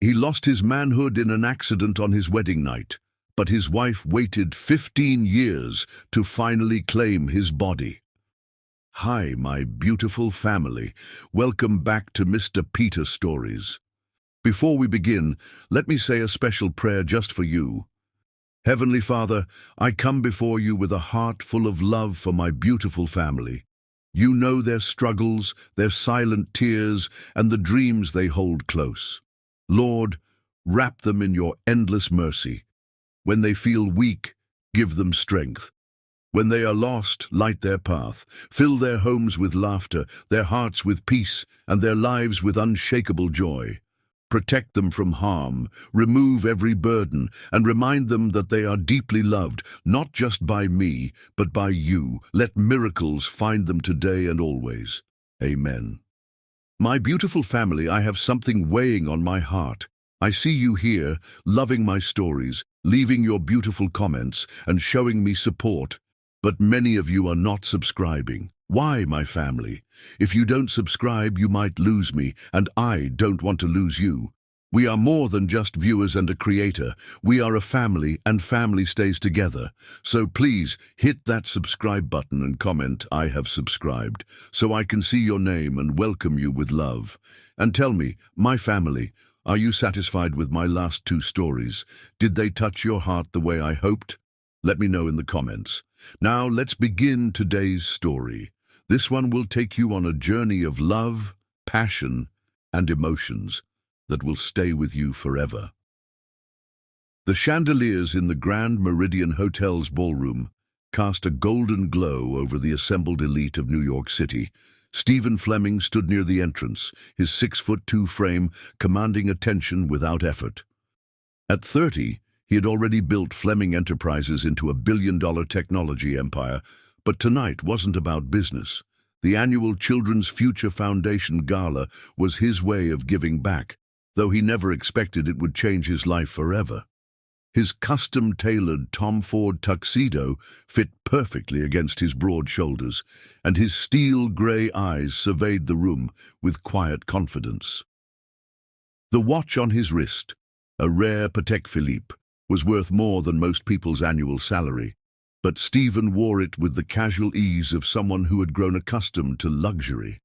He lost his manhood in an accident on his wedding night, but his wife waited 15 years to finally claim his body. Hi, my beautiful family. Welcome back to Mr. Peter Stories. Before we begin, let me say a special prayer just for you. Heavenly Father, I come before you with a heart full of love for my beautiful family. You know their struggles, their silent tears, and the dreams they hold close. Lord, wrap them in your endless mercy. When they feel weak, give them strength. When they are lost, light their path. Fill their homes with laughter, their hearts with peace, and their lives with unshakable joy. Protect them from harm, remove every burden, and remind them that they are deeply loved, not just by me, but by you. Let miracles find them today and always. Amen. My beautiful family, I have something weighing on my heart. I see you here, loving my stories, leaving your beautiful comments, and showing me support. But many of you are not subscribing. Why, my family? If you don't subscribe, you might lose me, and I don't want to lose you. We are more than just viewers and a creator. We are a family, and family stays together. So please hit that subscribe button and comment, "I have subscribed," so I can see your name and welcome you with love. And tell me, my family, are you satisfied with my last 2 stories? Did they touch your heart the way I hoped? Let me know in the comments. Now let's begin today's story. This one will take you on a journey of love, passion, and emotions that will stay with you forever. The chandeliers in the Grand Meridian Hotel's ballroom cast a golden glow over the assembled elite of New York City. Stephen Fleming stood near the entrance, his 6'2" frame commanding attention without effort. At 30, he had already built Fleming Enterprises into a billion-dollar technology empire, but tonight wasn't about business. The annual Children's Future Foundation Gala was his way of giving back, though he never expected it would change his life forever. His custom-tailored Tom Ford tuxedo fit perfectly against his broad shoulders, and his steel-gray eyes surveyed the room with quiet confidence. The watch on his wrist, a rare Patek Philippe, was worth more than most people's annual salary, but Stephen wore it with the casual ease of someone who had grown accustomed to luxury.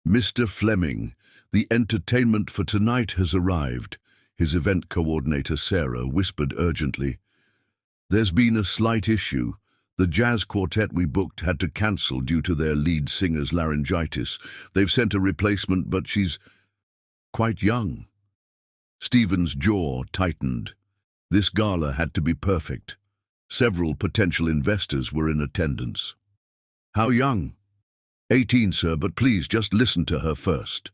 "Mr. Fleming, the entertainment for tonight has arrived," his event coordinator Sarah whispered urgently. "There's been a slight issue. The jazz quartet we booked had to cancel due to their lead singer's laryngitis. They've sent a replacement, but she's quite young." Stephen's jaw tightened. This gala had to be perfect. Several potential investors were in attendance. "How young?" 18, sir, but please just listen to her first."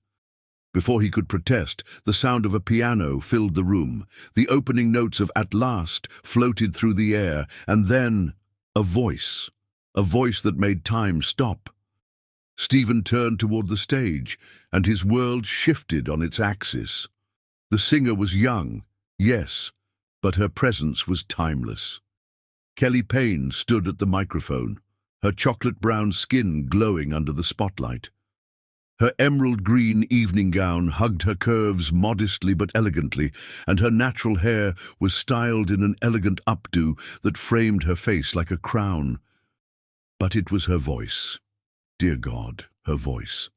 Before he could protest, the sound of a piano filled the room. The opening notes of "At Last" floated through the air, and then a voice that made time stop. Stephen turned toward the stage, and his world shifted on its axis. The singer was young, yes, but her presence was timeless. Kelly Payne stood at the microphone, her chocolate-brown skin glowing under the spotlight. Her emerald-green evening gown hugged her curves modestly but elegantly, and her natural hair was styled in an elegant updo that framed her face like a crown. But it was her voice. Dear God, her voice.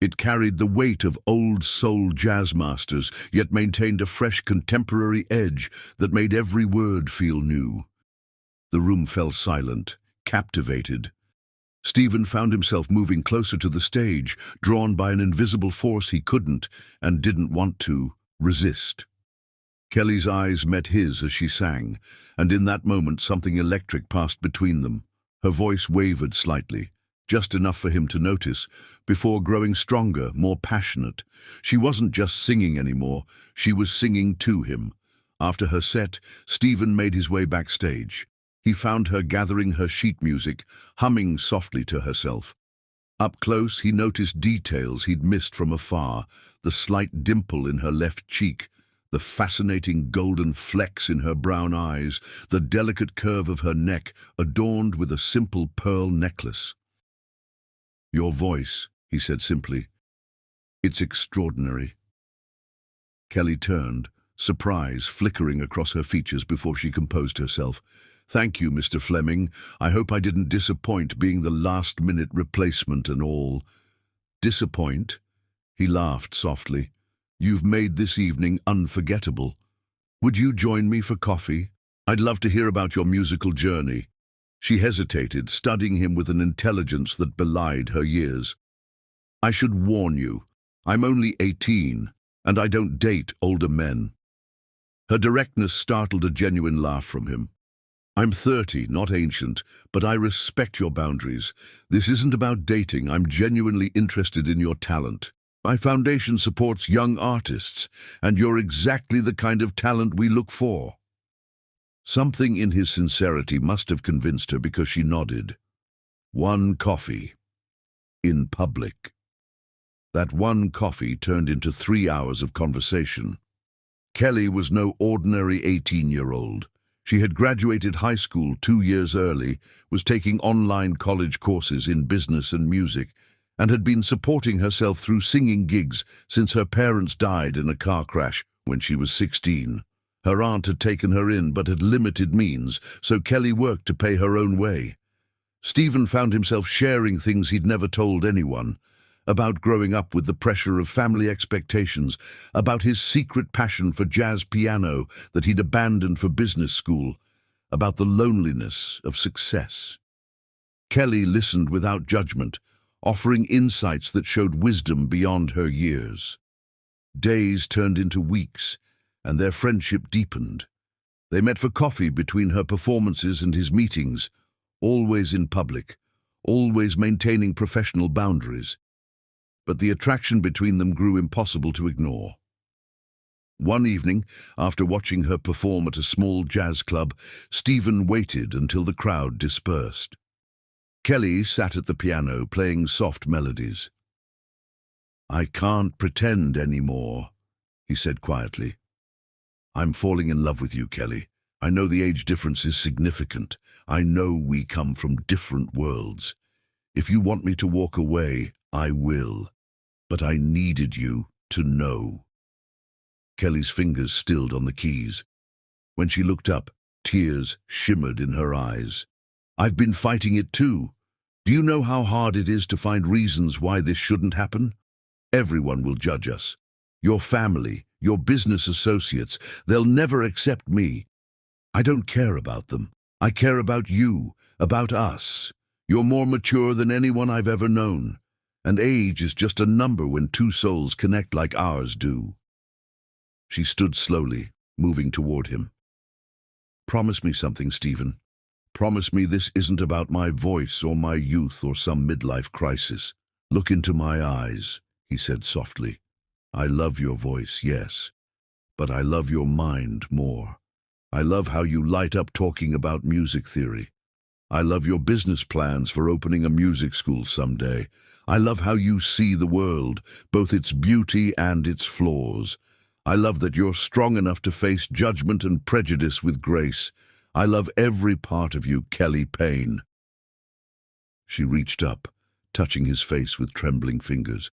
It carried the weight of old-soul jazz masters, yet maintained a fresh contemporary edge that made every word feel new. The room fell silent, captivated. Stephen found himself moving closer to the stage, drawn by an invisible force he couldn't, and didn't want to, resist. Kelly's eyes met his as she sang, and in that moment something electric passed between them. Her voice wavered slightly, just enough for him to notice, before growing stronger, more passionate. She wasn't just singing anymore, she was singing to him. After her set, Stephen made his way backstage. He found her gathering her sheet music, humming softly to herself. Up close, he noticed details he'd missed from afar, the slight dimple in her left cheek, the fascinating golden flecks in her brown eyes, the delicate curve of her neck adorned with a simple pearl necklace. "Your voice," he said simply. "It's extraordinary." Kelly turned, surprise flickering across her features before she composed herself. "Thank you, Mr. Fleming. I hope I didn't disappoint being the last-minute replacement and all." "Disappoint?" He laughed softly. "You've made this evening unforgettable. Would you join me for coffee? I'd love to hear about your musical journey." She hesitated, studying him with an intelligence that belied her years. "I should warn you, I'm only 18, and I don't date older men." Her directness startled a genuine laugh from him. "I'm 30, not ancient, but I respect your boundaries. This isn't about dating. I'm genuinely interested in your talent. My foundation supports young artists, and you're exactly the kind of talent we look for." Something in his sincerity must have convinced her because she nodded. One coffee. In public. That one coffee turned into 3 hours of conversation. Kelly was no ordinary 18-year-old. She had graduated high school 2 years early, was taking online college courses in business and music, and had been supporting herself through singing gigs since her parents died in a car crash when she was 16. Her aunt had taken her in but had limited means, so Kelly worked to pay her own way. Stephen found himself sharing things he'd never told anyone, about growing up with the pressure of family expectations, about his secret passion for jazz piano that he'd abandoned for business school, about the loneliness of success. Kelly listened without judgment, offering insights that showed wisdom beyond her years. Days turned into weeks, and their friendship deepened. They met for coffee between her performances and his meetings, always in public, always maintaining professional boundaries. But the attraction between them grew impossible to ignore. One evening, after watching her perform at a small jazz club, Stephen waited until the crowd dispersed. Kelly sat at the piano, playing soft melodies. "I can't pretend anymore," he said quietly. "I'm falling in love with you, Kelly. I know the age difference is significant. I know we come from different worlds. If you want me to walk away, I will. But I needed you to know." Kelly's fingers stilled on the keys. When she looked up, tears shimmered in her eyes. "I've been fighting it too. Do you know how hard it is to find reasons why this shouldn't happen? Everyone will judge us. Your family, your business associates, they'll never accept me. I don't care about them. I care about you, about us. You're more mature than anyone I've ever known. And age is just a number when two souls connect like ours do." She stood slowly, moving toward him. "Promise me something, Stephen. Promise me this isn't about my voice or my youth or some midlife crisis. Look into my eyes," he said softly. "I love your voice, yes, but I love your mind more. I love how you light up talking about music theory. I love your business plans for opening a music school someday. I love how you see the world, both its beauty and its flaws. I love that you're strong enough to face judgment and prejudice with grace. I love every part of you, Kelly Payne." She reached up, touching his face with trembling fingers.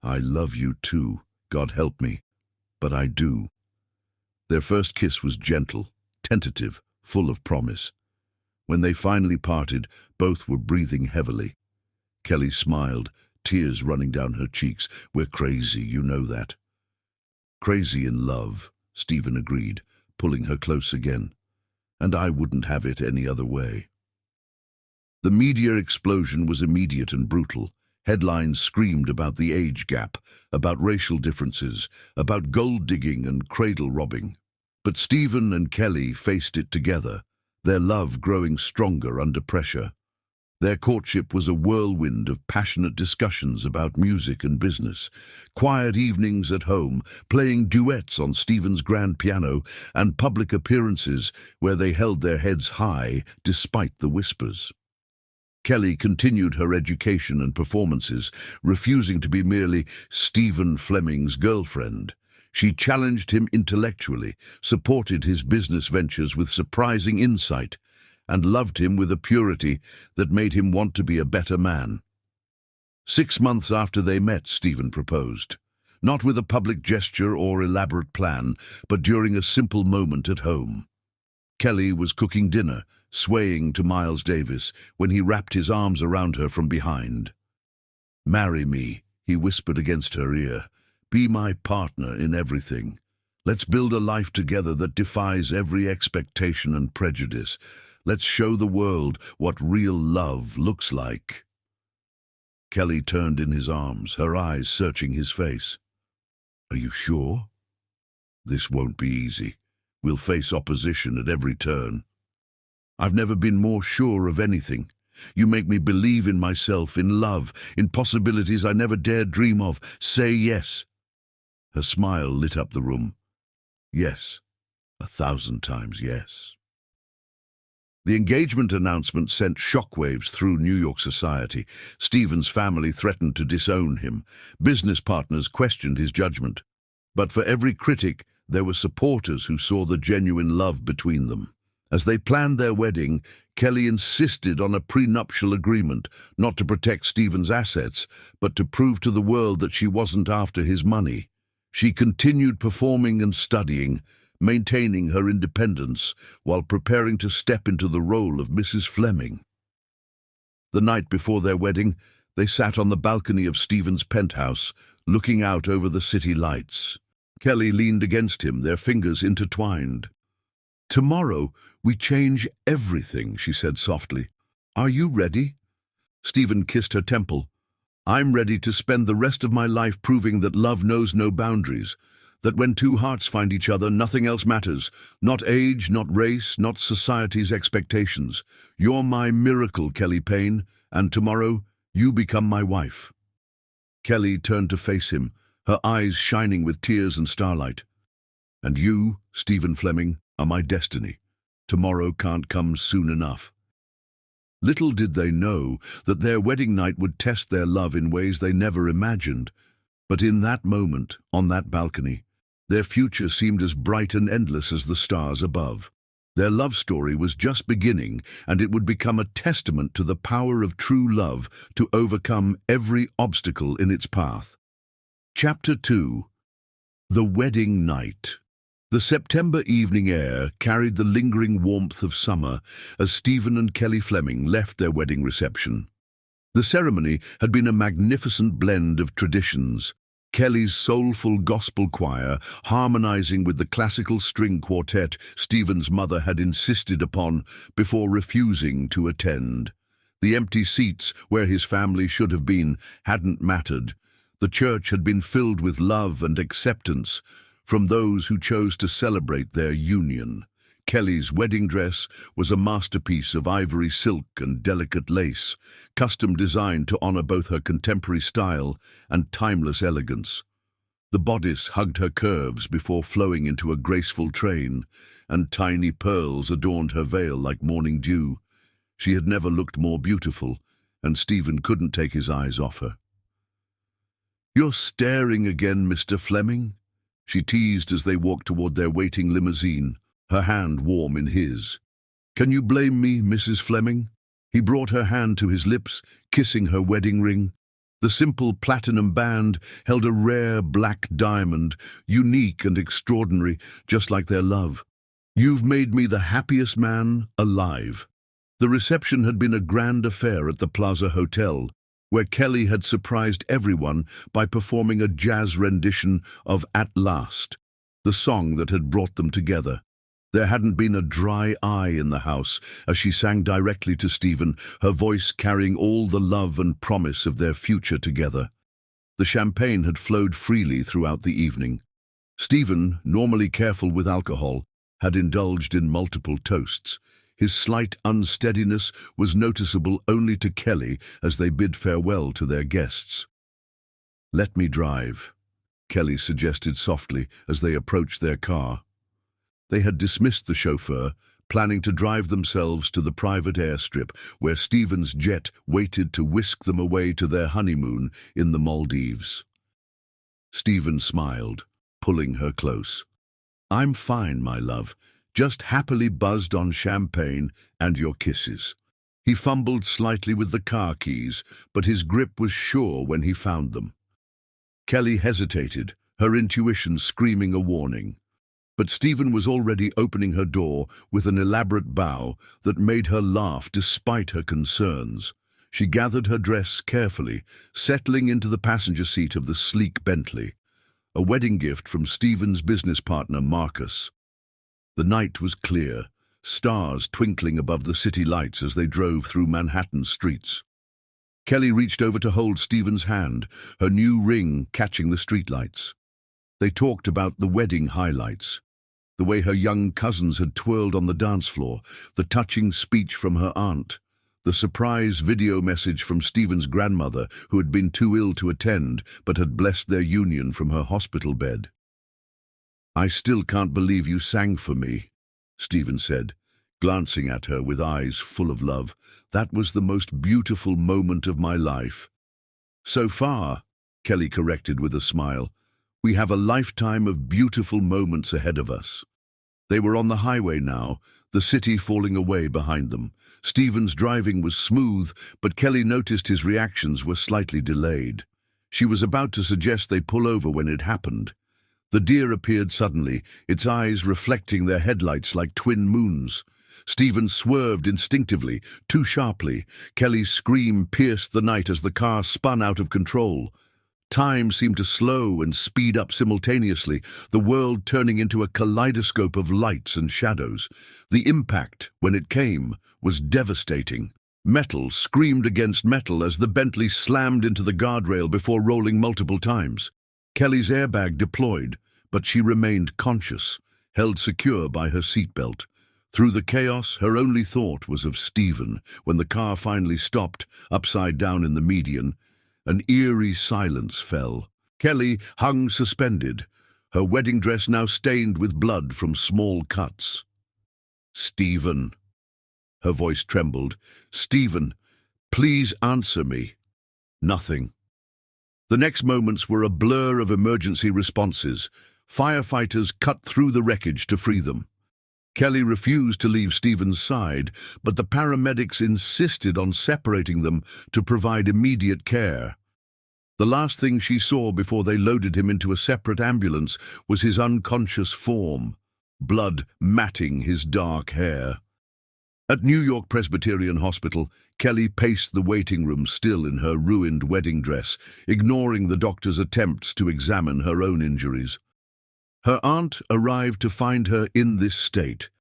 "I love you too, God help me, but I do." Their first kiss was gentle, tentative, full of promise. When they finally parted, both were breathing heavily. Kelly smiled, tears running down her cheeks. "We're crazy, you know that." "Crazy in love," Stephen agreed, pulling her close again. "And I wouldn't have it any other way." The media explosion was immediate and brutal. Headlines screamed about the age gap, about racial differences, about gold digging and cradle robbing. But Stephen and Kelly faced it together, their love growing stronger under pressure. Their courtship was a whirlwind of passionate discussions about music and business, quiet evenings at home, playing duets on Stephen's grand piano, and public appearances where they held their heads high despite the whispers. Kelly continued her education and performances, refusing to be merely Stephen Fleming's girlfriend. She challenged him intellectually, supported his business ventures with surprising insight, and loved him with a purity that made him want to be a better man. 6 months after they met, Stephen proposed. not with a public gesture or elaborate plan, but during a simple moment at home. Kelly was cooking dinner, swaying to Miles Davis, when he wrapped his arms around her from behind. "Marry me," he whispered against her ear. "Be my partner in everything. Let's build a life together that defies every expectation and prejudice. Let's show the world what real love looks like." Kelly turned in his arms, her eyes searching his face. "Are you sure? This won't be easy. We'll face opposition at every turn." "I've never been more sure of anything. You make me believe in myself, in love, in possibilities I never dared dream of. Say yes." Her smile lit up the room. "Yes, 1,000 times yes." The engagement announcement sent shockwaves through New York society. Stephen's family threatened to disown him. Business partners questioned his judgment. But for every critic, there were supporters who saw the genuine love between them. As they planned their wedding, Kelly insisted on a prenuptial agreement, not to protect Stephen's assets, but to prove to the world that she wasn't after his money. She continued performing and studying, maintaining her independence while preparing to step into the role of Mrs. Fleming. The night before their wedding, they sat on the balcony of Stephen's penthouse, looking out over the city lights. Kelly leaned against him, their fingers intertwined. "Tomorrow we change everything," she said softly. "Are you ready?" Stephen kissed her temple. "I'm ready to spend the rest of my life proving that love knows no boundaries, that when two hearts find each other, nothing else matters. Not age, not race, not society's expectations. You're my miracle, Kelly Payne, and tomorrow you become my wife." Kelly turned to face him, her eyes shining with tears and starlight. "And you, Stephen Fleming, are my destiny. Tomorrow can't come soon enough." Little did they know that their wedding night would test their love in ways they never imagined. But in that moment, on that balcony, their future seemed as bright and endless as the stars above. Their love story was just beginning, and it would become a testament to the power of true love to overcome every obstacle in its path. Chapter 2. The Wedding Night. The September evening air carried the lingering warmth of summer as Stephen and Kelly Fleming left their wedding reception. The ceremony had been a magnificent blend of traditions. Kelly's soulful gospel choir harmonizing with the classical string quartet Stephen's mother had insisted upon before refusing to attend. The empty seats where his family should have been hadn't mattered. The church had been filled with love and acceptance from those who chose to celebrate their union. Kelly's wedding dress was a masterpiece of ivory silk and delicate lace, custom designed to honor both her contemporary style and timeless elegance. The bodice hugged her curves before flowing into a graceful train, and tiny pearls adorned her veil like morning dew. She had never looked more beautiful, and Stephen couldn't take his eyes off her. "You're staring again, Mr. Fleming," she teased as they walked toward their waiting limousine, her hand warm in his. "Can you blame me, Mrs. Fleming?" He brought her hand to his lips, kissing her wedding ring. The simple platinum band held a rare black diamond, unique and extraordinary, just like their love. "You've made me the happiest man alive." The reception had been a grand affair at the Plaza Hotel, where Kelly had surprised everyone by performing a jazz rendition of "At Last," the song that had brought them together. There hadn't been a dry eye in the house as she sang directly to Stephen, her voice carrying all the love and promise of their future together. The champagne had flowed freely throughout the evening. Stephen, normally careful with alcohol, had indulged in multiple toasts. His slight unsteadiness was noticeable only to Kelly as they bid farewell to their guests. "Let me drive," Kelly suggested softly as they approached their car. They had dismissed the chauffeur, planning to drive themselves to the private airstrip where Stephen's jet waited to whisk them away to their honeymoon in the Maldives. Stephen smiled, pulling her close. "I'm fine, my love. Just happily buzzed on champagne and your kisses." He fumbled slightly with the car keys, but his grip was sure when he found them. Kelly hesitated, her intuition screaming a warning. But Stephen was already opening her door with an elaborate bow that made her laugh despite her concerns. She gathered her dress carefully, settling into the passenger seat of the sleek Bentley, a wedding gift from Stephen's business partner, Marcus. The night was clear, stars twinkling above the city lights as they drove through Manhattan's streets. Kelly reached over to hold Stephen's hand, her new ring catching the streetlights. They talked about the wedding highlights, the way her young cousins had twirled on the dance floor, the touching speech from her aunt, the surprise video message from Stephen's grandmother, who had been too ill to attend but had blessed their union from her hospital bed. "I still can't believe you sang for me," Stephen said, glancing at her with eyes full of love. "That was the most beautiful moment of my life." "So far," Kelly corrected with a smile, "we have a lifetime of beautiful moments ahead of us." They were on the highway now, the city falling away behind them. Stephen's driving was smooth, but Kelly noticed his reactions were slightly delayed. She was about to suggest they pull over when it happened. The deer appeared suddenly, its eyes reflecting their headlights like twin moons. Stephen swerved instinctively, too sharply. Kelly's scream pierced the night as the car spun out of control. Time seemed to slow and speed up simultaneously, the world turning into a kaleidoscope of lights and shadows. The impact, when it came, was devastating. Metal screamed against metal as the Bentley slammed into the guardrail before rolling multiple times. Kelly's airbag deployed, but she remained conscious, held secure by her seatbelt. Through the chaos, her only thought was of Stephen. When the car finally stopped, upside down in the median, an eerie silence fell. Kelly hung suspended, her wedding dress now stained with blood from small cuts. "Stephen." Her voice trembled. "Stephen, please answer me." Nothing. The next moments were a blur of emergency responses. Firefighters cut through the wreckage to free them. Kelly refused to leave Stephen's side, but the paramedics insisted on separating them to provide immediate care. The last thing she saw before they loaded him into a separate ambulance was his unconscious form, blood matting his dark hair. At New York Presbyterian Hospital, Kelly paced the waiting room still in her ruined wedding dress, ignoring the doctor's attempts to examine her own injuries. Her aunt arrived to find her in this state,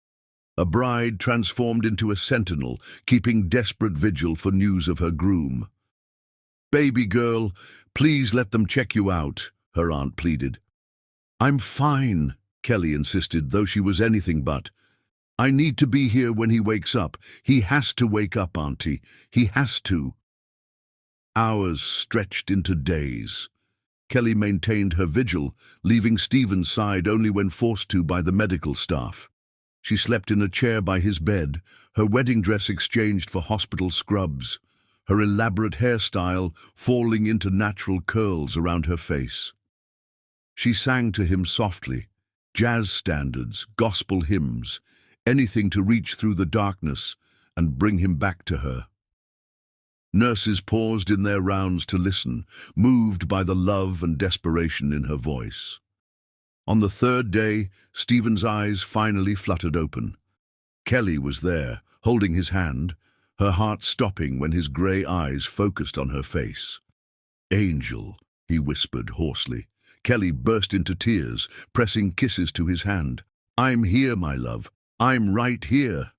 a bride transformed into a sentinel, keeping desperate vigil for news of her groom. "Baby girl, please let them check you out," her aunt pleaded. "I'm fine," Kelly insisted, though she was anything but. "I need to be here when he wakes up. He has to wake up, Auntie. He has to." Hours stretched into days. Kelly maintained her vigil, leaving Stephen's side only when forced to by the medical staff. She slept in a chair by his bed, her wedding dress exchanged for hospital scrubs, her elaborate hairstyle falling into natural curls around her face. She sang to him softly, jazz standards, gospel hymns, anything to reach through the darkness and bring him back to her. Nurses paused in their rounds to listen, moved by the love and desperation in her voice. On the third day, Stephen's eyes finally fluttered open. Kelly was there, holding his hand, her heart stopping when his grey eyes focused on her face. "Angel," he whispered hoarsely. Kelly burst into tears, pressing kisses to his hand. "I'm here, my love. I'm right here."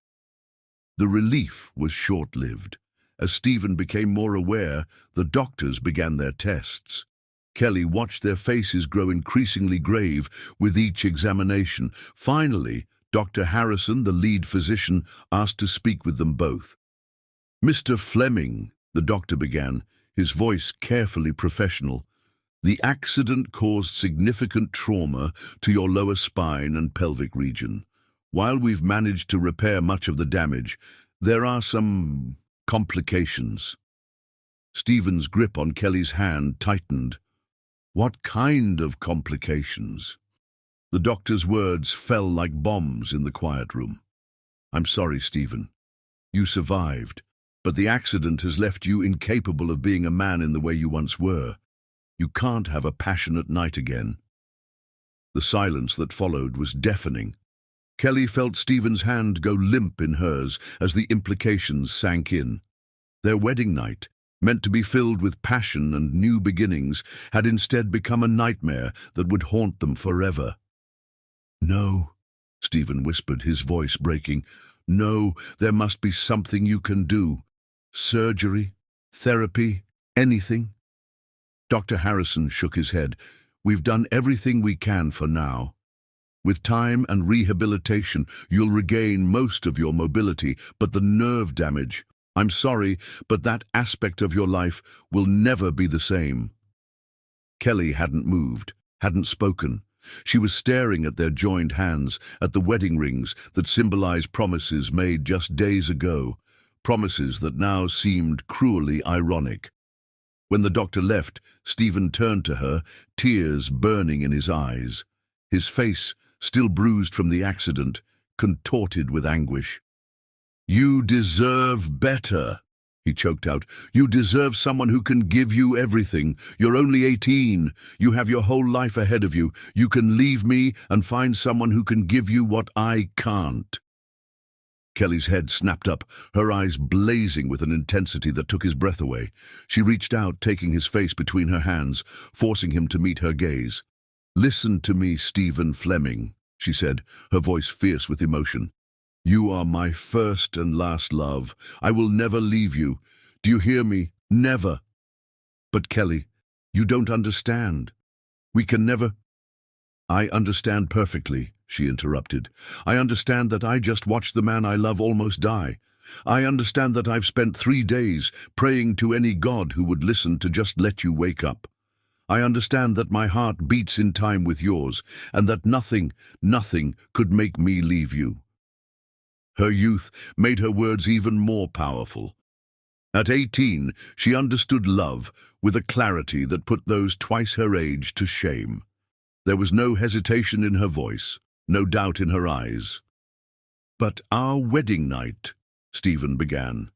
The relief was short-lived. As Stephen became more aware, the doctors began their tests. Kelly watched their faces grow increasingly grave with each examination. Finally, Dr. Harrison, the lead physician, asked to speak with them both. "Mr. Fleming," the doctor began, his voice carefully professional, "the accident caused significant trauma to your lower spine and pelvic region. While we've managed to repair much of the damage, there are some complications." Stephen's grip on Kelly's hand tightened. "What kind of complications?" The doctor's words fell like bombs in the quiet room. "I'm sorry, Stephen. You survived, but the accident has left you incapable of being a man in the way you once were. You can't have a passionate night again." The silence that followed was deafening. Kelly felt Stephen's hand go limp in hers as the implications sank in. Their wedding night, meant to be filled with passion and new beginnings, had instead become a nightmare that would haunt them forever. "No," Stephen whispered, his voice breaking. "No, there must be something you can do. Surgery, therapy, anything." Dr. Harrison shook his head. "We've done everything we can for now. With time and rehabilitation, you'll regain most of your mobility, but the nerve damage, I'm sorry, but that aspect of your life will never be the same." Kelly hadn't moved, hadn't spoken. She was staring at their joined hands, at the wedding rings that symbolized promises made just days ago, promises that now seemed cruelly ironic. When the doctor left, Stephen turned to her, tears burning in his eyes. His face, still bruised from the accident, contorted with anguish. "You deserve better," he choked out. "You deserve someone who can give you everything. You're only 18. You have your whole life ahead of you. You can leave me and find someone who can give you what I can't." Kelly's head snapped up, her eyes blazing with an intensity that took his breath away. She reached out, taking his face between her hands, forcing him to meet her gaze. "Listen to me, Stephen Fleming," she said, her voice fierce with emotion. "You are my first and last love. I will never leave you. Do you hear me? Never." "But Kelly, you don't understand. We can never—" "I understand perfectly," she interrupted. "I understand that I just watched the man I love almost die. I understand that I've spent 3 days praying to any god who would listen to just let you wake up. I understand that my heart beats in time with yours, and that nothing could make me leave you." Her youth made her words even more powerful. At 18, she understood love with a clarity that put those twice her age to shame. There was no hesitation in her voice, no doubt in her eyes. "But our wedding night," Stephen began.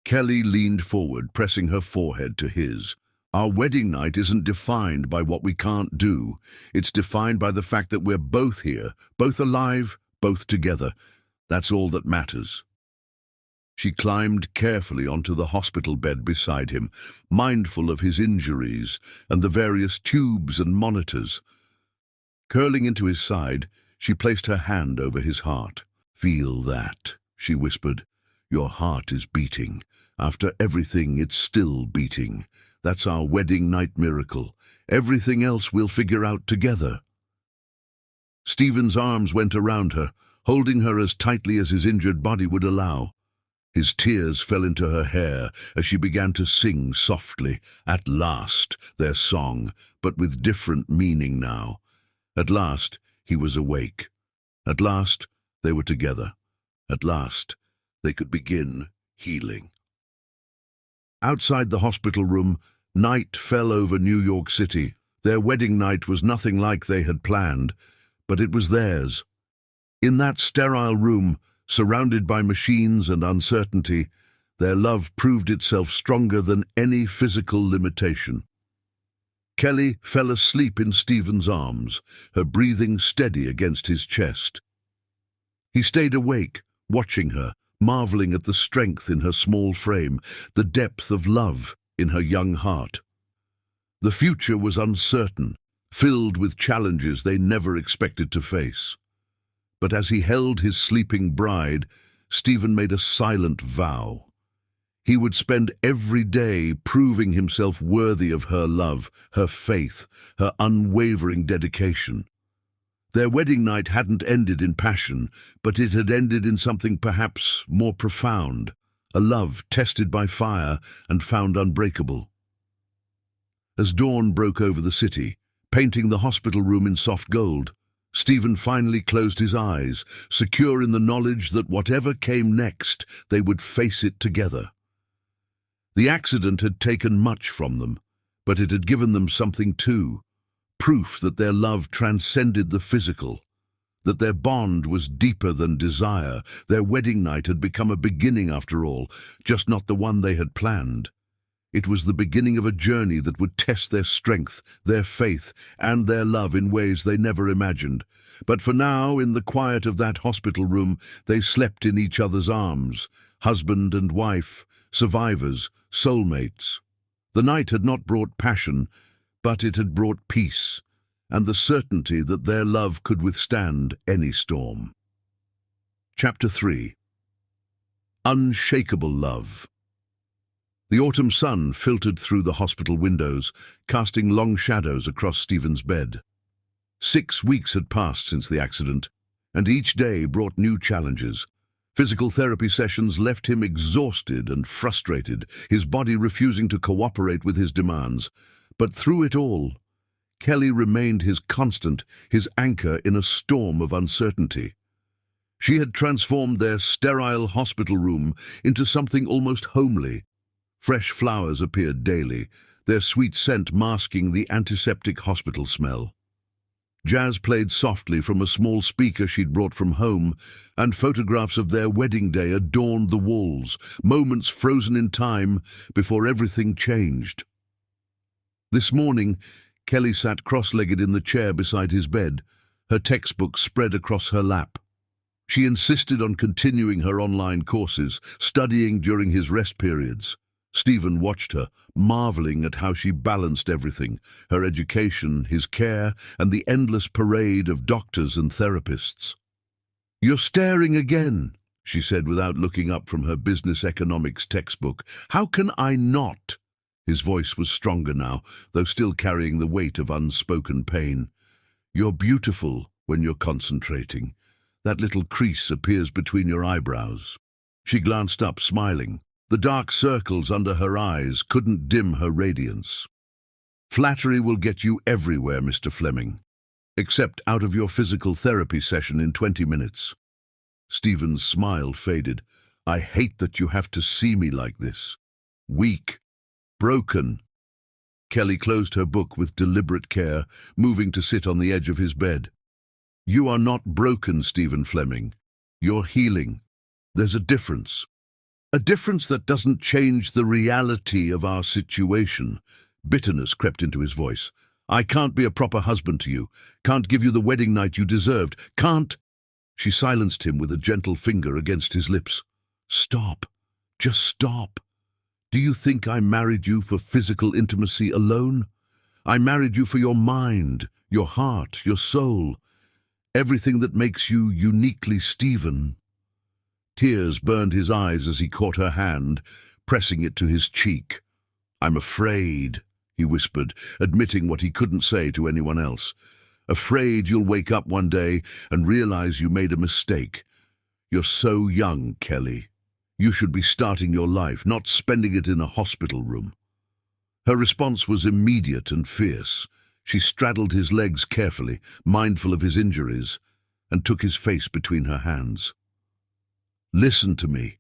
Kelly leaned forward, pressing her forehead to his. "Our wedding night isn't defined by what we can't do. It's defined by the fact that we're both here, both alive, both together. That's all that matters." She climbed carefully onto the hospital bed beside him, mindful of his injuries and the various tubes and monitors. Curling into his side, she placed her hand over his heart. "Feel that," she whispered. "Your heart is beating. After everything, it's still beating. That's our wedding night miracle. Everything else we'll figure out together." Stephen's arms went around her, holding her as tightly as his injured body would allow. His tears fell into her hair as she began to sing softly, at last, their song, but with different meaning now. At last, he was awake. At last, they were together. At last, they could begin healing. Outside the hospital room, night fell over New York City. Their wedding night was nothing like they had planned, but it was theirs. In that sterile room, surrounded by machines and uncertainty, their love proved itself stronger than any physical limitation. Kelly fell asleep in Stephen's arms, her breathing steady against his chest. He stayed awake, watching her, marveling at the strength in her small frame, the depth of love in her young heart. The future was uncertain, filled with challenges they never expected to face. But as he held his sleeping bride, Stephen made a silent vow. He would spend every day proving himself worthy of her love, her faith, her unwavering dedication. Their wedding night hadn't ended in passion, but it had ended in something perhaps more profound, a love tested by fire and found unbreakable. As dawn broke over the city, painting the hospital room in soft gold, Stephen finally closed his eyes, secure in the knowledge that whatever came next, they would face it together. The accident had taken much from them, but it had given them something too. Proof that their love transcended the physical, that their bond was deeper than desire. Their wedding night had become a beginning after all, just not the one they had planned. It was the beginning of a journey that would test their strength, their faith, and their love in ways they never imagined. But for now, in the quiet of that hospital room, they slept in each other's arms, husband and wife, survivors, soulmates. The night had not brought passion, but it had brought peace, and the certainty that their love could withstand any storm. Chapter 3. Unshakable Love. The autumn sun filtered through the hospital windows, casting long shadows across Stephen's bed. 6 weeks had passed since the accident, and each day brought new challenges. Physical therapy sessions left him exhausted and frustrated, his body refusing to cooperate with his demands. But through it all, Kelly remained his constant, his anchor in a storm of uncertainty. She had transformed their sterile hospital room into something almost homely. Fresh flowers appeared daily, their sweet scent masking the antiseptic hospital smell. Jazz played softly from a small speaker she'd brought from home, and photographs of their wedding day adorned the walls, moments frozen in time before everything changed. This morning, Kelly sat cross-legged in the chair beside his bed, her textbook spread across her lap. She insisted on continuing her online courses, studying during his rest periods. Stephen watched her, marveling at how she balanced everything, her education, his care, and the endless parade of doctors and therapists. "You're staring again," she said without looking up from her business economics textbook. "How can I not?" His voice was stronger now, though still carrying the weight of unspoken pain. "You're beautiful when you're concentrating. That little crease appears between your eyebrows." She glanced up, smiling. The dark circles under her eyes couldn't dim her radiance. "Flattery will get you everywhere, Mr. Fleming, except out of your physical therapy session in 20 minutes. Stephen's smile faded. "I hate that you have to see me like this. Weak. Broken." Kelly closed her book with deliberate care, moving to sit on the edge of his bed. "You are not broken, Stephen Fleming. You're healing. There's a difference. A difference that doesn't change the reality of our situation." Bitterness crept into his voice. "I can't be a proper husband to you. Can't give you the wedding night you deserved. Can't—" She silenced him with a gentle finger against his lips. "Stop. Just stop. Do you think I married you for physical intimacy alone? I married you for your mind, your heart, your soul. Everything that makes you uniquely Stephen." Tears burned his eyes as he caught her hand, pressing it to his cheek. "I'm afraid," he whispered, admitting what he couldn't say to anyone else. "Afraid you'll wake up one day and realize you made a mistake. You're so young, Kelly. You should be starting your life, not spending it in a hospital room." Her response was immediate and fierce. She straddled his legs carefully, mindful of his injuries, and took his face between her hands. "Listen to me,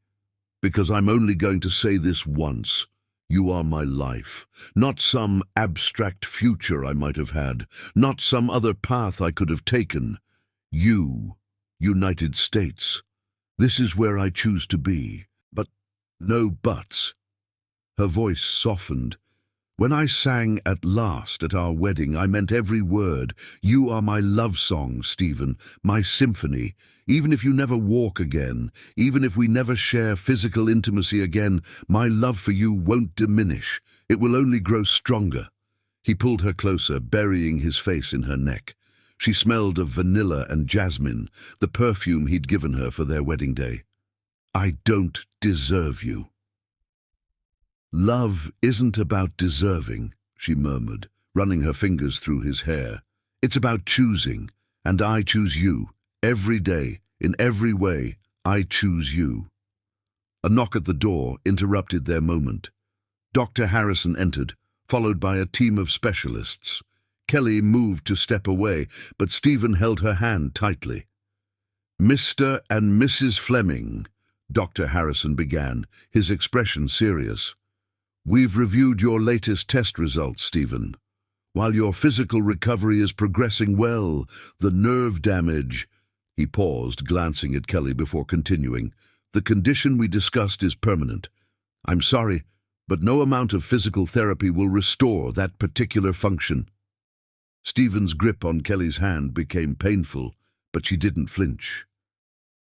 because I'm only going to say this once. You are my life, not some abstract future I might have had, not some other path I could have taken. You, United States. This is where I choose to be. But no buts." Her voice softened. "When I sang 'At Last' at our wedding, I meant every word. You are my love song, Stephen, my symphony. Even if you never walk again, even if we never share physical intimacy again, my love for you won't diminish. It will only grow stronger." He pulled her closer, burying his face in her neck. She smelled of vanilla and jasmine, the perfume he'd given her for their wedding day. "I don't deserve you." "Love isn't about deserving," she murmured, running her fingers through his hair. "It's about choosing, and I choose you. Every day, in every way, I choose you." A knock at the door interrupted their moment. Dr. Harrison entered, followed by a team of specialists. Kelly moved to step away, but Stephen held her hand tightly. "Mr. and Mrs. Fleming," Dr. Harrison began, his expression serious. "We've reviewed your latest test results, Stephen. While your physical recovery is progressing well, the nerve damage—" He paused, glancing at Kelly before continuing. "The condition we discussed is permanent. I'm sorry, but no amount of physical therapy will restore that particular function. Stephen's grip on Kelly's hand became painful, but she didn't flinch.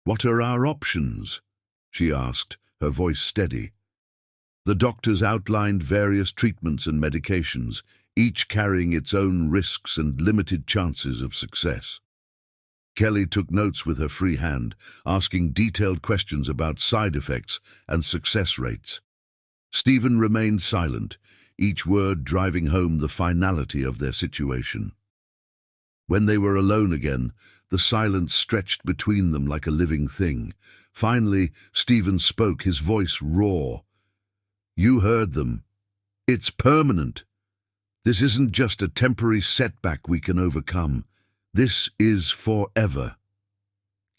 "What are our options?" she asked, her voice steady. The doctors outlined various treatments and medications, each carrying its own risks and limited chances of success. Kelly took notes with her free hand, asking detailed questions about side effects and success rates. Stephen remained silent, each word driving home the finality of their situation. When they were alone again, the silence stretched between them like a living thing. Finally, Stephen spoke, his voice raw. "You heard them. It's permanent. This isn't just a temporary setback we can overcome. This is forever."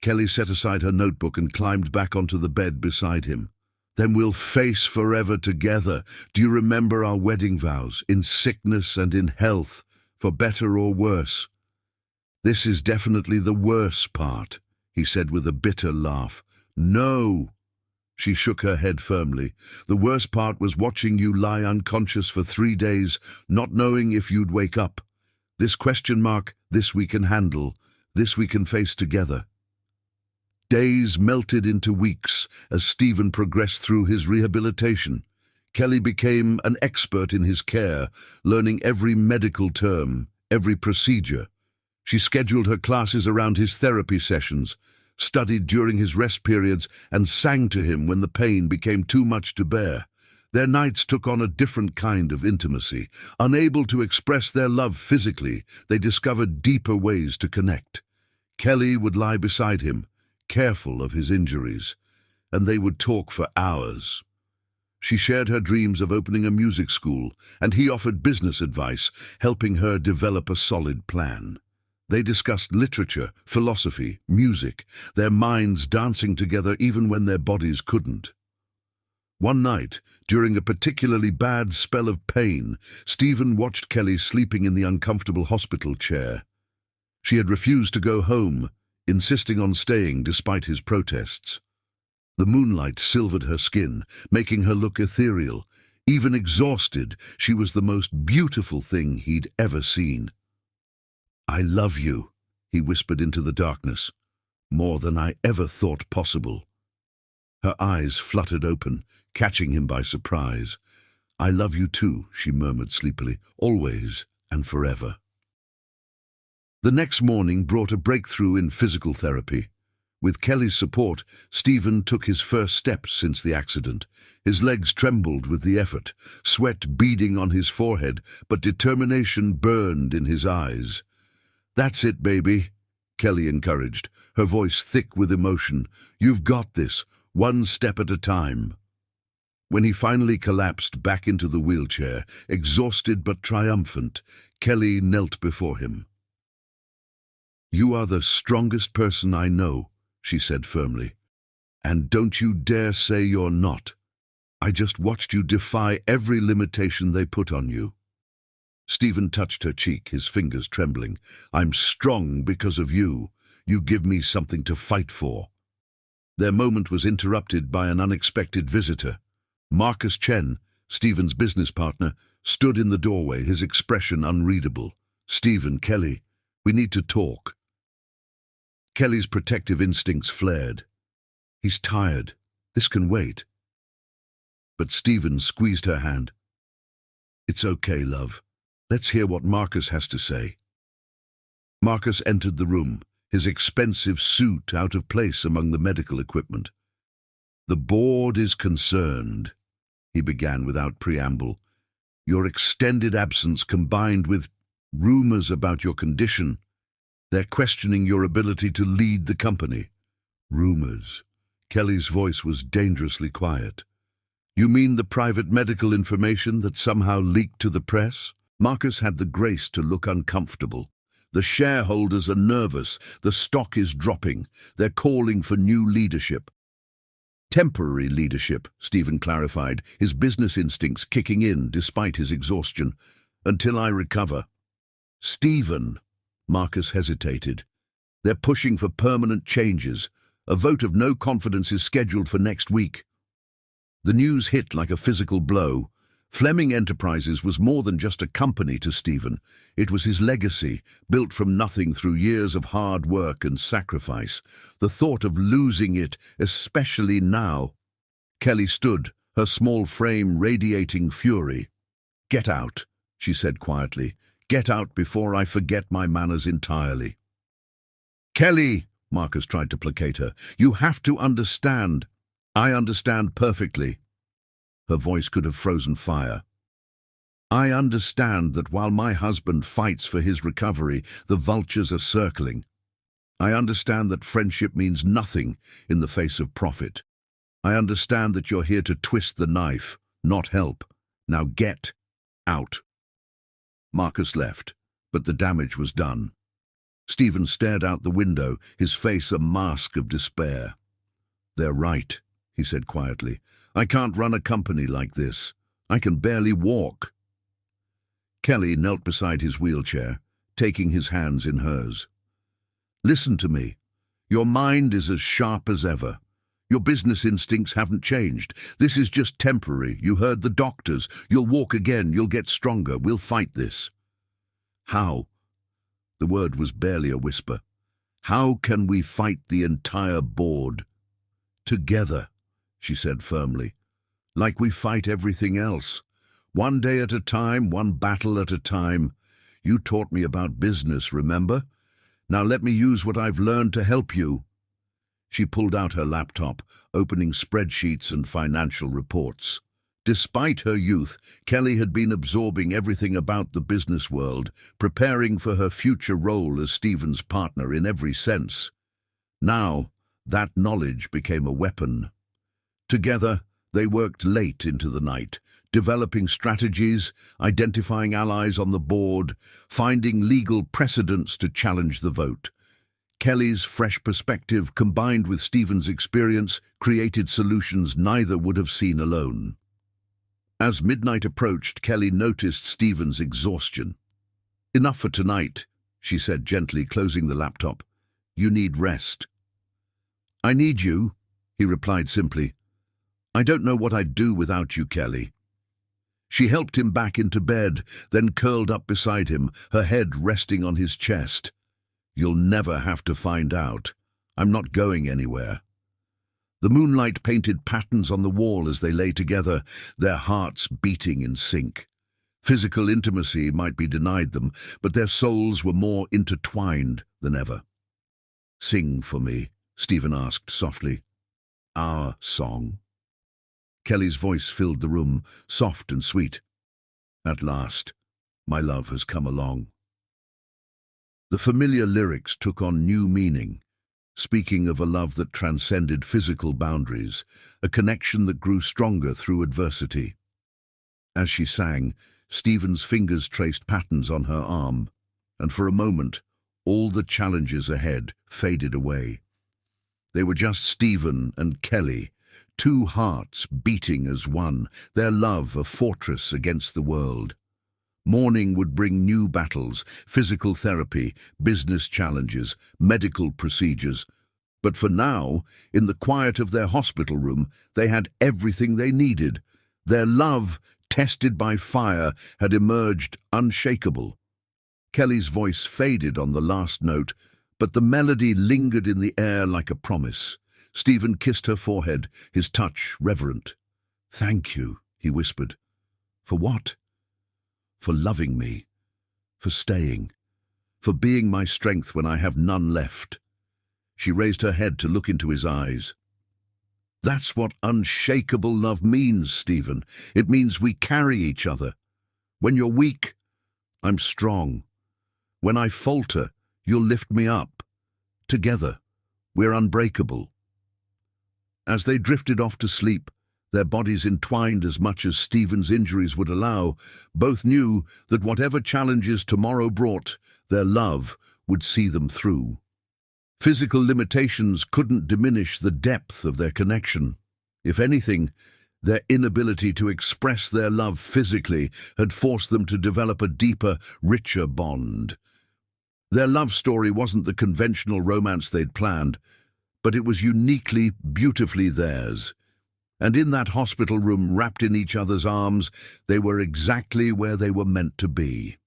Kelly set aside her notebook and climbed back onto the bed beside him. "Then we'll face forever together. Do you remember our wedding vows, in sickness and in health, for better or worse?" "This is definitely the worse part," he said with a bitter laugh. "No." She shook her head firmly. "The worst part was watching you lie unconscious for 3 days, not knowing if you'd wake up. This question mark, this we can handle, this we can face together." Days melted into weeks as Stephen progressed through his rehabilitation. Kelly became an expert in his care, learning every medical term, every procedure. She scheduled her classes around his therapy sessions, studied during his rest periods, and sang to him when the pain became too much to bear. Their nights took on a different kind of intimacy. Unable to express their love physically, they discovered deeper ways to connect. Kelly would lie beside him, careful of his injuries, and they would talk for hours. She shared her dreams of opening a music school, and he offered business advice, helping her develop a solid plan. They discussed literature, philosophy, music, their minds dancing together even when their bodies couldn't. One night, during a particularly bad spell of pain, Stephen watched Kelly sleeping in the uncomfortable hospital chair. She had refused to go home, insisting on staying despite his protests. The moonlight silvered her skin, making her look ethereal. Even exhausted, she was the most beautiful thing he'd ever seen. "I love you," he whispered into the darkness, "more than I ever thought possible." Her eyes fluttered open, catching him by surprise. "I love you too," she murmured sleepily, "always and forever." The next morning brought a breakthrough in physical therapy. With Kelly's support, Stephen took his first steps since the accident. His legs trembled with the effort, sweat beading on his forehead, but determination burned in his eyes. "That's it, baby," Kelly encouraged, her voice thick with emotion. "You've got this, one step at a time." When he finally collapsed back into the wheelchair, exhausted but triumphant, Kelly knelt before him. "You are the strongest person I know," she said firmly. "And don't you dare say you're not. I just watched you defy every limitation they put on you." Stephen touched her cheek, his fingers trembling. "I'm strong because of you. You give me something to fight for." Their moment was interrupted by an unexpected visitor. Marcus Chen, Stephen's business partner, stood in the doorway, his expression unreadable. "Stephen, Kelly, we need to talk." Kelly's protective instincts flared. "He's tired. This can wait." But Stephen squeezed her hand. "It's okay, love. Let's hear what Marcus has to say." Marcus entered the room, his expensive suit out of place among the medical equipment. "The board is concerned," he began without preamble. "Your extended absence combined with rumors about your condition. They're questioning your ability to lead the company." "Rumors?" Kelly's voice was dangerously quiet. "You mean the private medical information that somehow leaked to the press?" Marcus had the grace to look uncomfortable. "The shareholders are nervous. The stock is dropping. They're calling for new leadership." "Temporary leadership," Stephen clarified, his business instincts kicking in despite his exhaustion. "Until I recover." "Stephen," Marcus hesitated. "They're pushing for permanent changes. A vote of no confidence is scheduled for next week." The news hit like a physical blow. Fleming Enterprises was more than just a company to Stephen. It was his legacy, built from nothing through years of hard work and sacrifice. The thought of losing it, especially now. Kelly stood, her small frame radiating fury. "Get out," she said quietly. "Get out before I forget my manners entirely." "Kelly," Marcus tried to placate her, "you have to understand." "I understand perfectly." Her voice could have frozen fire. "I understand that while my husband fights for his recovery, the vultures are circling. I understand that friendship means nothing in the face of profit. I understand that you're here to twist the knife, not help. Now get out." Marcus left, but the damage was done. Stephen stared out the window, his face a mask of despair. "They're right," he said quietly. "I can't run a company like this. I can barely walk." Kelly knelt beside his wheelchair, taking his hands in hers. "Listen to me. Your mind is as sharp as ever. Your business instincts haven't changed. This is just temporary. You heard the doctors. You'll walk again. You'll get stronger. We'll fight this." "How?" The word was barely a whisper. "How can we fight the entire board?" "Together," she said firmly. "Like we fight everything else. One day at a time, one battle at a time. You taught me about business, remember? Now let me use what I've learned to help you." She pulled out her laptop, opening spreadsheets and financial reports. Despite her youth, Kelly had been absorbing everything about the business world, preparing for her future role as Stephen's partner in every sense. Now, that knowledge became a weapon. Together, they worked late into the night, developing strategies, identifying allies on the board, finding legal precedents to challenge the vote. Kelly's fresh perspective, combined with Stephen's experience, created solutions neither would have seen alone. As midnight approached, Kelly noticed Stephen's exhaustion. "Enough for tonight," she said gently, closing the laptop. "You need rest." "I need you," he replied simply. "I don't know what I'd do without you, Kelly." She helped him back into bed, then curled up beside him, her head resting on his chest. "You'll never have to find out. I'm not going anywhere." The moonlight painted patterns on the wall as they lay together, their hearts beating in sync. Physical intimacy might be denied them, but their souls were more intertwined than ever. "Sing for me," Stephen asked softly. "Our song." Kelly's voice filled the room, soft and sweet. "At last, my love has come along." The familiar lyrics took on new meaning, speaking of a love that transcended physical boundaries, a connection that grew stronger through adversity. As she sang, Stephen's fingers traced patterns on her arm, and for a moment, all the challenges ahead faded away. They were just Stephen and Kelly, two hearts beating as one, their love a fortress against the world. Morning would bring new battles, physical therapy, business challenges, medical procedures. But for now, in the quiet of their hospital room, they had everything they needed. Their love, tested by fire, had emerged unshakable. Kelly's voice faded on the last note, but the melody lingered in the air like a promise. Stephen kissed her forehead, his touch reverent. "Thank you," he whispered. "For what?" "For loving me, for staying, for being my strength when I have none left." She raised her head to look into his eyes. "That's what unshakable love means, Stephen. It means we carry each other. When you're weak, I'm strong. When I falter, you'll lift me up. Together, we're unbreakable." As they drifted off to sleep, their bodies entwined as much as Stephen's injuries would allow, both knew that whatever challenges tomorrow brought, their love would see them through. Physical limitations couldn't diminish the depth of their connection. If anything, their inability to express their love physically had forced them to develop a deeper, richer bond. Their love story wasn't the conventional romance they'd planned, but it was uniquely, beautifully theirs. And in that hospital room, wrapped in each other's arms, they were exactly where they were meant to be.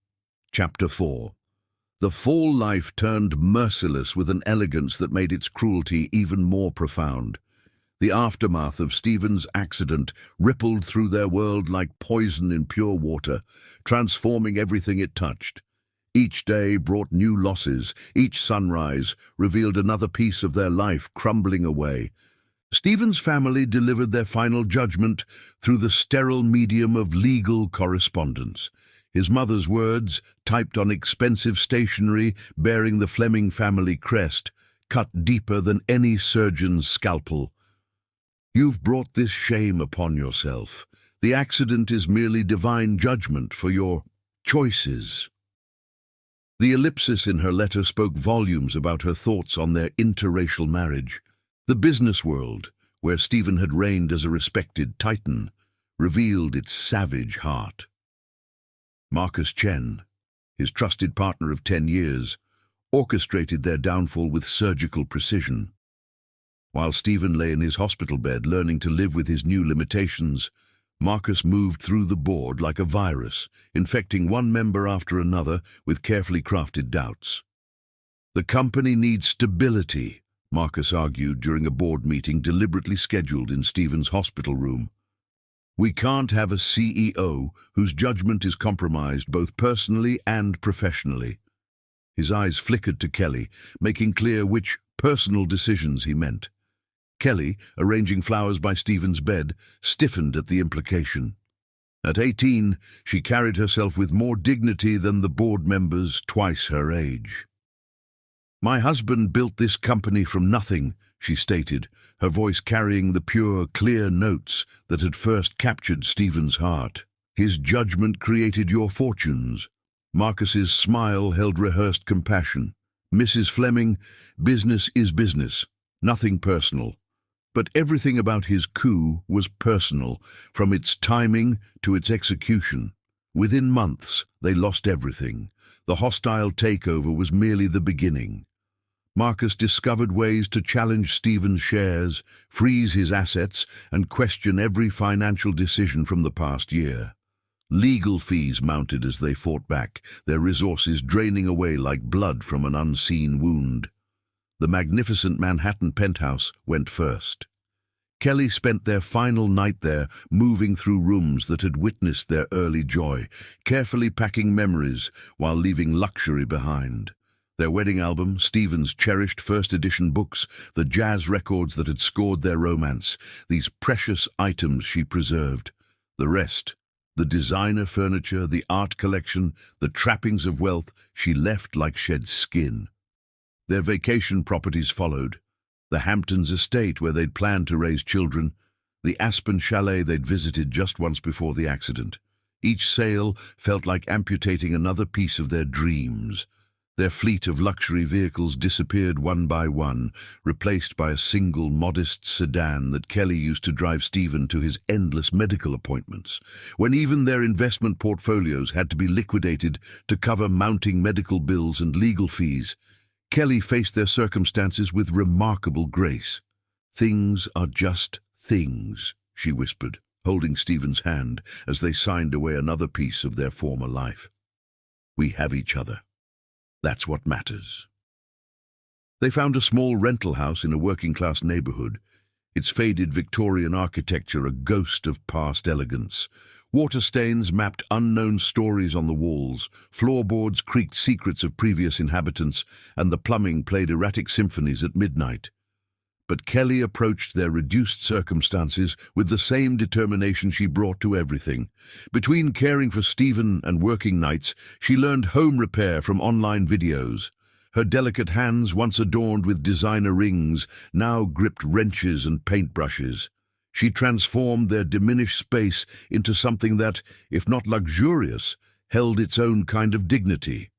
Chapter 4. The fall life turned merciless with an elegance that made its cruelty even more profound. The aftermath of Stephen's accident rippled through their world like poison in pure water, transforming everything it touched. Each day brought new losses, each sunrise revealed another piece of their life crumbling away. Stephen's family delivered their final judgment through the sterile medium of legal correspondence. His mother's words, typed on expensive stationery bearing the Fleming family crest, cut deeper than any surgeon's scalpel. "You've brought this shame upon yourself. The accident is merely divine judgment for your choices." The ellipsis in her letter spoke volumes about her thoughts on their interracial marriage. The business world, where Stephen had reigned as a respected titan, revealed its savage heart. Marcus Chen, his trusted partner of 10 years, orchestrated their downfall with surgical precision. While Stephen lay in his hospital bed learning to live with his new limitations, Marcus moved through the board like a virus, infecting one member after another with carefully crafted doubts. "The company needs stability," Marcus argued during a board meeting deliberately scheduled in Stephen's hospital room. "We can't have a CEO whose judgment is compromised both personally and professionally." His eyes flickered to Kelly, making clear which personal decisions he meant. Kelly, arranging flowers by Stephen's bed, stiffened at the implication. At 18, she carried herself with more dignity than the board members twice her age. "My husband built this company from nothing," she stated, her voice carrying the pure, clear notes that had first captured Stephen's heart. "His judgment created your fortunes." Marcus's smile held rehearsed compassion. "Mrs. Fleming, business is business, nothing personal." But everything about his coup was personal, from its timing to its execution. Within months, they lost everything. The hostile takeover was merely the beginning. Marcus discovered ways to challenge Stephen's shares, freeze his assets, and question every financial decision from the past year. Legal fees mounted as they fought back, their resources draining away like blood from an unseen wound. The magnificent Manhattan penthouse went first. Kelly spent their final night there, moving through rooms that had witnessed their early joy, carefully packing memories while leaving luxury behind. Their wedding album, Stephen's cherished first-edition books, the jazz records that had scored their romance, these precious items she preserved. The rest, the designer furniture, the art collection, the trappings of wealth, she left like shed skin. Their vacation properties followed. The Hamptons estate where they'd planned to raise children, the Aspen chalet they'd visited just once before the accident. Each sale felt like amputating another piece of their dreams. Their fleet of luxury vehicles disappeared one by one, replaced by a single modest sedan that Kelly used to drive Stephen to his endless medical appointments. When even their investment portfolios had to be liquidated to cover mounting medical bills and legal fees, Kelly faced their circumstances with remarkable grace. "Things are just things," she whispered, holding Stephen's hand as they signed away another piece of their former life. "We have each other. That's what matters." They found a small rental house in a working-class neighborhood, its faded Victorian architecture a ghost of past elegance. Water stains mapped unknown stories on the walls, floorboards creaked secrets of previous inhabitants, and the plumbing played erratic symphonies at midnight. But Kelly approached their reduced circumstances with the same determination she brought to everything. Between caring for Stephen and working nights, she learned home repair from online videos. Her delicate hands, once adorned with designer rings, now gripped wrenches and paintbrushes. She transformed their diminished space into something that, if not luxurious, held its own kind of dignity.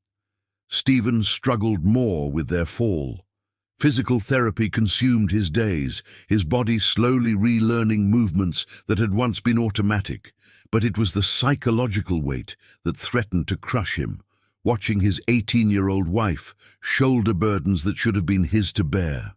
Stephen struggled more with their fall. Physical therapy consumed his days, his body slowly relearning movements that had once been automatic. But it was the psychological weight that threatened to crush him, watching his 18-year-old wife shoulder burdens that should have been his to bear.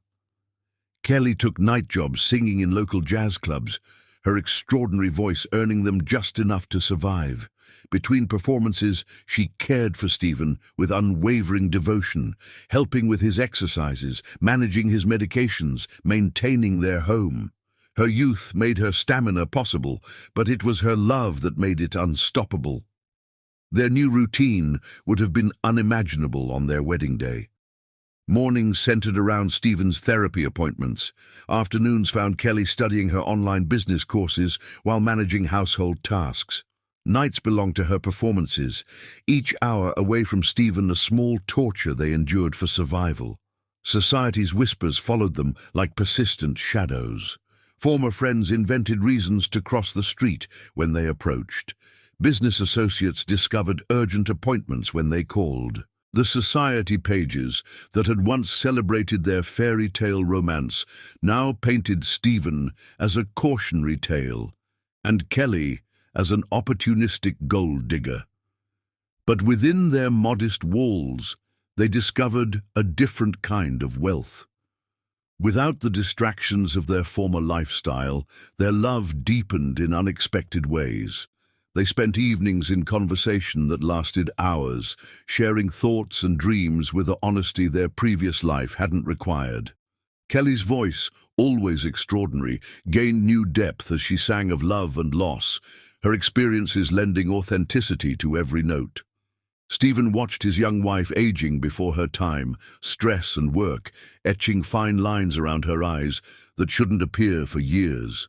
Kelly took night jobs singing in local jazz clubs, her extraordinary voice earning them just enough to survive. Between performances, she cared for Stephen with unwavering devotion, helping with his exercises, managing his medications, maintaining their home. Her youth made her stamina possible, but it was her love that made it unstoppable. Their new routine would have been unimaginable on their wedding day. Mornings centered around Stephen's therapy appointments. Afternoons found Kelly studying her online business courses while managing household tasks. Nights belonged to her performances, each hour away from Stephen a small torture they endured for survival. Society's whispers followed them like persistent shadows. Former friends invented reasons to cross the street when they approached. Business associates discovered urgent appointments when they called. The society pages that had once celebrated their fairy tale romance now painted Stephen as a cautionary tale, and Kelly as an opportunistic gold digger. But within their modest walls, they discovered a different kind of wealth. Without the distractions of their former lifestyle, their love deepened in unexpected ways. They spent evenings in conversation that lasted hours, sharing thoughts and dreams with the honesty their previous life hadn't required. Kelly's voice, always extraordinary, gained new depth as she sang of love and loss, her experiences lending authenticity to every note. Stephen watched his young wife aging before her time, stress and work, etching fine lines around her eyes that shouldn't appear for years.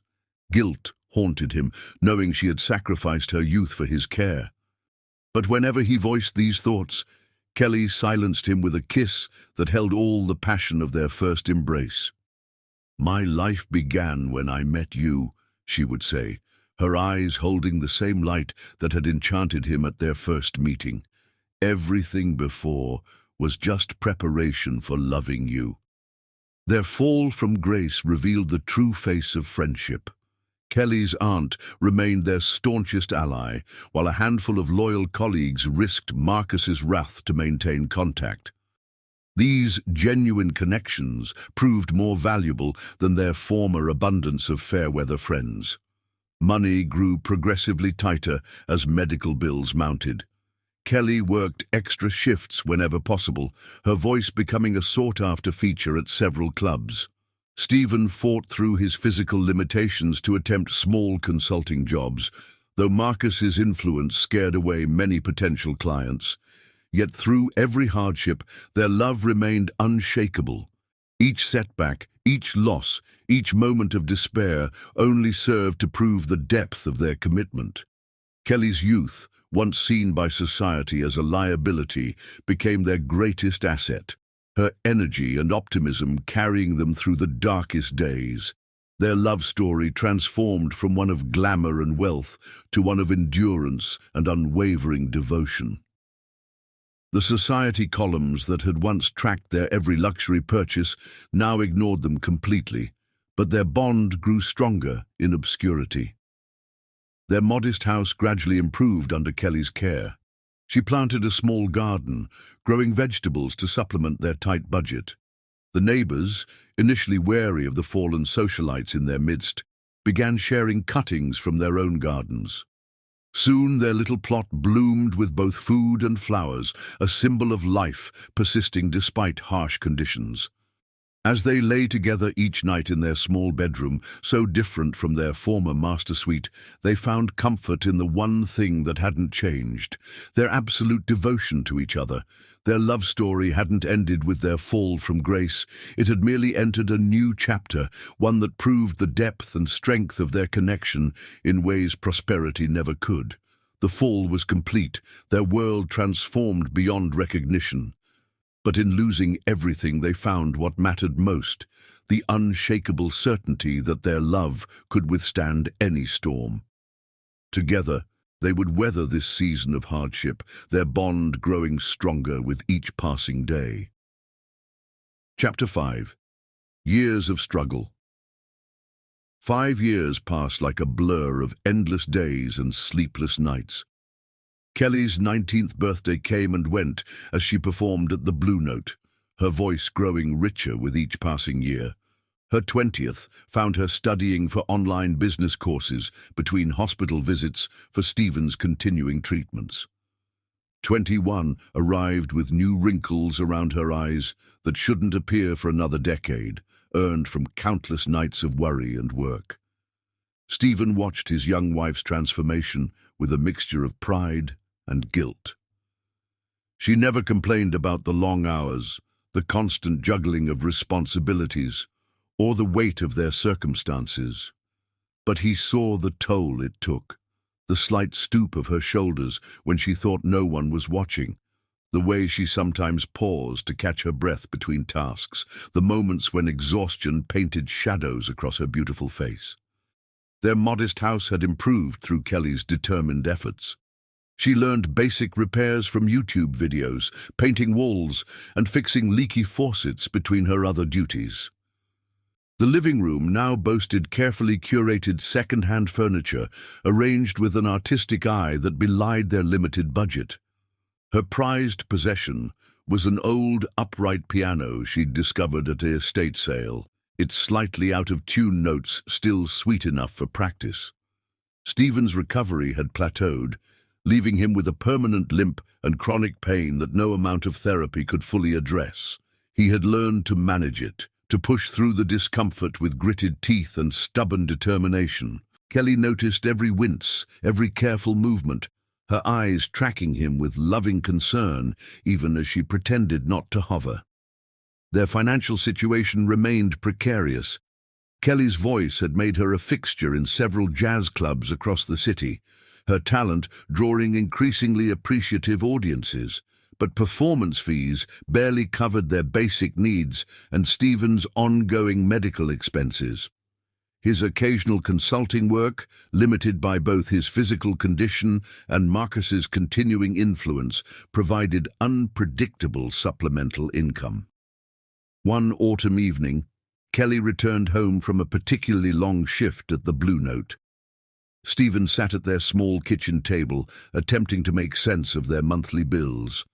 Guilt haunted him, knowing she had sacrificed her youth for his care. But whenever he voiced these thoughts, Kelly silenced him with a kiss that held all the passion of their first embrace. "My life began when I met you," she would say, her eyes holding the same light that had enchanted him at their first meeting. "Everything before was just preparation for loving you." Their fall from grace revealed the true face of friendship. Kelly's aunt remained their staunchest ally, while a handful of loyal colleagues risked Marcus's wrath to maintain contact. These genuine connections proved more valuable than their former abundance of fair-weather friends. Money grew progressively tighter as medical bills mounted. Kelly worked extra shifts whenever possible, her voice becoming a sought-after feature at several clubs. Stephen fought through his physical limitations to attempt small consulting jobs, though Marcus's influence scared away many potential clients. Yet through every hardship, their love remained unshakable. Each setback, each loss, each moment of despair only served to prove the depth of their commitment. Kelly's youth, once seen by society as a liability, became their greatest asset, her energy and optimism carrying them through the darkest days. Their love story transformed from one of glamour and wealth to one of endurance and unwavering devotion. The society columns that had once tracked their every luxury purchase now ignored them completely, but their bond grew stronger in obscurity. Their modest house gradually improved under Kelly's care. She planted a small garden, growing vegetables to supplement their tight budget. The neighbors, initially wary of the fallen socialites in their midst, began sharing cuttings from their own gardens. Soon their little plot bloomed with both food and flowers, a symbol of life persisting despite harsh conditions. As they lay together each night in their small bedroom, so different from their former master suite, they found comfort in the one thing that hadn't changed, their absolute devotion to each other. Their love story hadn't ended with their fall from grace, it had merely entered a new chapter, one that proved the depth and strength of their connection in ways prosperity never could. The fall was complete, their world transformed beyond recognition. But in losing everything, they found what mattered most, the unshakable certainty that their love could withstand any storm. Together, they would weather this season of hardship, their bond growing stronger with each passing day. Chapter 5. Years of Struggle. 5 years passed like a blur of endless days and sleepless nights. Kelly's 19th birthday came and went as she performed at the Blue Note, her voice growing richer with each passing year. Her 20th found her studying for online business courses between hospital visits for Stephen's continuing treatments. 21 arrived with new wrinkles around her eyes that shouldn't appear for another decade, earned from countless nights of worry and work. Stephen watched his young wife's transformation with a mixture of pride and guilt. She never complained about the long hours, the constant juggling of responsibilities, or the weight of their circumstances. But he saw the toll it took, the slight stoop of her shoulders when she thought no one was watching, the way she sometimes paused to catch her breath between tasks, the moments when exhaustion painted shadows across her beautiful face. Their modest house had improved through Kelly's determined efforts. She learned basic repairs from YouTube videos, painting walls and fixing leaky faucets between her other duties. The living room now boasted carefully curated second-hand furniture, arranged with an artistic eye that belied their limited budget. Her prized possession was an old, upright piano she'd discovered at an estate sale, its slightly out-of-tune notes still sweet enough for practice. Stephen's recovery had plateaued, leaving him with a permanent limp and chronic pain that no amount of therapy could fully address. He had learned to manage it, to push through the discomfort with gritted teeth and stubborn determination. Kelly noticed every wince, every careful movement, her eyes tracking him with loving concern, even as she pretended not to hover. Their financial situation remained precarious. Kelly's voice had made her a fixture in several jazz clubs across the city, her talent drawing increasingly appreciative audiences. But performance fees barely covered their basic needs and Stephen's ongoing medical expenses. His occasional consulting work, limited by both his physical condition and Marcus's continuing influence, provided unpredictable supplemental income. One autumn evening, Kelly returned home from a particularly long shift at the Blue Note. Stephen sat at their small kitchen table, attempting to make sense of their monthly bills.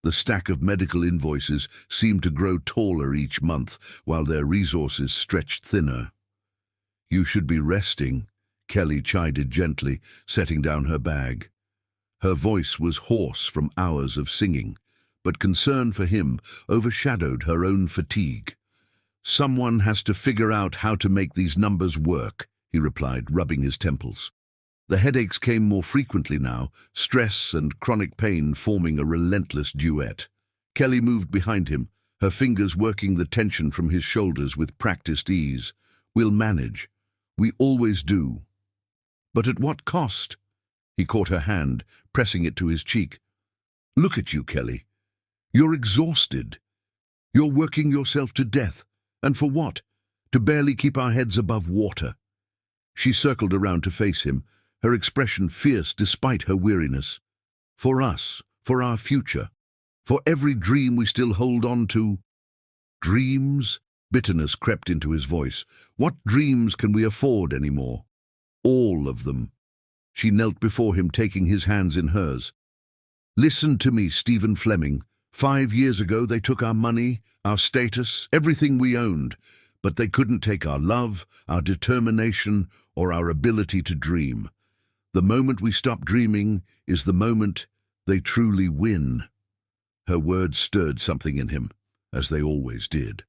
The stack of medical invoices seemed to grow taller each month, while their resources stretched thinner. "You should be resting," Kelly chided gently, setting down her bag. Her voice was hoarse from hours of singing, but concern for him overshadowed her own fatigue. "Someone has to figure out how to make these numbers work," he replied, rubbing his temples. The headaches came more frequently now, stress and chronic pain forming a relentless duet. Kelly moved behind him, her fingers working the tension from his shoulders with practiced ease. "We'll manage. We always do." "But at what cost?" He caught her hand, pressing it to his cheek. "Look at you, Kelly. You're exhausted. You're working yourself to death. And for what? To barely keep our heads above water." She circled around to face him, her expression fierce despite her weariness. "For us, for our future, for every dream we still hold on to." "Dreams?" Bitterness crept into his voice. "What dreams can we afford anymore?" "All of them." She knelt before him, taking his hands in hers. "Listen to me, Stephen Fleming. 5 years ago they took our money, our status, everything we owned, but they couldn't take our love, our determination, or our ability to dream. The moment we stop dreaming is the moment they truly win." Her words stirred something in him, as they always did.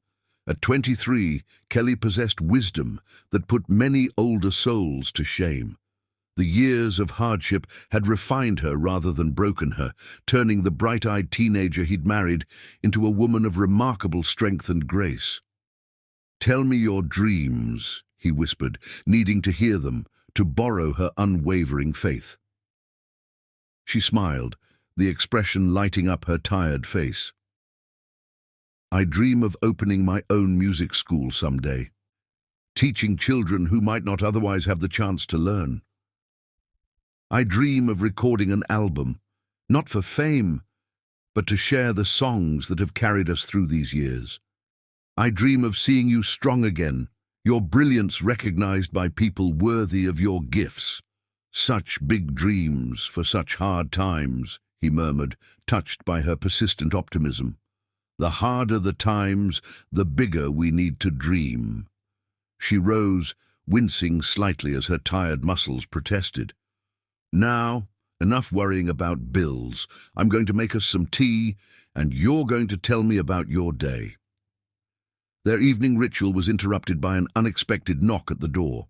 At 23, Kelly possessed wisdom that put many older souls to shame. The years of hardship had refined her rather than broken her, turning the bright-eyed teenager he'd married into a woman of remarkable strength and grace. "Tell me your dreams," he whispered, needing to hear them, to borrow her unwavering faith. She smiled, the expression lighting up her tired face. "I dream of opening my own music school someday, teaching children who might not otherwise have the chance to learn. I dream of recording an album, not for fame, but to share the songs that have carried us through these years. I dream of seeing you strong again, your brilliance recognized by people worthy of your gifts." "Such big dreams for such hard times," he murmured, touched by her persistent optimism. "The harder the times, the bigger we need to dream." She rose, wincing slightly as her tired muscles protested. "Now, enough worrying about bills. I'm going to make us some tea, and you're going to tell me about your day." Their evening ritual was interrupted by an unexpected knock at the door.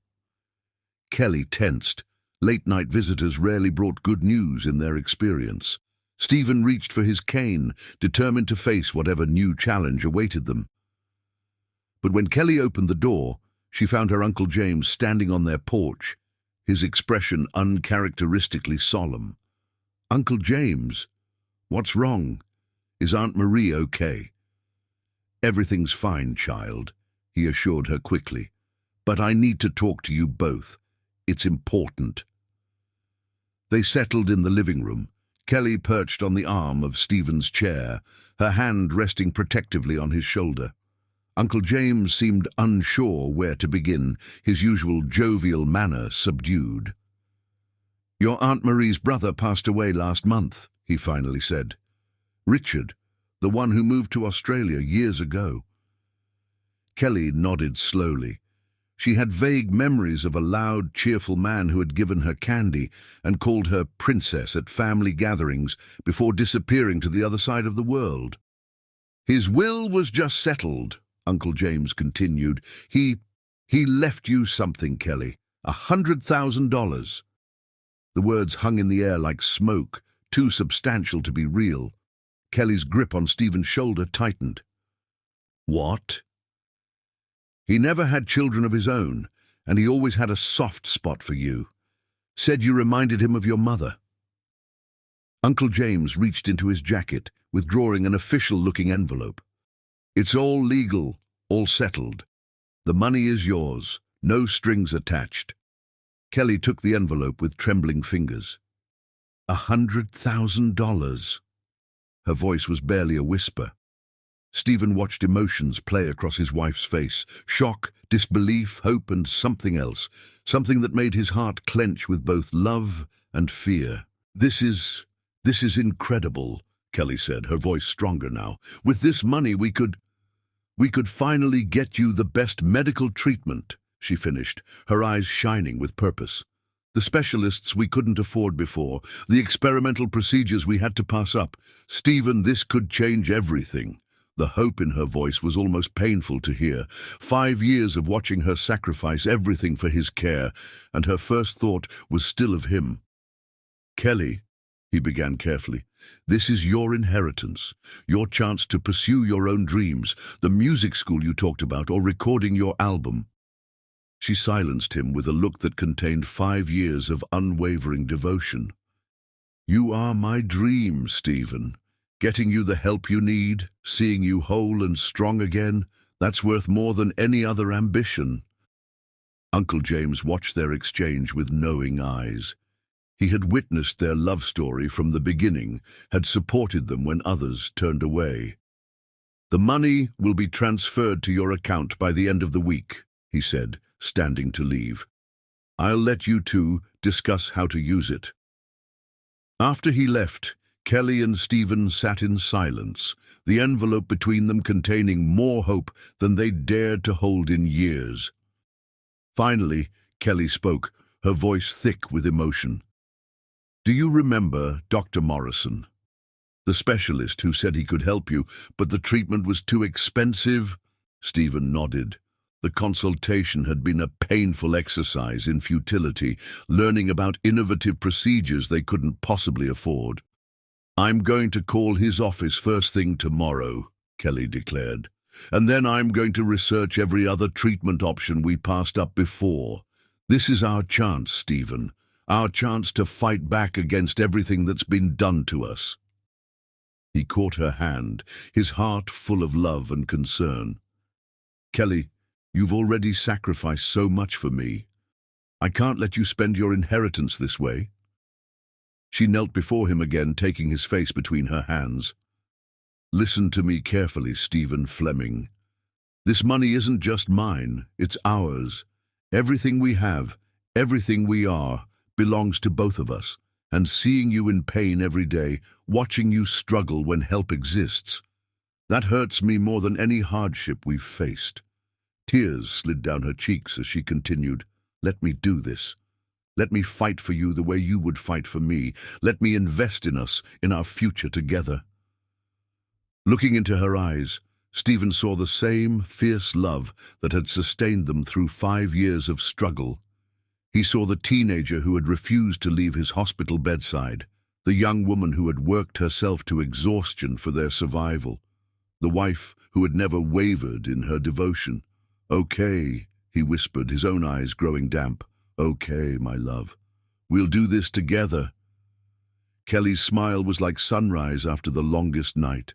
Kelly tensed. Late-night visitors rarely brought good news in their experience. Stephen reached for his cane, determined to face whatever new challenge awaited them. But when Kelly opened the door, she found her Uncle James standing on their porch, his expression uncharacteristically solemn. "Uncle James, what's wrong? Is Aunt Marie okay?" "Everything's fine, child," he assured her quickly. "But I need to talk to you both. It's important." They settled in the living room, Kelly perched on the arm of Stephen's chair, her hand resting protectively on his shoulder. Uncle James seemed unsure where to begin, his usual jovial manner subdued. "Your Aunt Marie's brother passed away last month," he finally said. "Richard, the one who moved to Australia years ago." Kelly nodded slowly. She had vague memories of a loud, cheerful man who had given her candy and called her princess at family gatherings before disappearing to the other side of the world. "His will was just settled," Uncle James continued. He left you something, Kelly. $100,000. The words hung in the air like smoke, too substantial to be real. Kelly's grip on Stephen's shoulder tightened. "What?" "He never had children of his own, and he always had a soft spot for you. Said you reminded him of your mother." Uncle James reached into his jacket, withdrawing an official-looking envelope. "It's all legal, all settled. The money is yours, no strings attached." Kelly took the envelope with trembling fingers. $100,000. Her voice was barely a whisper. Stephen watched emotions play across his wife's face. Shock, disbelief, hope, and something else. Something that made his heart clench with both love and fear. This is incredible," Kelly said, her voice stronger now. "With this money we could finally get you the best medical treatment," she finished, her eyes shining with purpose. "The specialists we couldn't afford before, the experimental procedures we had to pass up. Stephen, this could change everything." The hope in her voice was almost painful to hear. 5 years of watching her sacrifice everything for his care, and her first thought was still of him. "Kelly," he began carefully, "this is your inheritance, your chance to pursue your own dreams, the music school you talked about, or recording your album." She silenced him with a look that contained 5 years of unwavering devotion. "You are my dream, Stephen. Getting you the help you need, seeing you whole and strong again, that's worth more than any other ambition." Uncle James watched their exchange with knowing eyes. He had witnessed their love story from the beginning, had supported them when others turned away. "The money will be transferred to your account by the end of the week," he said, standing to leave. "I'll let you two discuss how to use it." After he left, Kelly and Stephen sat in silence, the envelope between them containing more hope than they'd dared to hold in years. Finally, Kelly spoke, her voice thick with emotion. "Do you remember Dr. Morrison? The specialist who said he could help you, but the treatment was too expensive?" Stephen nodded. The consultation had been a painful exercise in futility, learning about innovative procedures they couldn't possibly afford. "I'm going to call his office first thing tomorrow," Kelly declared. "And then I'm going to research every other treatment option we passed up before. This is our chance, Stephen. Our chance to fight back against everything that's been done to us." He caught her hand, his heart full of love and concern. "Kelly, you've already sacrificed so much for me. I can't let you spend your inheritance this way." She knelt before him again, taking his face between her hands. "Listen to me carefully, Stephen Fleming. This money isn't just mine, it's ours. Everything we have, everything we are, belongs to both of us. And seeing you in pain every day, watching you struggle when help exists, that hurts me more than any hardship we've faced." Tears slid down her cheeks as she continued, "Let me do this. Let me fight for you the way you would fight for me. Let me invest in us, in our future together." Looking into her eyes, Stephen saw the same fierce love that had sustained them through 5 years of struggle. He saw the teenager who had refused to leave his hospital bedside, the young woman who had worked herself to exhaustion for their survival, the wife who had never wavered in her devotion. "Okay," he whispered, his own eyes growing damp. "Okay, my love. We'll do this together." Kelly's smile was like sunrise after the longest night.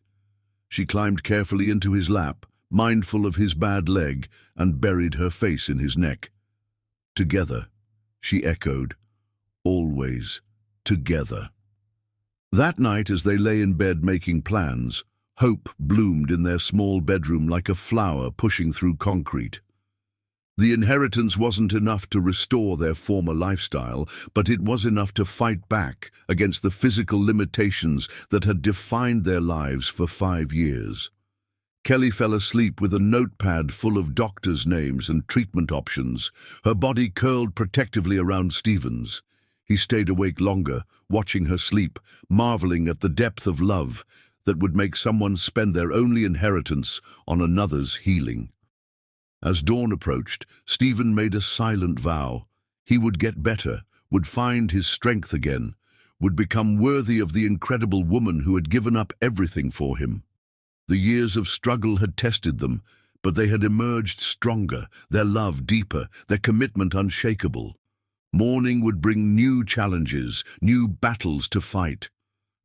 She climbed carefully into his lap, mindful of his bad leg, and buried her face in his neck. "Together," she echoed. "Always together." That night, as they lay in bed making plans, hope bloomed in their small bedroom like a flower pushing through concrete. The inheritance wasn't enough to restore their former lifestyle, but it was enough to fight back against the physical limitations that had defined their lives for 5 years. Kelly fell asleep with a notepad full of doctors' names and treatment options, her body curled protectively around Stephen's. He stayed awake longer, watching her sleep, marveling at the depth of love that would make someone spend their only inheritance on another's healing. As dawn approached, Stephen made a silent vow. He would get better, would find his strength again, would become worthy of the incredible woman who had given up everything for him. The years of struggle had tested them, but they had emerged stronger, their love deeper, their commitment unshakable. Morning would bring new challenges, new battles to fight.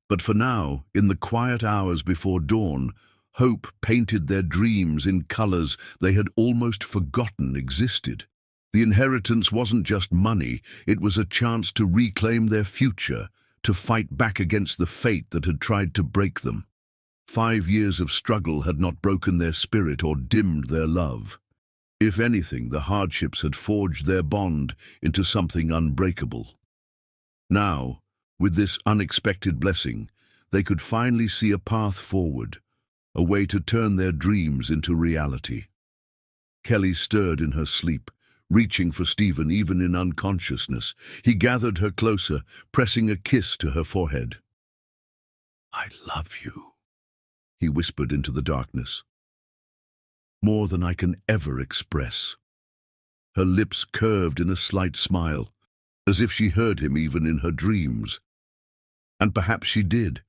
But for now, in the quiet hours before dawn, hope painted their dreams in colors they had almost forgotten existed. The inheritance wasn't just money, it was a chance to reclaim their future, to fight back against the fate that had tried to break them. 5 years of struggle had not broken their spirit or dimmed their love. If anything, the hardships had forged their bond into something unbreakable. Now, with this unexpected blessing, they could finally see a path forward, a way to turn their dreams into reality. Kelly stirred in her sleep, reaching for Stephen even in unconsciousness. He gathered her closer, pressing a kiss to her forehead. "I love you," he whispered into the darkness. "More than I can ever express." Her lips curved in a slight smile, as if she heard him even in her dreams. And perhaps she did.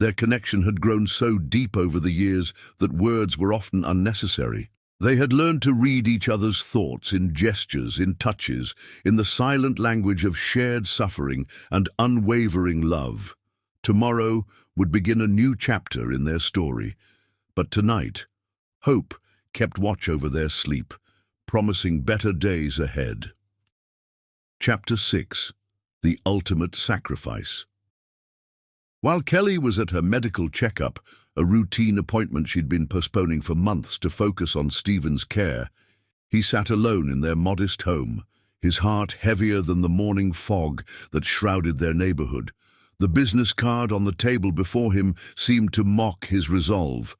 Their connection had grown so deep over the years that words were often unnecessary. They had learned to read each other's thoughts in gestures, in touches, in the silent language of shared suffering and unwavering love. Tomorrow would begin a new chapter in their story. But tonight, hope kept watch over their sleep, promising better days ahead. Chapter 6. The Ultimate Sacrifice. While Kelly was at her medical checkup, a routine appointment she'd been postponing for months to focus on Stephen's care, he sat alone in their modest home, his heart heavier than the morning fog that shrouded their neighborhood. The business card on the table before him seemed to mock his resolve.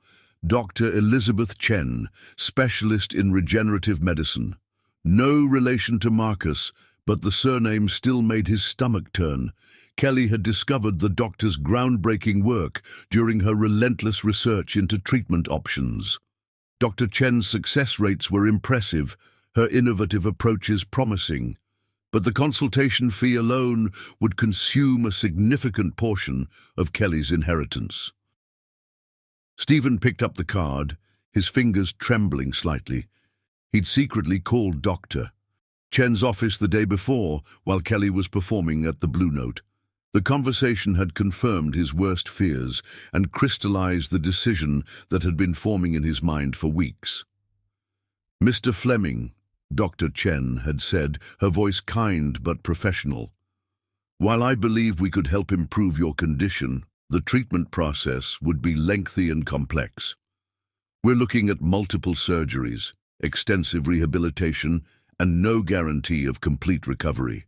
Dr. Elizabeth Chen, specialist in regenerative medicine. No relation to Marcus, but the surname still made his stomach turn. Kelly had discovered the doctor's groundbreaking work during her relentless research into treatment options. Dr. Chen's success rates were impressive, her innovative approaches promising. But the consultation fee alone would consume a significant portion of Kelly's inheritance. Stephen picked up the card, his fingers trembling slightly. He'd secretly called Dr. Chen's office the day before while Kelly was performing at the Blue Note. The conversation had confirmed his worst fears and crystallized the decision that had been forming in his mind for weeks. "Mr. Fleming," Dr. Chen had said, her voice kind but professional, "while I believe we could help improve your condition, the treatment process would be lengthy and complex. We're looking at multiple surgeries, extensive rehabilitation, and no guarantee of complete recovery.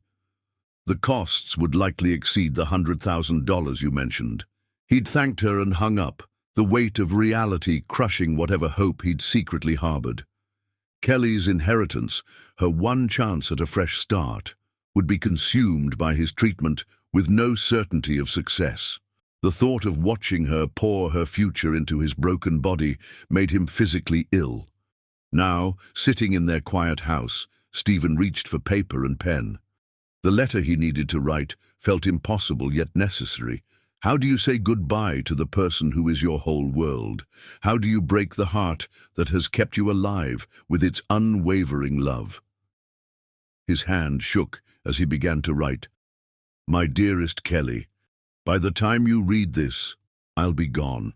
The costs would likely exceed the $100,000 you mentioned." He'd thanked her and hung up, the weight of reality crushing whatever hope he'd secretly harbored. Kelly's inheritance, her one chance at a fresh start, would be consumed by his treatment with no certainty of success. The thought of watching her pour her future into his broken body made him physically ill. Now, sitting in their quiet house, Stephen reached for paper and pen. The letter he needed to write felt impossible yet necessary. How do you say goodbye to the person who is your whole world? How do you break the heart that has kept you alive with its unwavering love? His hand shook as he began to write. My dearest Kelly, by the time you read this, I'll be gone.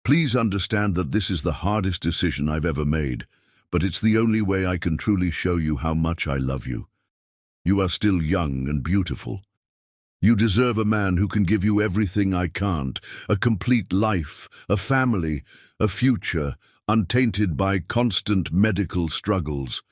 Please understand that this is the hardest decision I've ever made, but it's the only way I can truly show you how much I love you. You are still young and beautiful. You deserve a man who can give you everything I can't, a complete life, a family, a future, untainted by constant medical struggles.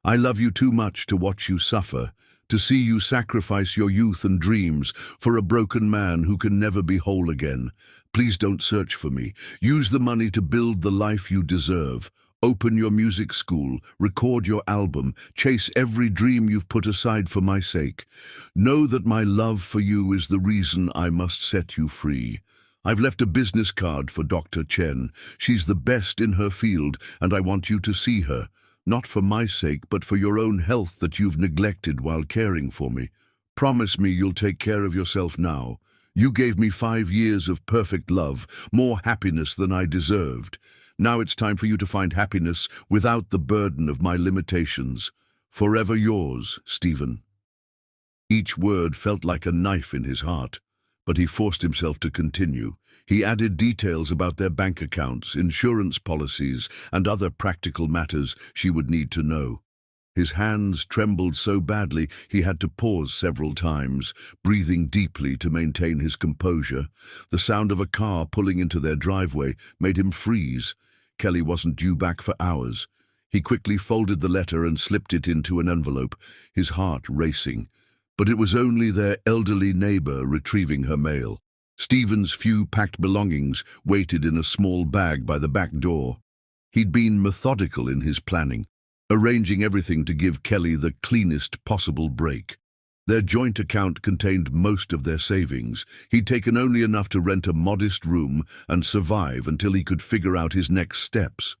I love you too much to watch you suffer, to see you sacrifice your youth and dreams for a broken man who can never be whole again. Please don't search for me. Use the money to build the life you deserve. Open your music school, record your album, chase every dream you've put aside for my sake. Know that my love for you is the reason I must set you free. I've left a business card for Dr. Chen. She's the best in her field, and I want you to see her. Not for my sake, but for your own health that you've neglected while caring for me. Promise me you'll take care of yourself now. You gave me 5 years of perfect love, more happiness than I deserved. Now it's time for you to find happiness without the burden of my limitations. Forever yours, Stephen. Each word felt like a knife in his heart, but he forced himself to continue. He added details about their bank accounts, insurance policies, and other practical matters she would need to know. His hands trembled so badly he had to pause several times, breathing deeply to maintain his composure. The sound of a car pulling into their driveway made him freeze. Kelly wasn't due back for hours. He quickly folded the letter and slipped it into an envelope, his heart racing. But it was only their elderly neighbor retrieving her mail. Stephen's few packed belongings waited in a small bag by the back door. He'd been methodical in his planning, arranging everything to give Kelly the cleanest possible break. Their joint account contained most of their savings. He'd taken only enough to rent a modest room and survive until he could figure out his next steps.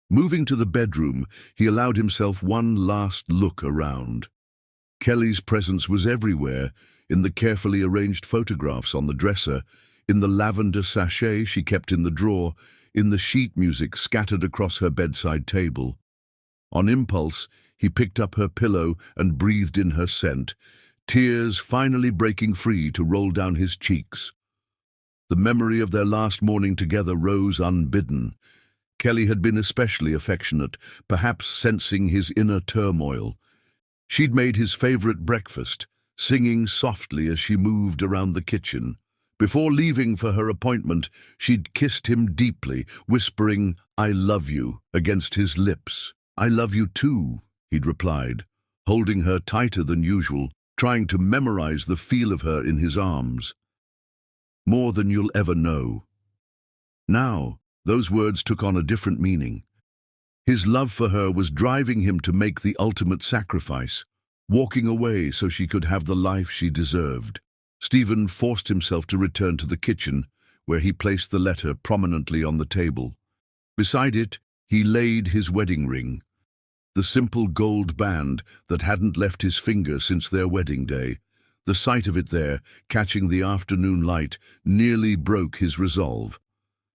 Moving to the bedroom, he allowed himself one last look around. Kelly's presence was everywhere, in the carefully arranged photographs on the dresser, in the lavender sachet she kept in the drawer, in the sheet music scattered across her bedside table. On impulse, he picked up her pillow and breathed in her scent, tears finally breaking free to roll down his cheeks. The memory of their last morning together rose unbidden. Kelly had been especially affectionate, perhaps sensing his inner turmoil. She'd made his favorite breakfast, singing softly as she moved around the kitchen. Before leaving for her appointment, she'd kissed him deeply, whispering, "I love you," against his lips. "I love you too," he'd replied, holding her tighter than usual, trying to memorize the feel of her in his arms. "More than you'll ever know." Now, those words took on a different meaning. His love for her was driving him to make the ultimate sacrifice, walking away so she could have the life she deserved. Stephen forced himself to return to the kitchen, where he placed the letter prominently on the table. Beside it, he laid his wedding ring, the simple gold band that hadn't left his finger since their wedding day. The sight of it there, catching the afternoon light, nearly broke his resolve.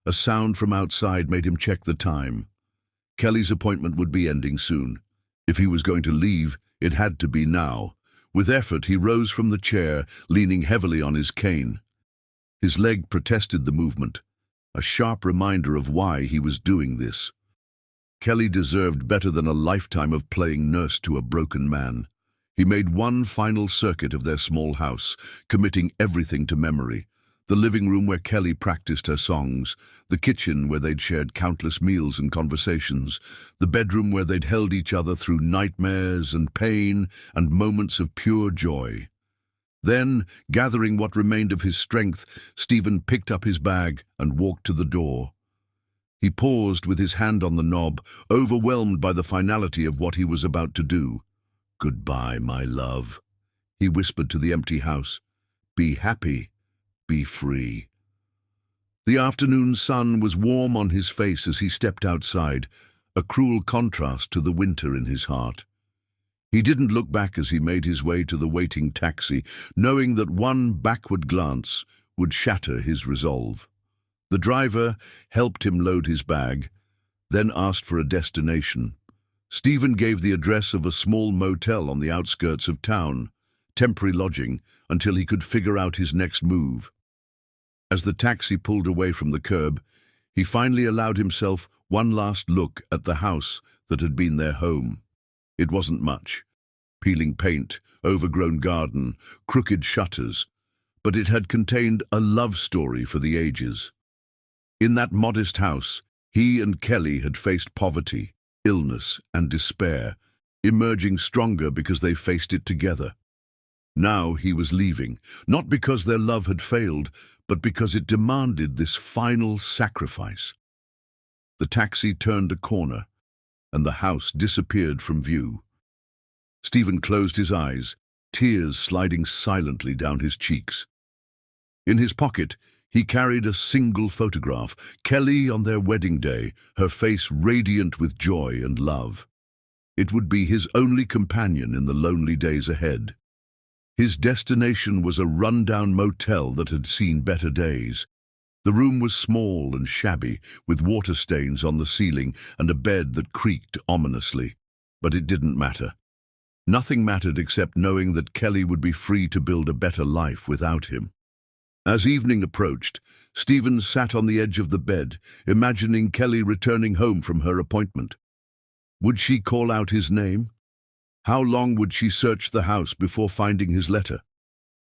A sound from outside made him check the time. Kelly's appointment would be ending soon. If he was going to leave, it had to be now. With effort, he rose from the chair, leaning heavily on his cane. His leg protested the movement, a sharp reminder of why he was doing this. Kelly deserved better than a lifetime of playing nurse to a broken man. He made one final circuit of their small house, committing everything to memory. The living room where Kelly practiced her songs, the kitchen where they'd shared countless meals and conversations, the bedroom where they'd held each other through nightmares and pain and moments of pure joy. Then, gathering what remained of his strength, Stephen picked up his bag and walked to the door. He paused with his hand on the knob, overwhelmed by the finality of what he was about to do. "Goodbye, my love," he whispered to the empty house. "Be happy, be free." The afternoon sun was warm on his face as he stepped outside, a cruel contrast to the winter in his heart. He didn't look back as he made his way to the waiting taxi, knowing that one backward glance would shatter his resolve. The driver helped him load his bag, then asked for a destination. Stephen gave the address of a small motel on the outskirts of town, temporary lodging, until he could figure out his next move. As the taxi pulled away from the curb, he finally allowed himself one last look at the house that had been their home. It wasn't much. Peeling paint, overgrown garden, crooked shutters, but it had contained a love story for the ages. In that modest house, he and Kelly had faced poverty, illness, and despair, emerging stronger because they faced it together. Now he was leaving, not because their love had failed, but because it demanded this final sacrifice. The taxi turned a corner, and the house disappeared from view. Stephen closed his eyes, tears sliding silently down his cheeks. In his pocket, he carried a single photograph, Kelly on their wedding day, her face radiant with joy and love. It would be his only companion in the lonely days ahead. His destination was a rundown motel that had seen better days. The room was small and shabby, with water stains on the ceiling and a bed that creaked ominously. But it didn't matter. Nothing mattered except knowing that Kelly would be free to build a better life without him. As evening approached, Stephen sat on the edge of the bed, imagining Kelly returning home from her appointment. Would she call out his name? How long would she search the house before finding his letter?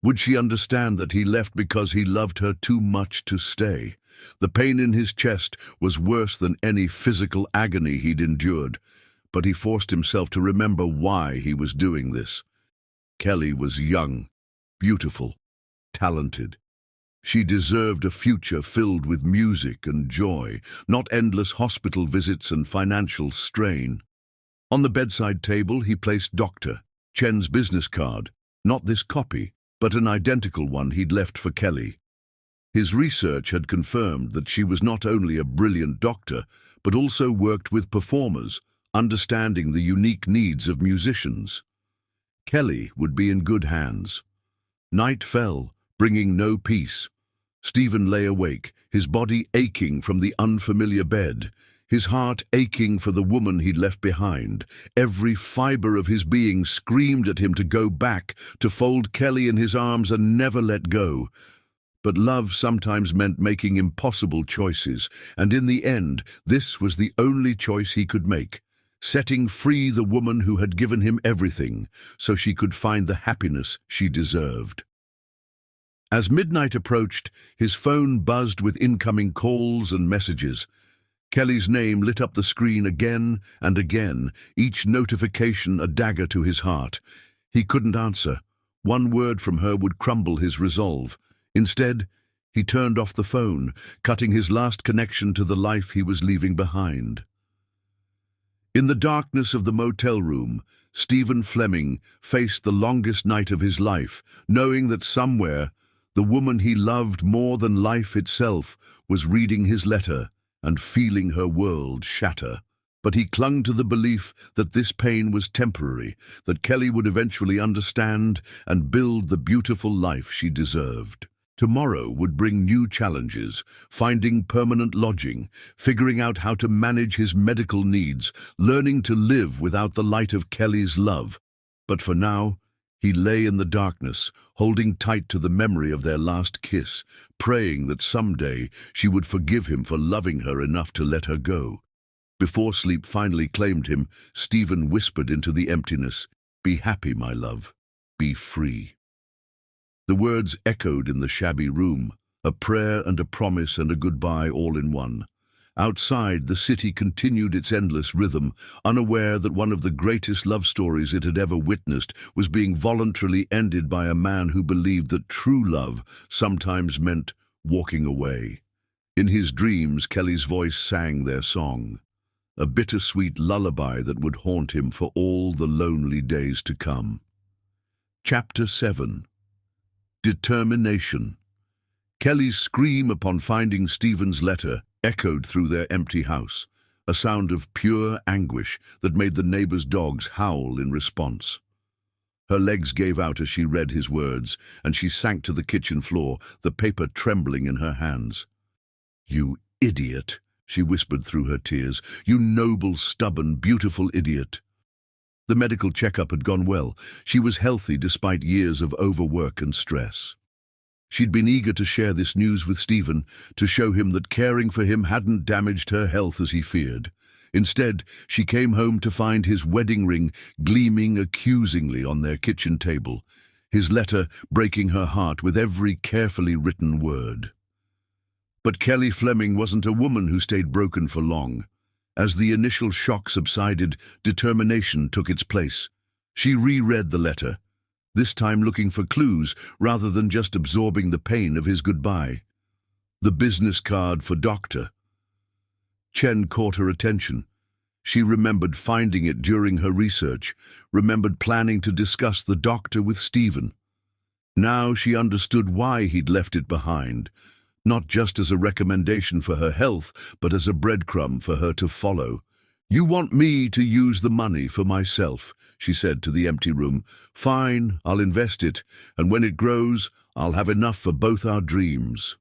Would she understand that he left because he loved her too much to stay? The pain in his chest was worse than any physical agony he'd endured, but he forced himself to remember why he was doing this. Kelly was young, beautiful, talented. She deserved a future filled with music and joy, not endless hospital visits and financial strain. On the bedside table, he placed Dr. Chen's business card, not this copy, but an identical one he'd left for Kelly. His research had confirmed that she was not only a brilliant doctor, but also worked with performers, understanding the unique needs of musicians. Kelly would be in good hands. Night fell, bringing no peace. Stephen lay awake, his body aching from the unfamiliar bed, his heart aching for the woman he'd left behind. Every fiber of his being screamed at him to go back, to fold Kelly in his arms and never let go. But love sometimes meant making impossible choices, and in the end, this was the only choice he could make, setting free the woman who had given him everything, so she could find the happiness she deserved. As midnight approached, his phone buzzed with incoming calls and messages. Kelly's name lit up the screen again and again, each notification a dagger to his heart. He couldn't answer. One word from her would crumble his resolve. Instead, he turned off the phone, cutting his last connection to the life he was leaving behind. In the darkness of the motel room, Stephen Fleming faced the longest night of his life, knowing that somewhere, the woman he loved more than life itself was reading his letter and feeling her world shatter. But he clung to the belief that this pain was temporary, that Kelly would eventually understand and build the beautiful life she deserved. Tomorrow would bring new challenges, finding permanent lodging, figuring out how to manage his medical needs, learning to live without the light of Kelly's love. But for now, he lay in the darkness, holding tight to the memory of their last kiss, praying that someday she would forgive him for loving her enough to let her go. Before sleep finally claimed him, Stephen whispered into the emptiness, "Be happy, my love. Be free." The words echoed in the shabby room, a prayer and a promise and a goodbye all in one. Outside, the city continued its endless rhythm, unaware that one of the greatest love stories it had ever witnessed was being voluntarily ended by a man who believed that true love sometimes meant walking away. In his dreams, Kelly's voice sang their song, a bittersweet lullaby that would haunt him for all the lonely days to come. Chapter 7. Determination. Kelly's scream upon finding Stephen's letter echoed through their empty house, a sound of pure anguish that made the neighbor's dogs howl in response. Her legs gave out as she read his words, and she sank to the kitchen floor, the paper trembling in her hands. "You idiot," she whispered through her tears. "You noble, stubborn, beautiful idiot." The medical checkup had gone well. She was healthy despite years of overwork and stress. She'd been eager to share this news with Stephen, to show him that caring for him hadn't damaged her health as he feared. Instead, she came home to find his wedding ring gleaming accusingly on their kitchen table, his letter breaking her heart with every carefully written word. But Kelly Fleming wasn't a woman who stayed broken for long. As the initial shock subsided, determination took its place. She reread the letter, this time looking for clues rather than just absorbing the pain of his goodbye. The business card for Dr. Chen caught her attention. She remembered finding it during her research, remembered planning to discuss the doctor with Stephen. Now she understood why he'd left it behind, not just as a recommendation for her health, but as a breadcrumb for her to follow. "You want me to use the money for myself," she said to the empty room. "Fine, I'll invest it, and when it grows, I'll have enough for both our dreams."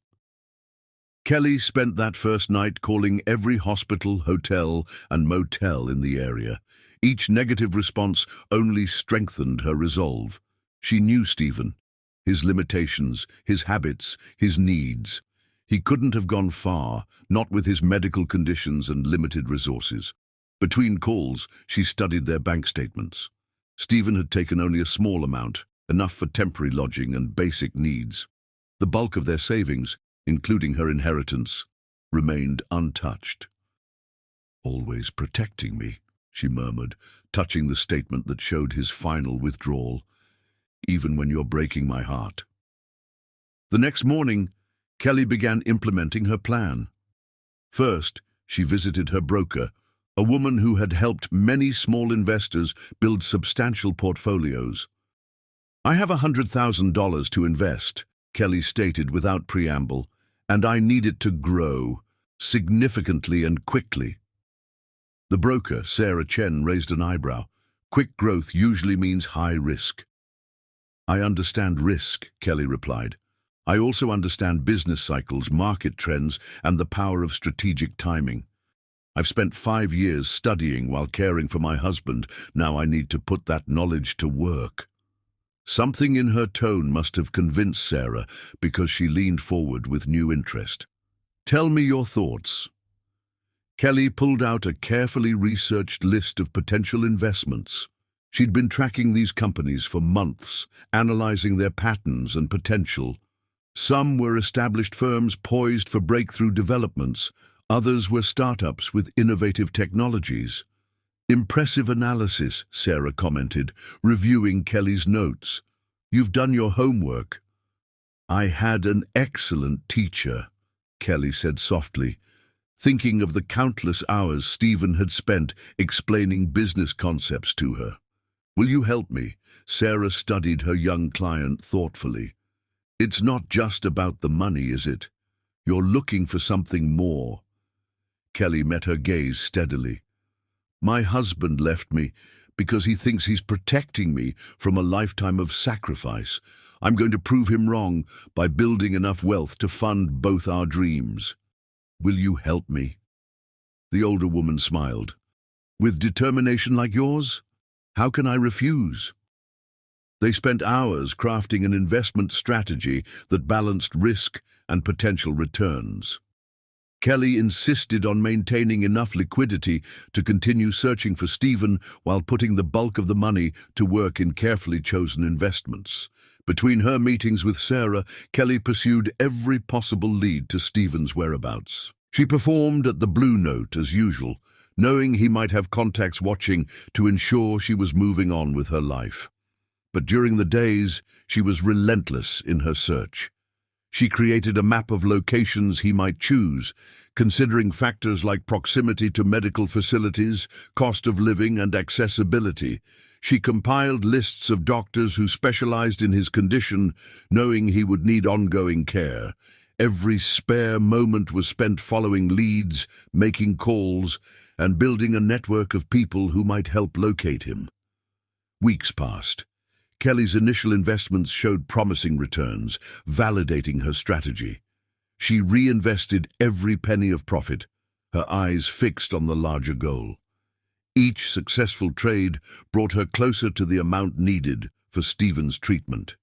Kelly spent that first night calling every hospital, hotel, and motel in the area. Each negative response only strengthened her resolve. She knew Stephen, his limitations, his habits, his needs. He couldn't have gone far, not with his medical conditions and limited resources. Between calls, she studied their bank statements. Stephen had taken only a small amount, enough for temporary lodging and basic needs. The bulk of their savings, including her inheritance, remained untouched. "Always protecting me," she murmured, touching the statement that showed his final withdrawal. "Even when you're breaking my heart." The next morning, Kelly began implementing her plan. First, she visited her broker, a woman who had helped many small investors build substantial portfolios. "I have $100,000 to invest," Kelly stated without preamble, "and I need it to grow, significantly and quickly." The broker, Sarah Chen, raised an eyebrow. "Quick growth usually means high risk." "I understand risk," Kelly replied. "I also understand business cycles, market trends, and the power of strategic timing. I've spent 5 years studying while caring for my husband. Now I need to put that knowledge to work." Something in her tone must have convinced Sarah, because she leaned forward with new interest. "Tell me your thoughts." Kelly pulled out a carefully researched list of potential investments. She'd been tracking these companies for months, analyzing their patterns and potential. Some were established firms poised for breakthrough developments. Others were startups with innovative technologies. "Impressive analysis," Sarah commented, reviewing Kelly's notes. "You've done your homework." "I had an excellent teacher," Kelly said softly, thinking of the countless hours Stephen had spent explaining business concepts to her. "Will you help me?" Sarah studied her young client thoughtfully. "It's not just about the money, is it? You're looking for something more." Kelly met her gaze steadily. "My husband left me because he thinks he's protecting me from a lifetime of sacrifice. I'm going to prove him wrong by building enough wealth to fund both our dreams. Will you help me?" The older woman smiled. "With determination like yours, how can I refuse?" They spent hours crafting an investment strategy that balanced risk and potential returns. Kelly insisted on maintaining enough liquidity to continue searching for Stephen while putting the bulk of the money to work in carefully chosen investments. Between her meetings with Sarah, Kelly pursued every possible lead to Stephen's whereabouts. She performed at the Blue Note as usual, knowing he might have contacts watching to ensure she was moving on with her life. But during the days, she was relentless in her search. She created a map of locations he might choose, considering factors like proximity to medical facilities, cost of living, and accessibility. She compiled lists of doctors who specialized in his condition, knowing he would need ongoing care. Every spare moment was spent following leads, making calls, and building a network of people who might help locate him. Weeks passed. Kelly's initial investments showed promising returns, validating her strategy. She reinvested every penny of profit, her eyes fixed on the larger goal. Each successful trade brought her closer to the amount needed for Stephen's treatment.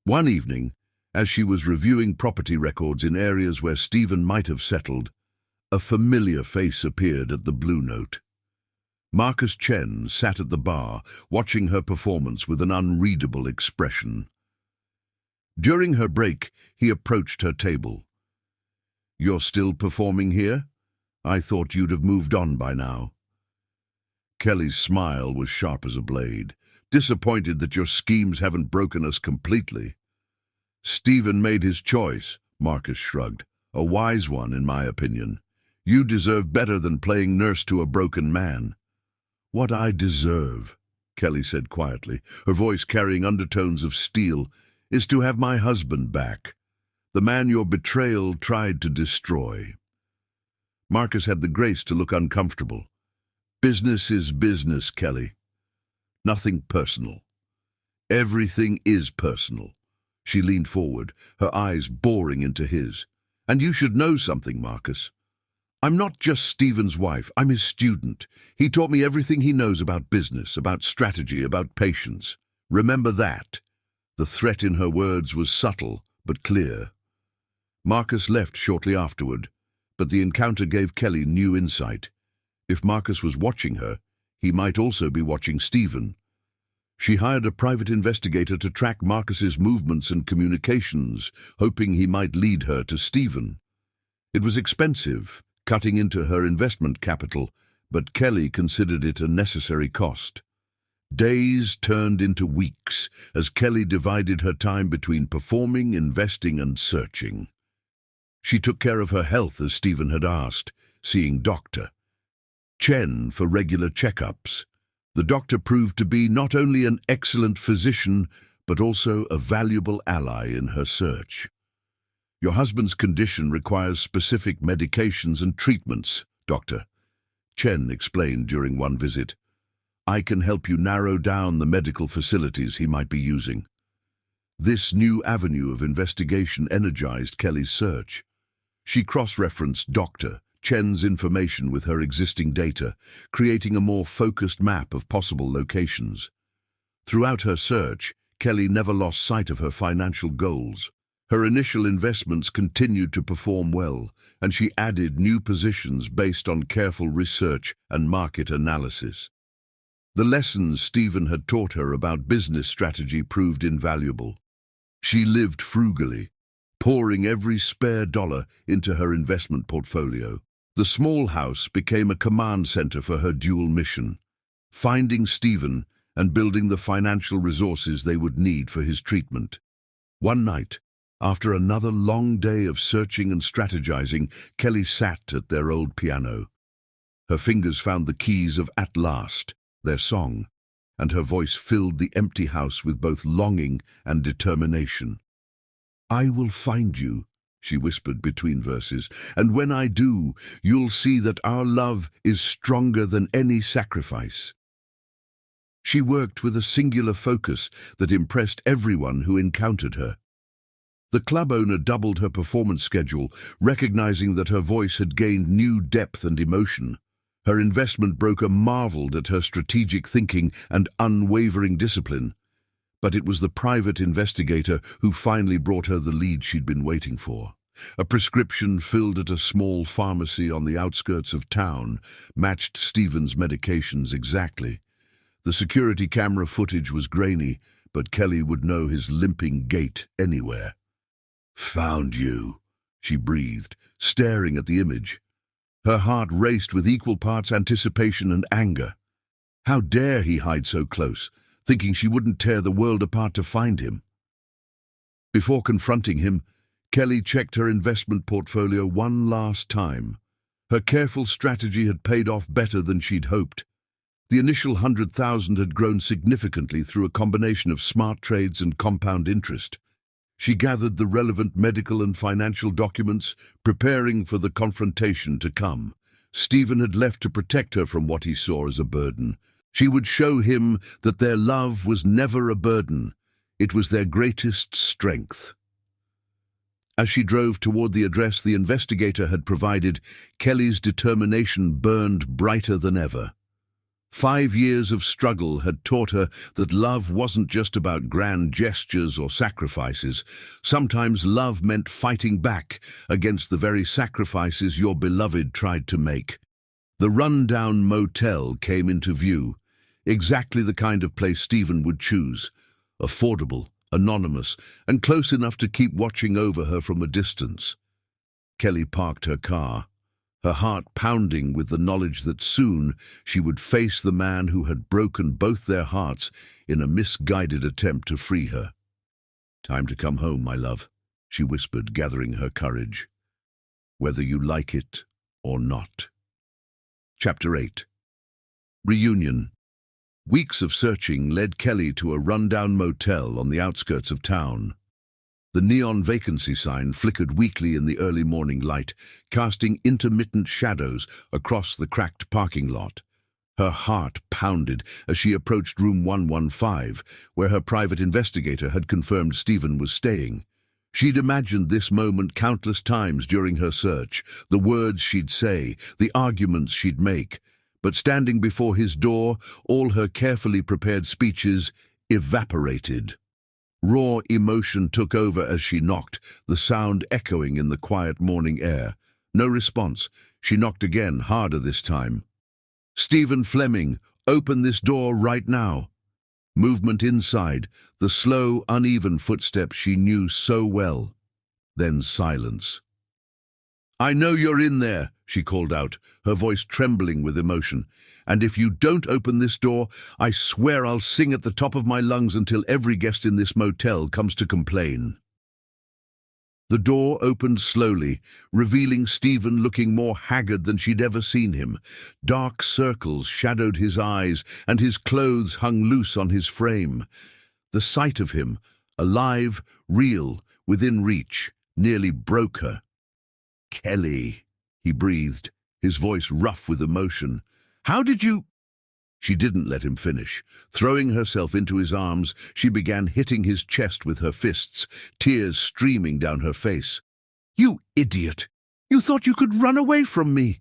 One evening, as she was reviewing property records in areas where Stephen might have settled, a familiar face appeared at the Blue Note. Marcus Chen sat at the bar, watching her performance with an unreadable expression. During her break, he approached her table. "You're still performing here? I thought you'd have moved on by now." Kelly's smile was sharp as a blade. "Disappointed that your schemes haven't broken us completely." "Stephen made his choice," Marcus shrugged. "A wise one, in my opinion. You deserve better than playing nurse to a broken man." "What I deserve," Kelly said quietly, her voice carrying undertones of steel, "is to have my husband back, the man your betrayal tried to destroy." Marcus had the grace to look uncomfortable. "Business is business, Kelly. Nothing personal." "Everything is personal." She leaned forward, her eyes boring into his. "And you should know something, Marcus. I'm not just Stephen's wife, I'm his student. He taught me everything he knows about business, about strategy, about patience. Remember that." The threat in her words was subtle, but clear. Marcus left shortly afterward, but the encounter gave Kelly new insight. If Marcus was watching her, he might also be watching Stephen. She hired a private investigator to track Marcus's movements and communications, hoping he might lead her to Stephen. It was expensive, cutting into her investment capital, but Kelly considered it a necessary cost. Days turned into weeks as Kelly divided her time between performing, investing, and searching. She took care of her health as Stephen had asked, seeing Dr. Chen for regular checkups. The doctor proved to be not only an excellent physician, but also a valuable ally in her search. "Your husband's condition requires specific medications and treatments, Doctor," Chen explained during one visit. "I can help you narrow down the medical facilities he might be using." This new avenue of investigation energized Kelly's search. She cross-referenced Dr. Chen's information with her existing data, creating a more focused map of possible locations. Throughout her search, Kelly never lost sight of her financial goals. Her initial investments continued to perform well, and she added new positions based on careful research and market analysis. The lessons Stephen had taught her about business strategy proved invaluable. She lived frugally, pouring every spare dollar into her investment portfolio. The small house became a command center for her dual mission, finding Stephen and building the financial resources they would need for his treatment. One night, after another long day of searching and strategizing, Kelly sat at their old piano. Her fingers found the keys of At Last, their song, and her voice filled the empty house with both longing and determination. "I will find you," she whispered between verses, "and when I do, you'll see that our love is stronger than any sacrifice." She worked with a singular focus that impressed everyone who encountered her. The club owner doubled her performance schedule, recognizing that her voice had gained new depth and emotion. Her investment broker marveled at her strategic thinking and unwavering discipline. But it was the private investigator who finally brought her the lead she'd been waiting for. A prescription filled at a small pharmacy on the outskirts of town matched Stephen's medications exactly. The security camera footage was grainy, but Kelly would know his limping gait anywhere. "Found you," she breathed, staring at the image. Her heart raced with equal parts anticipation and anger. How dare he hide so close, thinking she wouldn't tear the world apart to find him? Before confronting him, Kelly checked her investment portfolio one last time. Her careful strategy had paid off better than she'd hoped. The initial 100,000 had grown significantly through a combination of smart trades and compound interest. She gathered the relevant medical and financial documents, preparing for the confrontation to come. Stephen had left to protect her from what he saw as a burden. She would show him that their love was never a burden. It was their greatest strength. As she drove toward the address the investigator had provided, Kelly's determination burned brighter than ever. 5 years of struggle had taught her that love wasn't just about grand gestures or sacrifices. Sometimes love meant fighting back against the very sacrifices your beloved tried to make. The rundown motel came into view, exactly the kind of place Stephen would choose. Affordable, anonymous, and close enough to keep watching over her from a distance. Kelly parked her car, her heart pounding with the knowledge that soon she would face the man who had broken both their hearts in a misguided attempt to free her. "Time to come home, my love," she whispered, gathering her courage. "Whether you like it or not." Chapter 8. Reunion. Weeks of searching led Kelly to a rundown motel on the outskirts of town. The neon vacancy sign flickered weakly in the early morning light, casting intermittent shadows across the cracked parking lot. Her heart pounded as she approached room 115, where her private investigator had confirmed Stephen was staying. She'd imagined this moment countless times during her search, the words she'd say, the arguments she'd make. But standing before his door, all her carefully prepared speeches evaporated. Raw emotion took over as she knocked, the sound echoing in the quiet morning air. No response. She knocked again, harder this time. "Stephen Fleming, open this door right now." Movement inside, the slow, uneven footsteps she knew so well. Then silence. "I know you're in there," she called out, her voice trembling with emotion. "And if you don't open this door, I swear I'll sing at the top of my lungs until every guest in this motel comes to complain." The door opened slowly, revealing Stephen looking more haggard than she'd ever seen him. Dark circles shadowed his eyes, and his clothes hung loose on his frame. The sight of him, alive, real, within reach, nearly broke her. "Kelly," he breathed, his voice rough with emotion. "How did you—" She didn't let him finish. Throwing herself into his arms, she began hitting his chest with her fists, tears streaming down her face. "You idiot! You thought you could run away from me!"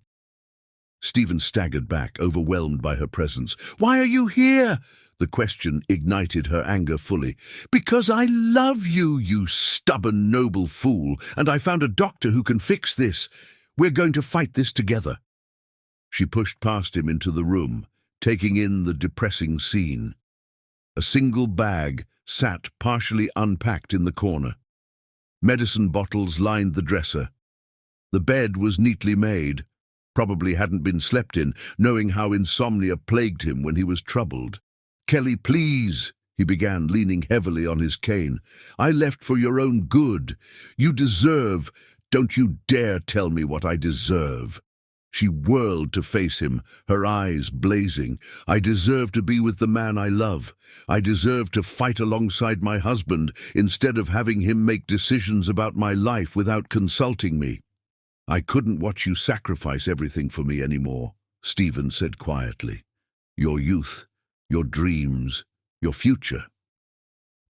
Stephen staggered back, overwhelmed by her presence. "Why are you here?" The question ignited her anger fully. "Because I love you, you stubborn, noble fool, and I found a doctor who can fix this. We're going to fight this together." She pushed past him into the room, taking in the depressing scene. A single bag sat partially unpacked in the corner. Medicine bottles lined the dresser. The bed was neatly made. Probably hadn't been slept in, knowing how insomnia plagued him when he was troubled. "Kelly, please," he began, leaning heavily on his cane. "I left for your own good. You deserve— Don't you dare tell me what I deserve." She whirled to face him, her eyes blazing. "I deserve to be with the man I love. I deserve to fight alongside my husband instead of having him make decisions about my life without consulting me." "I couldn't watch you sacrifice everything for me anymore," Stephen said quietly. "Your youth, your dreams, your future."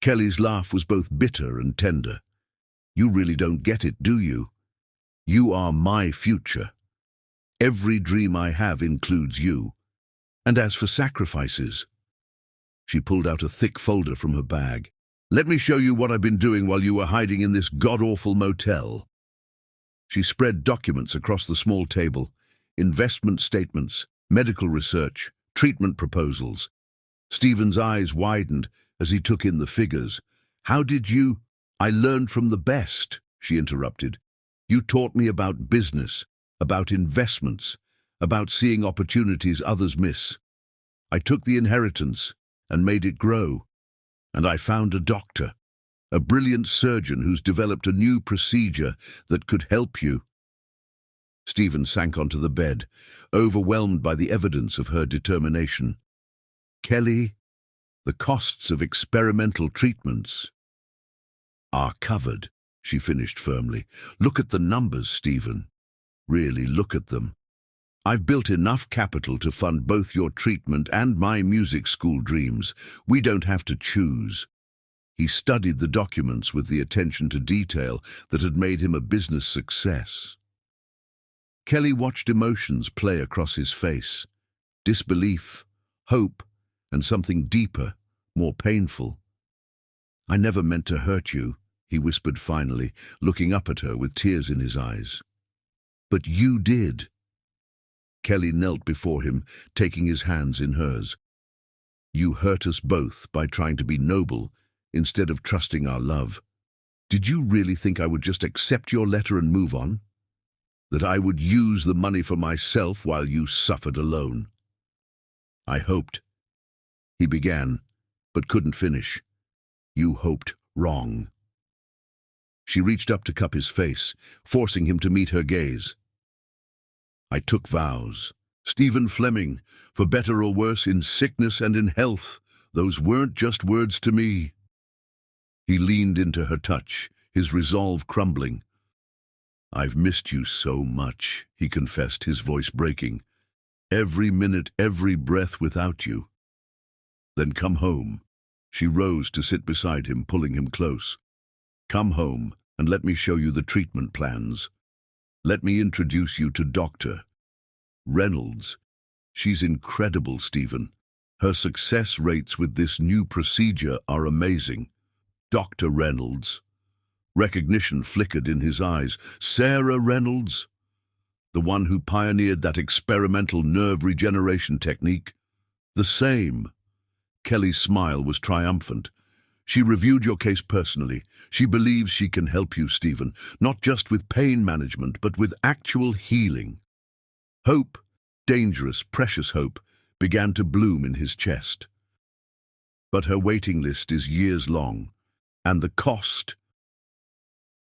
Kelly's laugh was both bitter and tender. "You really don't get it, do you? You are my future. Every dream I have includes you. And as for sacrifices—" She pulled out a thick folder from her bag. "Let me show you what I've been doing while you were hiding in this god-awful motel." She spread documents across the small table, investment statements, medical research, treatment proposals. Stephen's eyes widened as he took in the figures. "How did you—" "I learned from the best," she interrupted. "You taught me about business, about investments, about seeing opportunities others miss. I took the inheritance and made it grow, and I found a doctor." A brilliant surgeon who's developed a new procedure that could help you. Stephen sank onto the bed, overwhelmed by the evidence of her determination. Kelly, the costs of experimental treatments are covered, she finished firmly. Look at the numbers, Stephen. Really, look at them. I've built enough capital to fund both your treatment and my music school dreams. We don't have to choose. He studied the documents with the attention to detail that had made him a business success. Kelly watched emotions play across his face. Disbelief, hope, and something deeper, more painful. I never meant to hurt you, he whispered finally, looking up at her with tears in his eyes. But you did. Kelly knelt before him, taking his hands in hers. You hurt us both by trying to be noble instead of trusting our love. Did you really think I would just accept your letter and move on? That I would use the money for myself while you suffered alone? I hoped. He began, but couldn't finish. You hoped wrong. She reached up to cup his face, forcing him to meet her gaze. I took vows. Stephen Fleming, for better or worse, in sickness and in health. Those weren't just words to me. He leaned into her touch, his resolve crumbling. I've missed you so much, he confessed, his voice breaking. Every minute, every breath without you. Then come home. She rose to sit beside him, pulling him close. Come home and let me show you the treatment plans. Let me introduce you to Dr. Reynolds. She's incredible, Stephen. Her success rates with this new procedure are amazing. Dr. Reynolds. Recognition flickered in his eyes. Sarah Reynolds? The one who pioneered that experimental nerve regeneration technique? The same. Kelly's smile was triumphant. She reviewed your case personally. She believes she can help you, Stephen, not just with pain management, but with actual healing. Hope, dangerous, precious hope, began to bloom in his chest. But her waiting list is years long, and the cost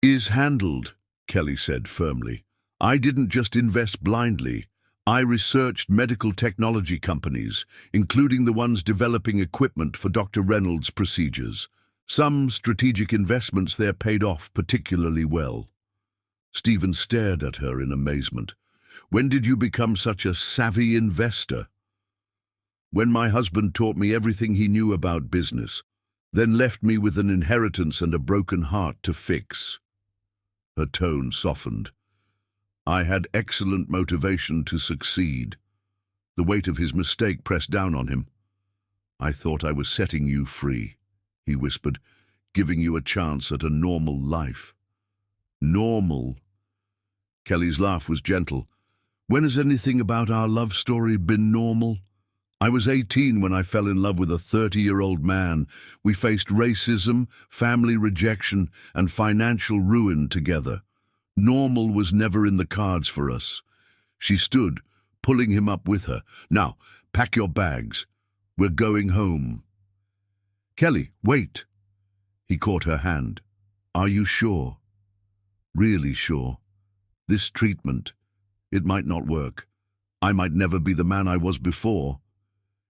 is handled, Kelly said firmly. I didn't just invest blindly. I researched medical technology companies, including the ones developing equipment for Dr. Reynolds' procedures. Some strategic investments there paid off particularly well. Stephen stared at her in amazement. When did you become such a savvy investor? When my husband taught me everything he knew about business, then left me with an inheritance and a broken heart to fix. Her tone softened. I had excellent motivation to succeed. The weight of his mistake pressed down on him. I thought I was setting you free, he whispered, giving you a chance at a normal life. Normal? Kelly's laugh was gentle. When has anything about our love story been normal? I was 18 when I fell in love with a 30-year-old man. We faced racism, family rejection, and financial ruin together. Normal was never in the cards for us. She stood, pulling him up with her. Now, pack your bags. We're going home. Kelly, wait. He caught her hand. Are you sure? Really sure? This treatment, it might not work. I might never be the man I was before.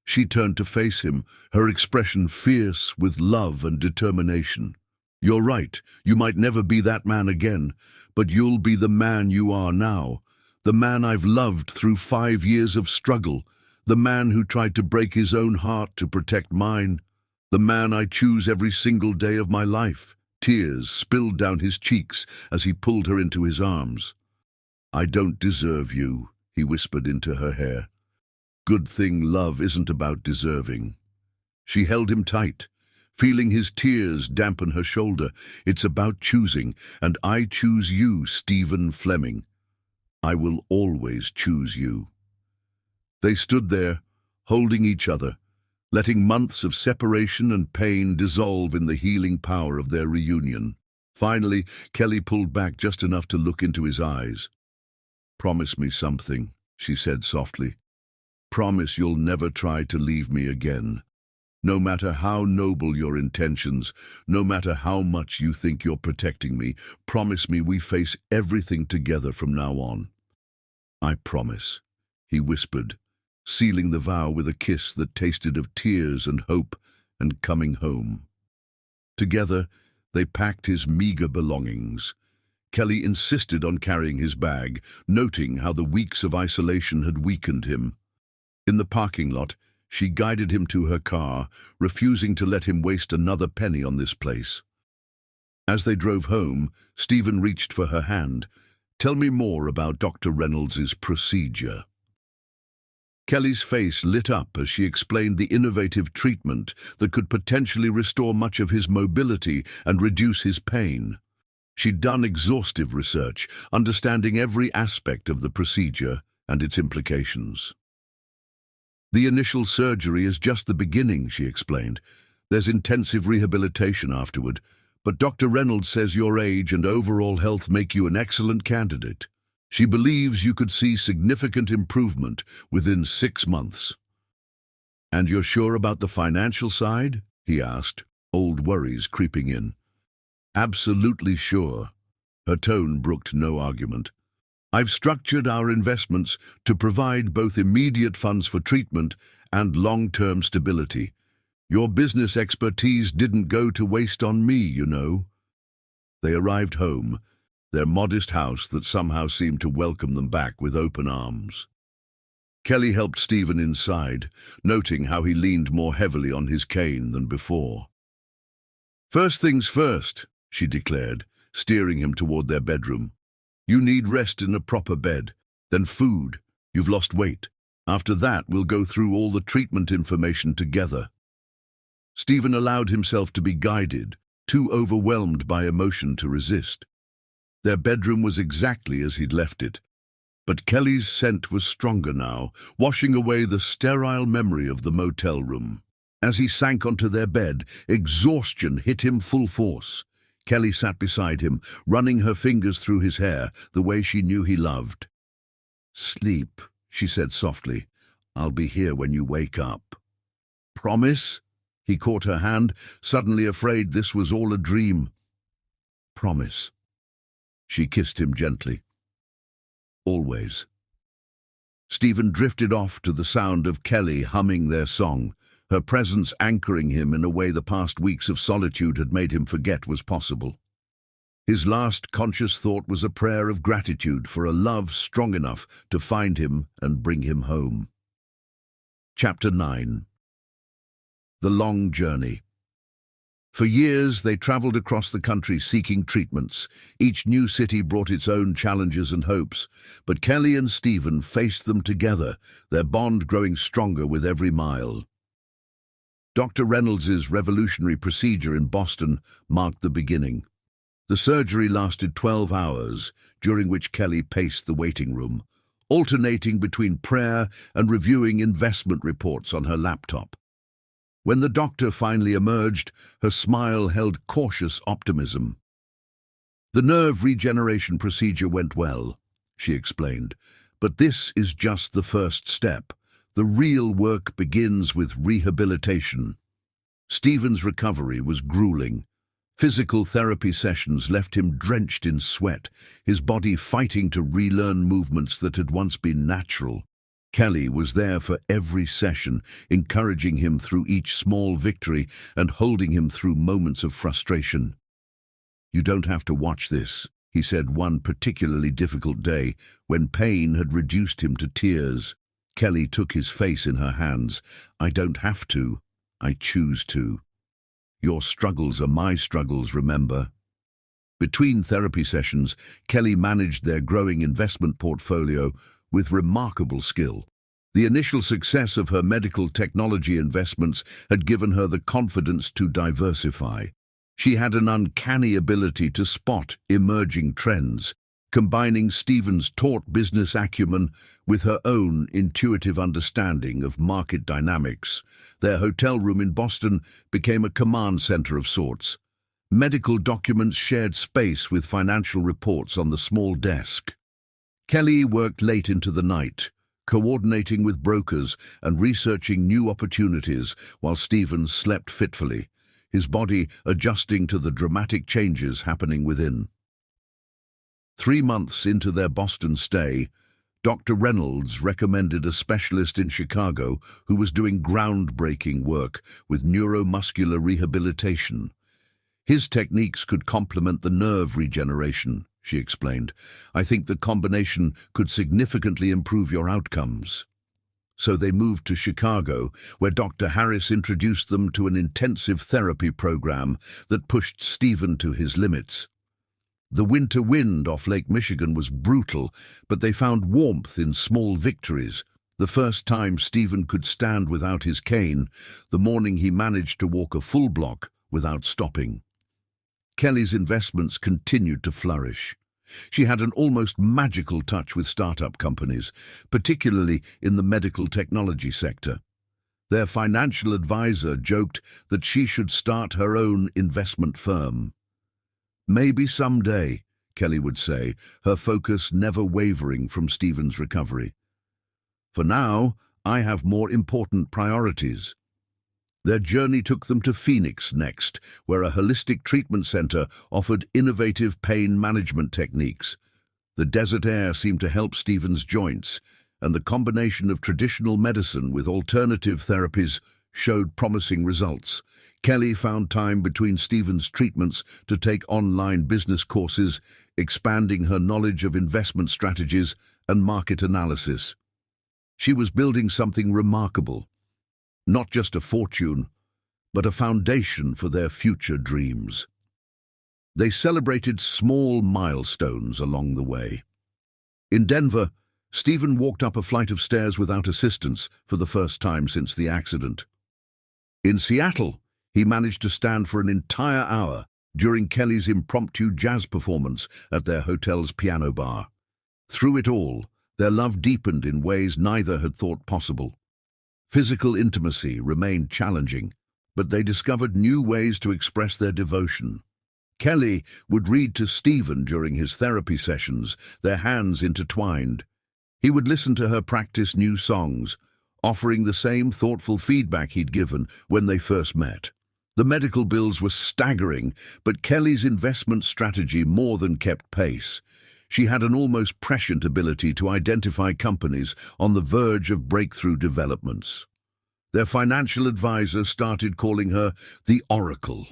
She turned to face him, her expression fierce with love and determination. You're right, you might never be that man again, but you'll be the man you are now, the man I've loved through 5 years of struggle, the man who tried to break his own heart to protect mine, the man I choose every single day of my life. Tears spilled down his cheeks as he pulled her into his arms. I don't deserve you, he whispered into her hair. Good thing love isn't about deserving. She held him tight, feeling his tears dampen her shoulder. It's about choosing, and I choose you, Stephen Fleming. I will always choose you. They stood there, holding each other, letting months of separation and pain dissolve in the healing power of their reunion. Finally, Kelly pulled back just enough to look into his eyes. Promise me something, she said softly. Promise you'll never try to leave me again. No matter how noble your intentions, no matter how much you think you're protecting me, promise me we face everything together from now on." "I promise," he whispered, sealing the vow with a kiss that tasted of tears and hope and coming home. Together, they packed his meager belongings. Kelly insisted on carrying his bag, noting how the weeks of isolation had weakened him. In the parking lot, she guided him to her car, refusing to let him waste another penny on this place. As they drove home, Stephen reached for her hand. "Tell me more about Dr. Reynolds's procedure." Kelly's face lit up as she explained the innovative treatment that could potentially restore much of his mobility and reduce his pain. She'd done exhaustive research, understanding every aspect of the procedure and its implications. "The initial surgery is just the beginning," she explained. "There's intensive rehabilitation afterward, but Dr. Reynolds says your age and overall health make you an excellent candidate. She believes you could see significant improvement within 6 months." "And you're sure about the financial side?" he asked, old worries creeping in. "Absolutely sure." Her tone brooked no argument. "I've structured our investments to provide both immediate funds for treatment and long-term stability. Your business expertise didn't go to waste on me, you know." They arrived home, their modest house that somehow seemed to welcome them back with open arms. Kelly helped Stephen inside, noting how he leaned more heavily on his cane than before. "First things first," she declared, steering him toward their bedroom. "You need rest in a proper bed, then food. You've lost weight. After that, we'll go through all the treatment information together." Stephen allowed himself to be guided, too overwhelmed by emotion to resist. Their bedroom was exactly as he'd left it, but Kelly's scent was stronger now, washing away the sterile memory of the motel room. As he sank onto their bed, exhaustion hit him full force. Kelly sat beside him, running her fingers through his hair, the way she knew he loved. "Sleep," she said softly. "I'll be here when you wake up." "Promise?" He caught her hand, suddenly afraid this was all a dream. "Promise." She kissed him gently. "Always." Stephen drifted off to the sound of Kelly humming their song, her presence anchoring him in a way the past weeks of solitude had made him forget was possible. His last conscious thought was a prayer of gratitude for a love strong enough to find him and bring him home. Chapter 9. The Long Journey. For years, they traveled across the country seeking treatments. Each new city brought its own challenges and hopes, but Kelly and Stephen faced them together, their bond growing stronger with every mile. Dr. Reynolds's revolutionary procedure in Boston marked the beginning. The surgery lasted 12 hours, during which Kelly paced the waiting room, alternating between prayer and reviewing investment reports on her laptop. When the doctor finally emerged, her smile held cautious optimism. "The nerve regeneration procedure went well," she explained, "but this is just the first step. The real work begins with rehabilitation." Stephen's recovery was grueling. Physical therapy sessions left him drenched in sweat, his body fighting to relearn movements that had once been natural. Kelly was there for every session, encouraging him through each small victory and holding him through moments of frustration. "You don't have to watch this," he said one particularly difficult day, when pain had reduced him to tears. Kelly took his face in her hands. "I don't have to. I choose to. Your struggles are my struggles, remember?" Between therapy sessions, Kelly managed their growing investment portfolio with remarkable skill. The initial success of her medical technology investments had given her the confidence to diversify. She had an uncanny ability to spot emerging trends, combining Stephen's taut business acumen with her own intuitive understanding of market dynamics. Their hotel room in Boston became a command center of sorts. Medical documents shared space with financial reports on the small desk. Kelly worked late into the night, coordinating with brokers and researching new opportunities while Stephen slept fitfully, his body adjusting to the dramatic changes happening within. 3 months into their Boston stay, Dr. Reynolds recommended a specialist in Chicago who was doing groundbreaking work with neuromuscular rehabilitation. His techniques could complement the nerve regeneration, she explained. I think the combination could significantly improve your outcomes. So they moved to Chicago, where Dr. Harris introduced them to an intensive therapy program that pushed Stephen to his limits. The winter wind off Lake Michigan was brutal, but they found warmth in small victories. The first time Stephen could stand without his cane, the morning he managed to walk a full block without stopping. Kelly's investments continued to flourish. She had an almost magical touch with startup companies, particularly in the medical technology sector. Their financial advisor joked that she should start her own investment firm. Maybe someday, Kelly would say, her focus never wavering from Stephen's recovery. For now, I have more important priorities. Their journey took them to Phoenix next, where a holistic treatment center offered innovative pain management techniques. The desert air seemed to help Stephen's joints, and the combination of traditional medicine with alternative therapies showed promising results. Kelly found time between Stephen's treatments to take online business courses, expanding her knowledge of investment strategies and market analysis. She was building something remarkable, not just a fortune, but a foundation for their future dreams. They celebrated small milestones along the way. In Denver, Stephen walked up a flight of stairs without assistance for the first time since the accident. In Seattle, he managed to stand for an entire hour during Kelly's impromptu jazz performance at their hotel's piano bar. Through it all, their love deepened in ways neither had thought possible. Physical intimacy remained challenging, but they discovered new ways to express their devotion. Kelly would read to Stephen during his therapy sessions, their hands intertwined. He would listen to her practice new songs, offering the same thoughtful feedback he'd given when they first met. The medical bills were staggering, but Kelly's investment strategy more than kept pace. She had an almost prescient ability to identify companies on the verge of breakthrough developments. Their financial advisor started calling her the Oracle.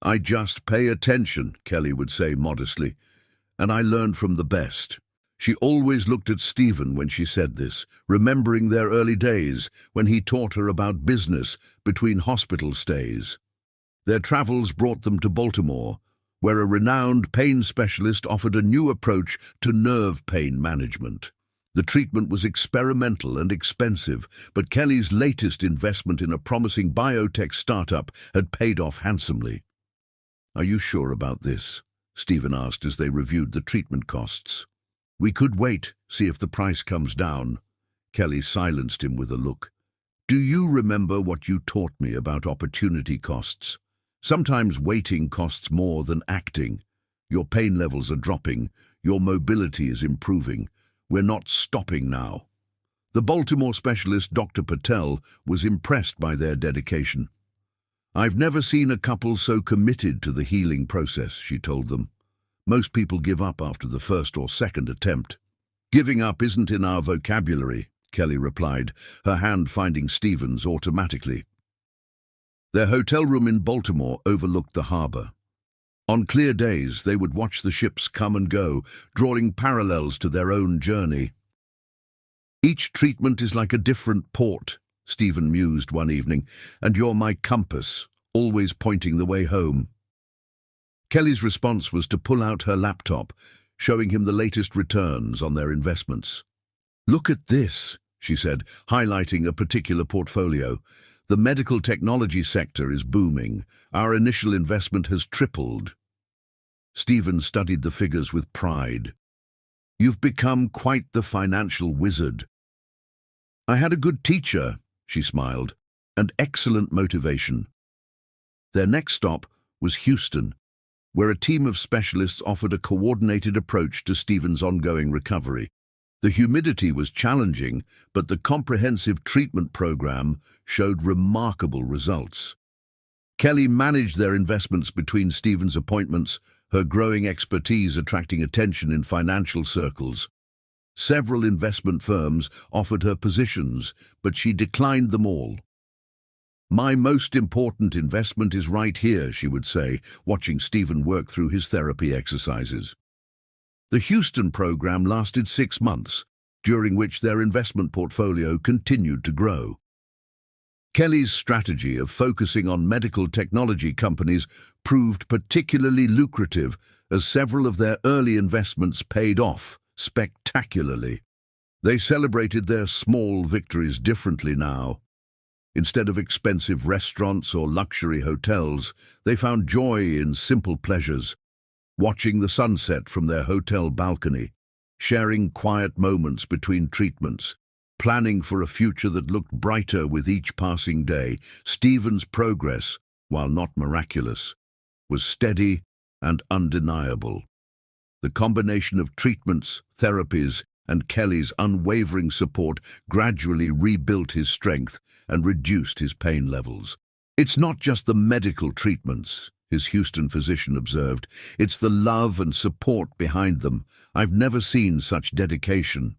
I just pay attention, Kelly would say modestly, and I learned from the best. She always looked at Stephen when she said this, remembering their early days when he taught her about business between hospital stays. Their travels brought them to Baltimore, where a renowned pain specialist offered a new approach to nerve pain management. The treatment was experimental and expensive, but Kelly's latest investment in a promising biotech startup had paid off handsomely. Are you sure about this? Stephen asked as they reviewed the treatment costs. We could wait, see if the price comes down. Kelly silenced him with a look. Do you remember what you taught me about opportunity costs? Sometimes waiting costs more than acting. Your pain levels are dropping, your mobility is improving. We're not stopping now. The Baltimore specialist Dr. Patel was impressed by their dedication. I've never seen a couple so committed to the healing process, she told them. Most people give up after the first or second attempt. Giving up isn't in our vocabulary, Kelly replied, her hand finding Stephen's automatically. Their hotel room in Baltimore overlooked the harbor. On clear days, they would watch the ships come and go, drawing parallels to their own journey. Each treatment is like a different port, Stephen mused one evening, and you're my compass, always pointing the way home. Kelly's response was to pull out her laptop, showing him the latest returns on their investments. Look at this, she said, highlighting a particular portfolio. The medical technology sector is booming. Our initial investment has tripled. Stephen studied the figures with pride. You've become quite the financial wizard. I had a good teacher, she smiled, and excellent motivation. Their next stop was Houston, where a team of specialists offered a coordinated approach to Stephen's ongoing recovery. The humidity was challenging, but the comprehensive treatment program showed remarkable results. Kelly managed their investments between Stephen's appointments, her growing expertise attracting attention in financial circles. Several investment firms offered her positions, but she declined them all. "My most important investment is right here," she would say, watching Stephen work through his therapy exercises. The Houston program lasted 6 months, during which their investment portfolio continued to grow. Kelly's strategy of focusing on medical technology companies proved particularly lucrative, as several of their early investments paid off spectacularly. They celebrated their small victories differently now. Instead of expensive restaurants or luxury hotels, they found joy in simple pleasures, watching the sunset from their hotel balcony, sharing quiet moments between treatments, planning for a future that looked brighter with each passing day. Stephen's progress, while not miraculous, was steady and undeniable. The combination of treatments, therapies, and Kelly's unwavering support gradually rebuilt his strength and reduced his pain levels. "It's not just the medical treatments," his Houston physician observed. "It's the love and support behind them. I've never seen such dedication."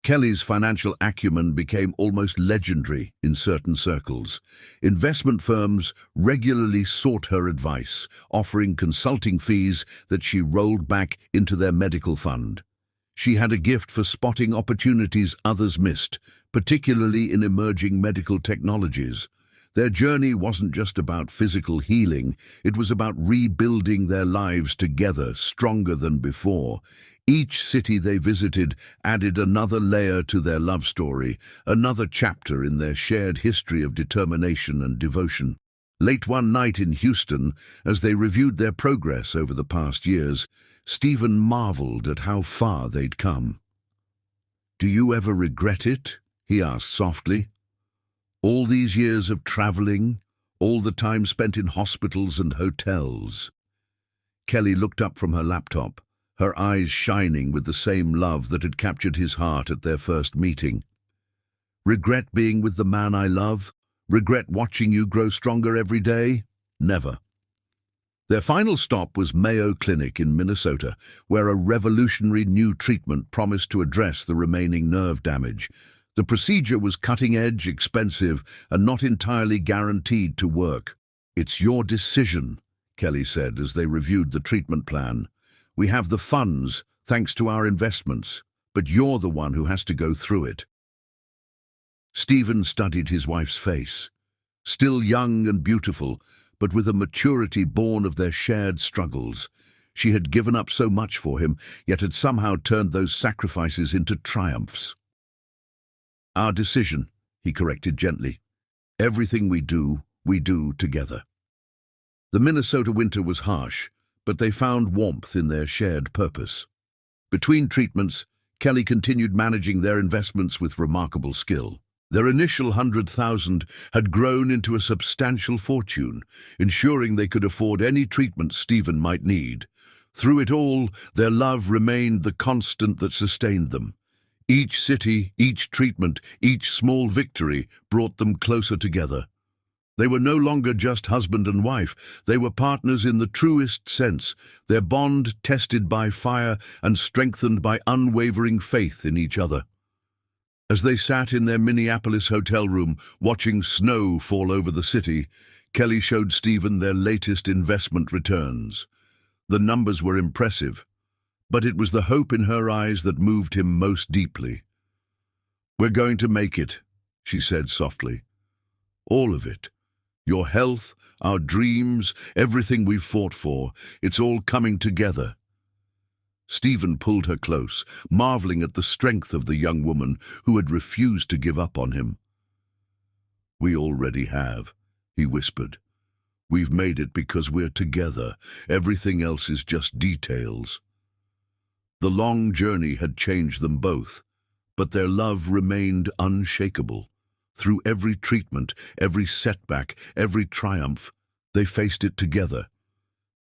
Kelly's financial acumen became almost legendary in certain circles. Investment firms regularly sought her advice, offering consulting fees that she rolled back into their medical fund. She had a gift for spotting opportunities others missed, particularly in emerging medical technologies. Their journey wasn't just about physical healing, it was about rebuilding their lives together, stronger than before. Each city they visited added another layer to their love story, another chapter in their shared history of determination and devotion. Late one night in Houston, as they reviewed their progress over the past years, Stephen marveled at how far they'd come. "Do you ever regret it?" he asked softly. "All these years of traveling, all the time spent in hospitals and hotels." Kelly looked up from her laptop, her eyes shining with the same love that had captured his heart at their first meeting. "Regret being with the man I love? Regret watching you grow stronger every day? Never." Their final stop was Mayo Clinic in Minnesota, where a revolutionary new treatment promised to address the remaining nerve damage. The procedure was cutting-edge, expensive, and not entirely guaranteed to work. "It's your decision," Kelly said as they reviewed the treatment plan. "We have the funds, thanks to our investments, but you're the one who has to go through it." Stephen studied his wife's face. Still young and beautiful, but with a maturity born of their shared struggles. She had given up so much for him, yet had somehow turned those sacrifices into triumphs. "Our decision," he corrected gently. "Everything we do together." The Minnesota winter was harsh, but they found warmth in their shared purpose. Between treatments, Kelly continued managing their investments with remarkable skill. Their initial 100,000 had grown into a substantial fortune, ensuring they could afford any treatment Stephen might need. Through it all, their love remained the constant that sustained them. Each city, each treatment, each small victory brought them closer together. They were no longer just husband and wife, they were partners in the truest sense, their bond tested by fire and strengthened by unwavering faith in each other. As they sat in their Minneapolis hotel room, watching snow fall over the city, Kelly showed Stephen their latest investment returns. The numbers were impressive, but it was the hope in her eyes that moved him most deeply. "We're going to make it," she said softly. "All of it. Your health, our dreams, everything we've fought for, it's all coming together." Stephen pulled her close, marveling at the strength of the young woman who had refused to give up on him. "We already have," he whispered. "We've made it because we're together. Everything else is just details." The long journey had changed them both, but their love remained unshakable. Through every treatment, every setback, every triumph, they faced it together.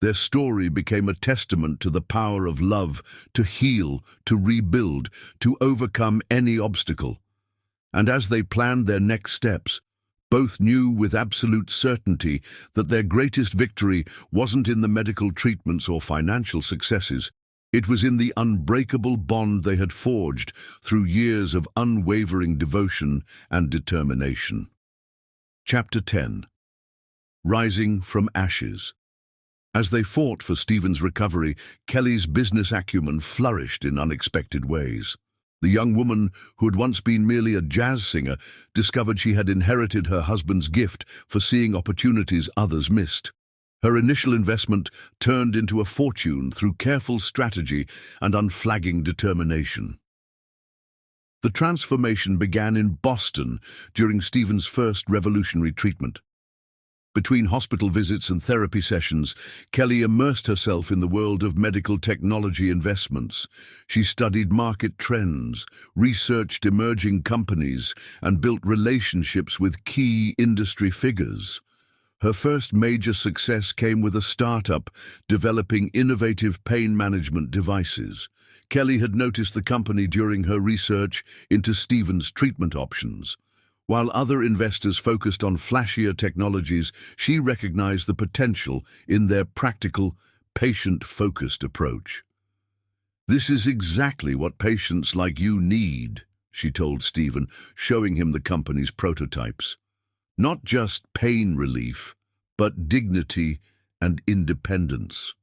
Their story became a testament to the power of love to heal, to rebuild, to overcome any obstacle. And as they planned their next steps, both knew with absolute certainty that their greatest victory wasn't in the medical treatments or financial successes. It was in the unbreakable bond they had forged through years of unwavering devotion and determination. Chapter 10. Rising from Ashes. As they fought for Stephen's recovery, Kelly's business acumen flourished in unexpected ways. The young woman, who had once been merely a jazz singer, discovered she had inherited her husband's gift for seeing opportunities others missed. Her initial investment turned into a fortune through careful strategy and unflagging determination. The transformation began in Boston during Stephen's first revolutionary treatment. Between hospital visits and therapy sessions, Kelly immersed herself in the world of medical technology investments. She studied market trends, researched emerging companies, and built relationships with key industry figures. Her first major success came with a startup developing innovative pain management devices. Kelly had noticed the company during her research into Stephen's treatment options. While other investors focused on flashier technologies, she recognized the potential in their practical, patient-focused approach. "This is exactly what patients like you need," she told Stephen, showing him the company's prototypes. "Not just pain relief, but dignity and independence."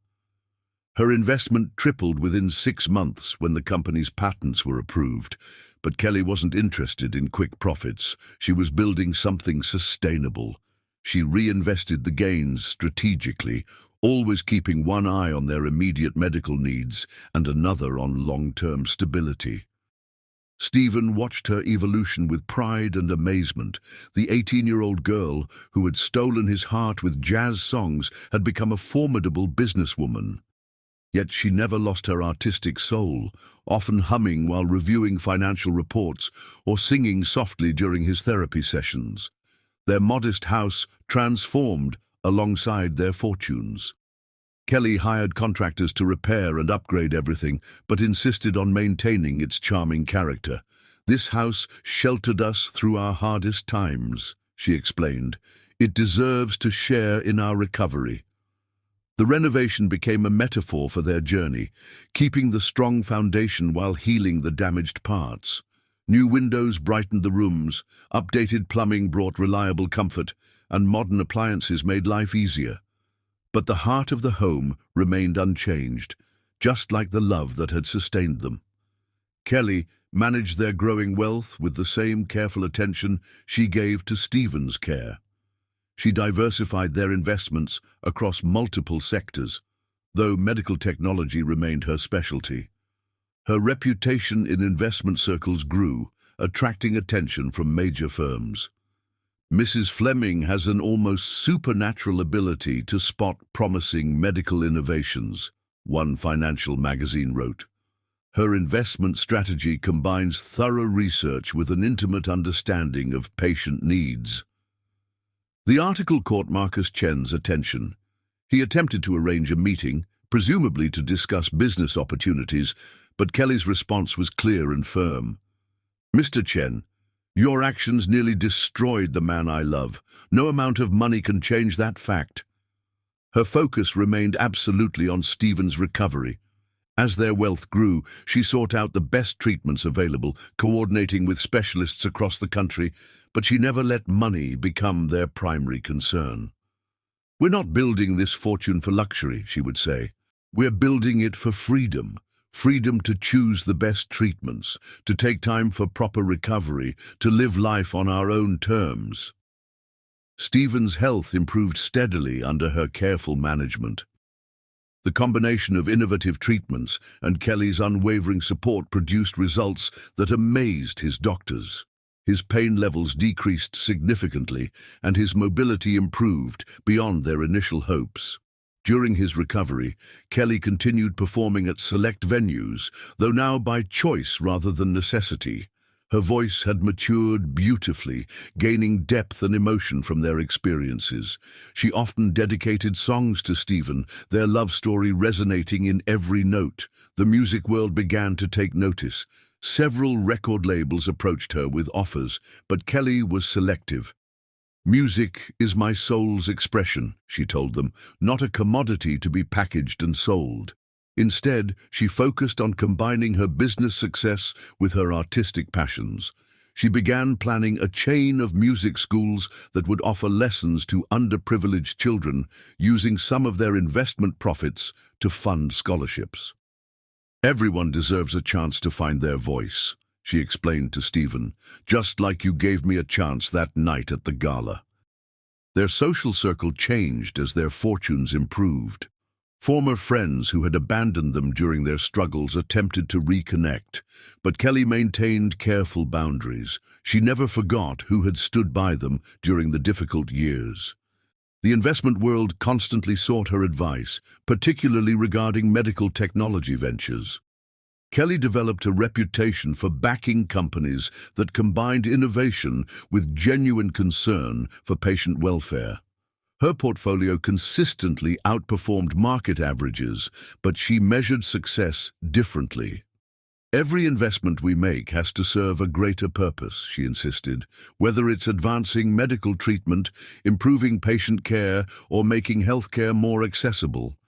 Her investment tripled within 6 months when the company's patents were approved. But Kelly wasn't interested in quick profits. She was building something sustainable. She reinvested the gains strategically, always keeping one eye on their immediate medical needs and another on long-term stability. Stephen watched her evolution with pride and amazement. The 18-year-old girl who had stolen his heart with jazz songs had become a formidable businesswoman. Yet she never lost her artistic soul, often humming while reviewing financial reports or singing softly during his therapy sessions. Their modest house transformed alongside their fortunes. Kelly hired contractors to repair and upgrade everything, but insisted on maintaining its charming character. "This house sheltered us through our hardest times," she explained. "It deserves to share in our recovery." The renovation became a metaphor for their journey, keeping the strong foundation while healing the damaged parts. New windows brightened the rooms, updated plumbing brought reliable comfort, and modern appliances made life easier. But the heart of the home remained unchanged, just like the love that had sustained them. Kelly managed their growing wealth with the same careful attention she gave to Stephen's care. She diversified their investments across multiple sectors, though medical technology remained her specialty. Her reputation in investment circles grew, attracting attention from major firms. "Mrs. Fleming has an almost supernatural ability to spot promising medical innovations," one financial magazine wrote. "Her investment strategy combines thorough research with an intimate understanding of patient needs." The article caught Marcus Chen's attention. He attempted to arrange a meeting, presumably to discuss business opportunities, but Kelly's response was clear and firm. "Mr. Chen, your actions nearly destroyed the man I love. No amount of money can change that fact." Her focus remained absolutely on Stephen's recovery. As their wealth grew, she sought out the best treatments available, coordinating with specialists across the country, but she never let money become their primary concern. "We're not building this fortune for luxury," she would say. "We're building it for freedom. Freedom to choose the best treatments, to take time for proper recovery, to live life on our own terms." Stephen's health improved steadily under her careful management. The combination of innovative treatments and Kelly's unwavering support produced results that amazed his doctors. His pain levels decreased significantly, and his mobility improved beyond their initial hopes. During his recovery, Kelly continued performing at select venues, though now by choice rather than necessity. Her voice had matured beautifully, gaining depth and emotion from their experiences. She often dedicated songs to Stephen, their love story resonating in every note. The music world began to take notice. Several record labels approached her with offers, but Kelly was selective. "Music is my soul's expression," she told them, "not a commodity to be packaged and sold." Instead, she focused on combining her business success with her artistic passions. She began planning a chain of music schools that would offer lessons to underprivileged children, using some of their investment profits to fund scholarships. "Everyone deserves a chance to find their voice," she explained to Stephen, "just like you gave me a chance that night at the gala." Their social circle changed as their fortunes improved. Former friends who had abandoned them during their struggles attempted to reconnect, but Kelly maintained careful boundaries. She never forgot who had stood by them during the difficult years. The investment world constantly sought her advice, particularly regarding medical technology ventures. Kelly developed a reputation for backing companies that combined innovation with genuine concern for patient welfare. Her portfolio consistently outperformed market averages, but she measured success differently. "Every investment we make has to serve a greater purpose," she insisted, "whether it's advancing medical treatment, improving patient care, or making healthcare more accessible."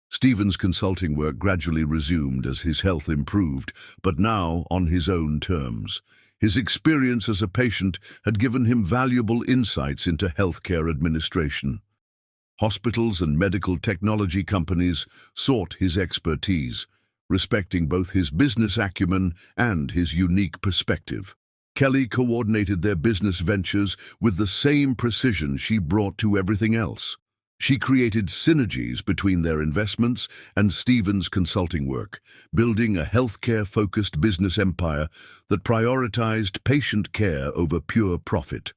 Stephen's consulting work gradually resumed as his health improved, but now on his own terms. His experience as a patient had given him valuable insights into healthcare administration. Hospitals and medical technology companies sought his expertise, respecting both his business acumen and his unique perspective. Kelly coordinated their business ventures with the same precision she brought to everything else. She created synergies between their investments and Stephen's consulting work, building a healthcare-focused business empire that prioritized patient care over pure profit.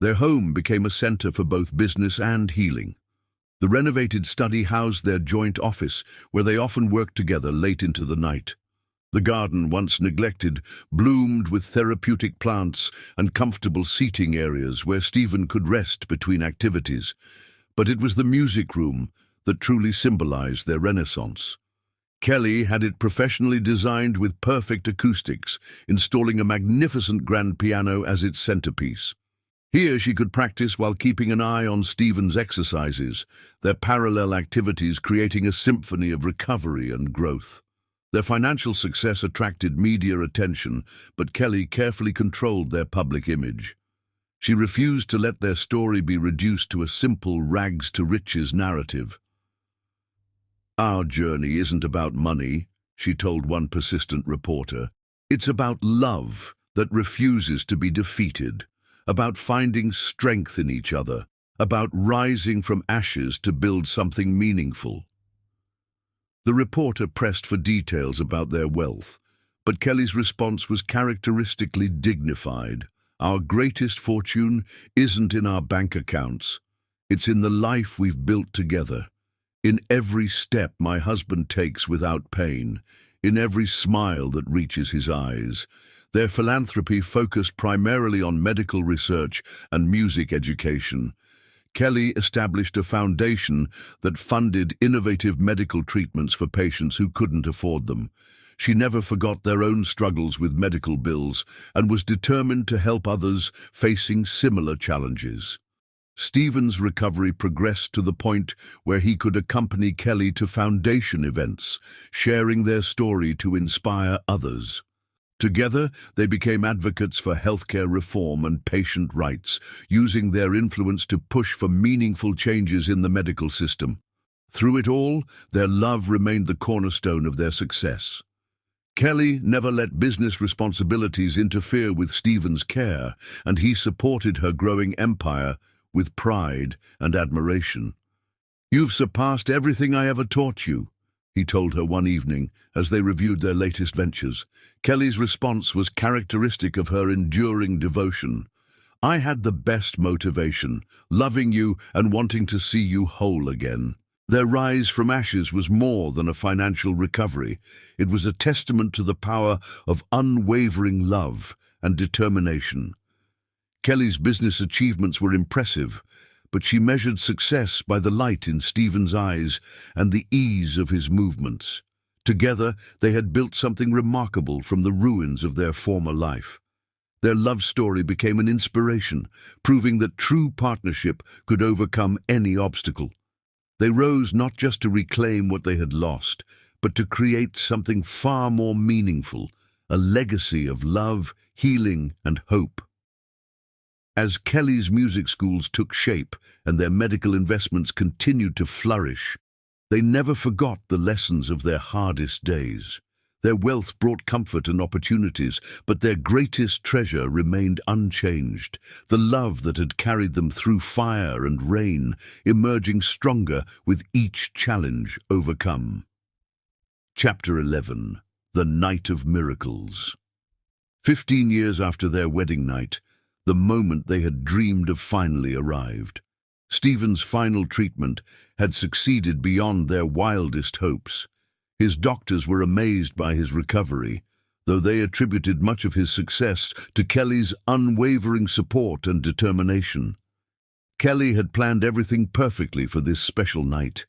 Their home became a center for both business and healing. The renovated study housed their joint office, where they often worked together late into the night. The garden, once neglected, bloomed with therapeutic plants and comfortable seating areas where Stephen could rest between activities. But it was the music room that truly symbolized their renaissance. Kelly had it professionally designed with perfect acoustics, installing a magnificent grand piano as its centerpiece. Here she could practice while keeping an eye on Stephen's exercises, their parallel activities creating a symphony of recovery and growth. Their financial success attracted media attention, but Kelly carefully controlled their public image. She refused to let their story be reduced to a simple rags-to-riches narrative. "Our journey isn't about money," she told one persistent reporter. "It's about love that refuses to be defeated, about finding strength in each other, about rising from ashes to build something meaningful." The reporter pressed for details about their wealth, but Kelly's response was characteristically dignified. "Our greatest fortune isn't in our bank accounts. It's in the life we've built together. In every step my husband takes without pain, in every smile that reaches his eyes." Their philanthropy focused primarily on medical research and music education. Kelly established a foundation that funded innovative medical treatments for patients who couldn't afford them. She never forgot their own struggles with medical bills and was determined to help others facing similar challenges. Stephen's recovery progressed to the point where he could accompany Kelly to foundation events, sharing their story to inspire others. Together, they became advocates for healthcare reform and patient rights, using their influence to push for meaningful changes in the medical system. Through it all, their love remained the cornerstone of their success. Kelly never let business responsibilities interfere with Stephen's care, and he supported her growing empire with pride and admiration. "You've surpassed everything I ever taught you," he told her one evening as they reviewed their latest ventures. Kelly's response was characteristic of her enduring devotion. "I had the best motivation, loving you and wanting to see you whole again." Their rise from ashes was more than a financial recovery. It was a testament to the power of unwavering love and determination. Kelly's business achievements were impressive, but she measured success by the light in Stephen's eyes and the ease of his movements. Together, they had built something remarkable from the ruins of their former life. Their love story became an inspiration, proving that true partnership could overcome any obstacle. They rose not just to reclaim what they had lost, but to create something far more meaningful, a legacy of love, healing, and hope. As Kelly's music schools took shape and their medical investments continued to flourish, they never forgot the lessons of their hardest days. Their wealth brought comfort and opportunities, but their greatest treasure remained unchanged, the love that had carried them through fire and rain, emerging stronger with each challenge overcome. Chapter 11. The Night of Miracles. 15 years after their wedding night, the moment they had dreamed of finally arrived. Stephen's final treatment had succeeded beyond their wildest hopes. His doctors were amazed by his recovery, though they attributed much of his success to Kelly's unwavering support and determination. Kelly had planned everything perfectly for this special night.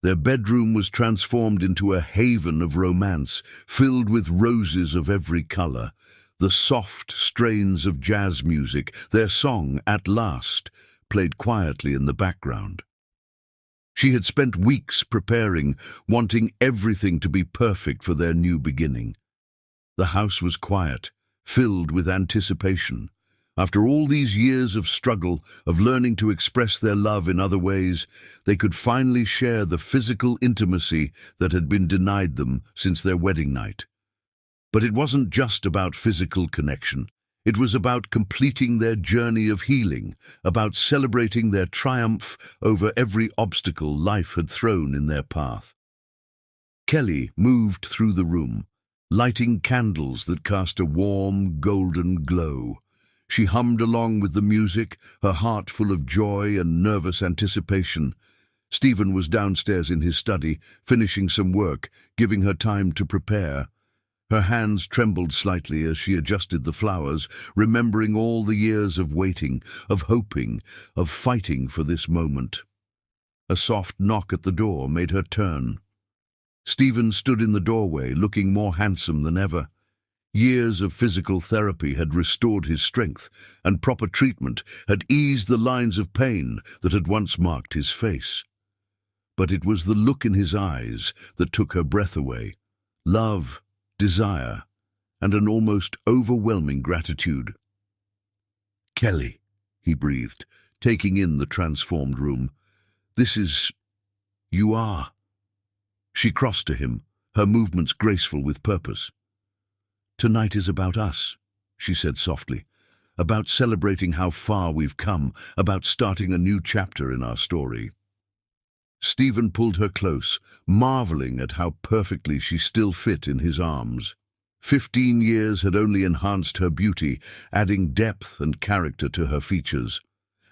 Their bedroom was transformed into a haven of romance, filled with roses of every color. The soft strains of jazz music, their song, "At Last," played quietly in the background. She had spent weeks preparing, wanting everything to be perfect for their new beginning. The house was quiet, filled with anticipation. After all these years of struggle, of learning to express their love in other ways, they could finally share the physical intimacy that had been denied them since their wedding night. But it wasn't just about physical connection. It was about completing their journey of healing, about celebrating their triumph over every obstacle life had thrown in their path. Kelly moved through the room, lighting candles that cast a warm, golden glow. She hummed along with the music, her heart full of joy and nervous anticipation. Stephen was downstairs in his study, finishing some work, giving her time to prepare. Her hands trembled slightly as she adjusted the flowers, remembering all the years of waiting, of hoping, of fighting for this moment. A soft knock at the door made her turn. Stephen stood in the doorway, looking more handsome than ever. Years of physical therapy had restored his strength, and proper treatment had eased the lines of pain that had once marked his face. But it was the look in his eyes that took her breath away. Love, desire, and an almost overwhelming gratitude. "Kelly," he breathed, taking in the transformed room. "This is... you are..." She crossed to him, her movements graceful with purpose. "Tonight is about us," she said softly, "about celebrating how far we've come, about starting a new chapter in our story." Stephen pulled her close, marveling at how perfectly she still fit in his arms. 15 years had only enhanced her beauty, adding depth and character to her features.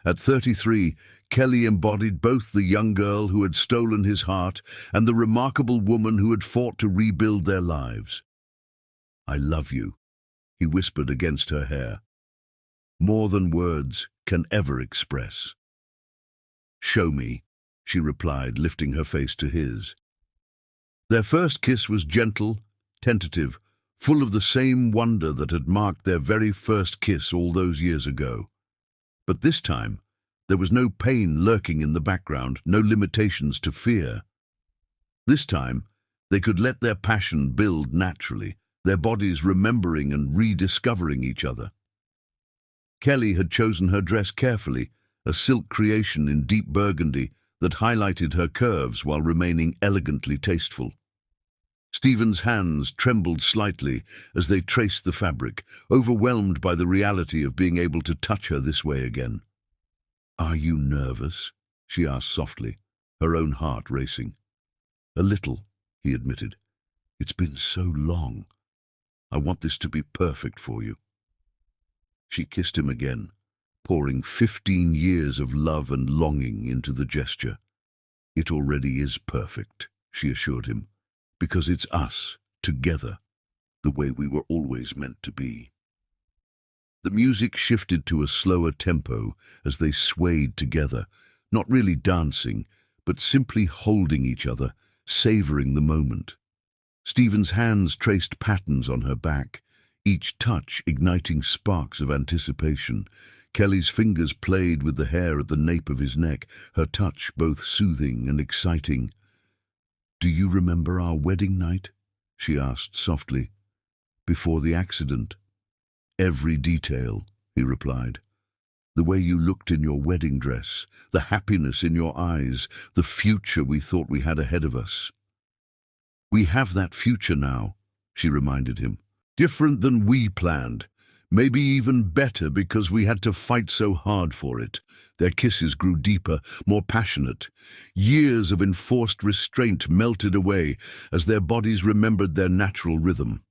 At 33, Kelly embodied both the young girl who had stolen his heart and the remarkable woman who had fought to rebuild their lives. "I love you," he whispered against her hair. "More than words can ever express." "Show me," she replied, lifting her face to his. Their first kiss was gentle, tentative, full of the same wonder that had marked their very first kiss all those years ago. But this time, there was no pain lurking in the background, no limitations to fear. This time, they could let their passion build naturally, their bodies remembering and rediscovering each other. Kelly had chosen her dress carefully, a silk creation in deep burgundy that highlighted her curves while remaining elegantly tasteful. Stephen's hands trembled slightly as they traced the fabric, overwhelmed by the reality of being able to touch her this way again. "Are you nervous?" she asked softly, her own heart racing. "A little," he admitted. "It's been so long. I want this to be perfect for you." She kissed him again, pouring 15 years of love and longing into the gesture. It already is perfect, she assured him, because it's us, together, the way we were always meant to be. The music shifted to a slower tempo as they swayed together, not really dancing, but simply holding each other, savoring the moment. Stephen's hands traced patterns on her back, each touch igniting sparks of anticipation. Kelly's fingers played with the hair at the nape of his neck, her touch both soothing and exciting. "Do you remember our wedding night?" she asked softly. "Before the accident?" "Every detail," he replied. "The way you looked in your wedding dress, the happiness in your eyes, the future we thought we had ahead of us." "We have that future now," she reminded him. "Different than we planned. Maybe even better because we had to fight so hard for it." Their kisses grew deeper, more passionate. Years of enforced restraint melted away as their bodies remembered their natural rhythm.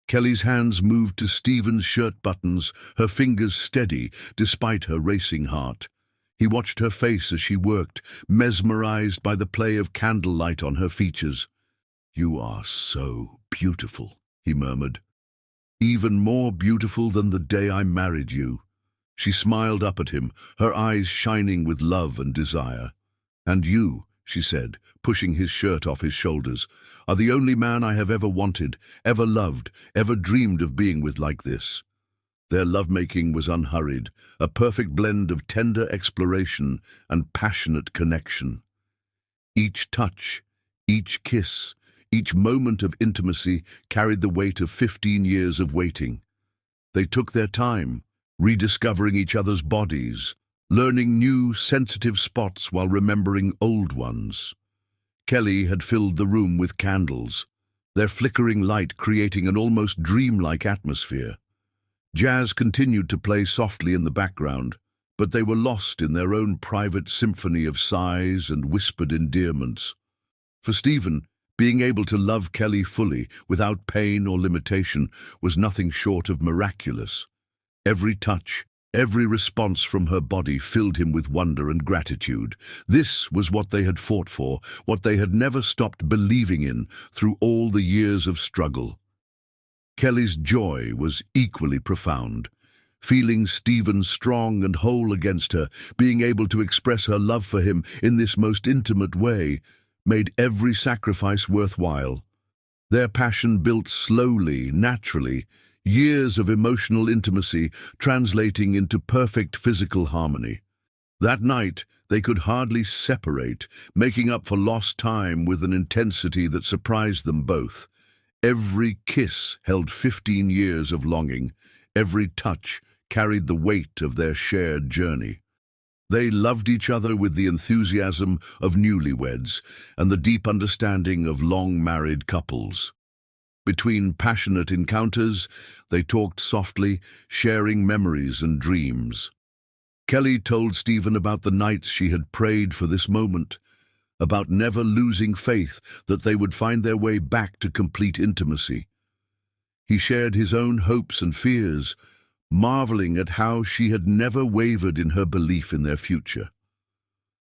Kelly's hands moved to Stephen's shirt buttons, her fingers steady despite her racing heart. He watched her face as she worked, mesmerized by the play of candlelight on her features. "You are so beautiful," he murmured. "Even more beautiful than the day I married you." She smiled up at him, her eyes shining with love and desire. "And you," she said, pushing his shirt off his shoulders, "are the only man I have ever wanted, ever loved, ever dreamed of being with like this." Their lovemaking was unhurried, a perfect blend of tender exploration and passionate connection. Each touch, each kiss, each moment of intimacy carried the weight of 15 years of waiting. They took their time, rediscovering each other's bodies, learning new, sensitive spots while remembering old ones. Kelly had filled the room with candles, their flickering light creating an almost dreamlike atmosphere. Jazz continued to play softly in the background, but they were lost in their own private symphony of sighs and whispered endearments. For Stephen, being able to love Kelly fully, without pain or limitation, was nothing short of miraculous. Every touch, every response from her body filled him with wonder and gratitude. This was what they had fought for, what they had never stopped believing in through all the years of struggle. Kelly's joy was equally profound. Feeling Stephen strong and whole against her, being able to express her love for him in this most intimate way, made every sacrifice worthwhile. Their passion built slowly, naturally, years of emotional intimacy translating into perfect physical harmony. That night, they could hardly separate, making up for lost time with an intensity that surprised them both. Every kiss held 15 years of longing. Every touch carried the weight of their shared journey. They loved each other with the enthusiasm of newlyweds and the deep understanding of long-married couples. Between passionate encounters, they talked softly, sharing memories and dreams. Kelly told Stephen about the nights she had prayed for this moment, about never losing faith that they would find their way back to complete intimacy. He shared his own hopes and fears, marveling at how she had never wavered in her belief in their future.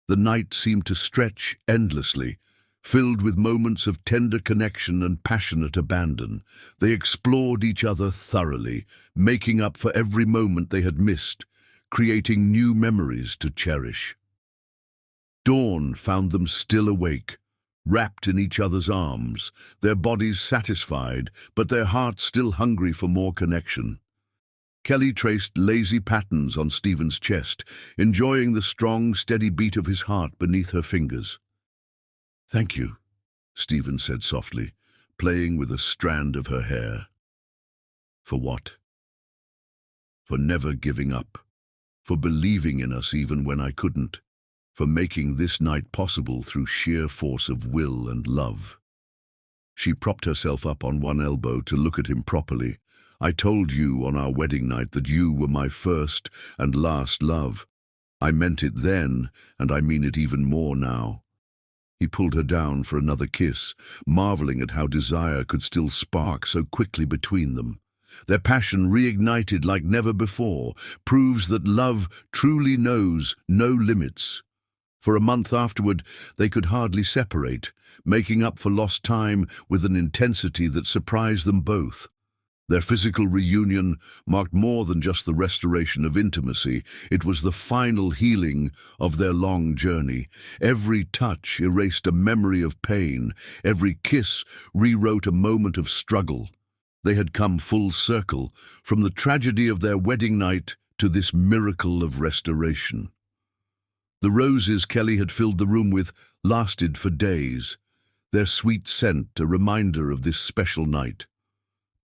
The night seemed to stretch endlessly, filled with moments of tender connection and passionate abandon. They explored each other thoroughly, making up for every moment they had missed, creating new memories to cherish. Dawn found them still awake, wrapped in each other's arms, their bodies satisfied, but their hearts still hungry for more connection. Kelly traced lazy patterns on Stephen's chest, enjoying the strong, steady beat of his heart beneath her fingers. "Thank you," Stephen said softly, playing with a strand of her hair. "For what?" "For never giving up, for believing in us even when I couldn't, for making this night possible through sheer force of will and love." She propped herself up on one elbow to look at him properly. "I told you on our wedding night that you were my first and last love. I meant it then, and I mean it even more now." He pulled her down for another kiss, marveling at how desire could still spark so quickly between them. Their passion reignited like never before, proves that love truly knows no limits. For a month afterward, they could hardly separate, making up for lost time with an intensity that surprised them both. Their physical reunion marked more than just the restoration of intimacy. It was the final healing of their long journey. Every touch erased a memory of pain. Every kiss rewrote a moment of struggle. They had come full circle, from the tragedy of their wedding night to this miracle of restoration. The roses Kelly had filled the room with lasted for days, their sweet scent a reminder of this special night.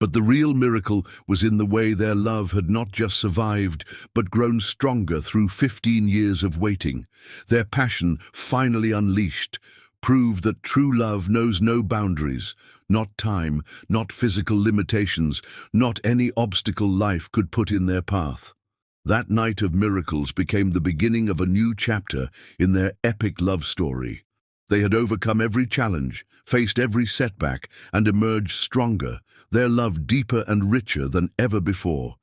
But the real miracle was in the way their love had not just survived, but grown stronger through 15 years of waiting. Their passion, finally unleashed, proved that true love knows no boundaries, not time, not physical limitations, not any obstacle life could put in their path. That night of miracles became the beginning of a new chapter in their epic love story. They had overcome every challenge, faced every setback, and emerged stronger, their love deeper and richer than ever before.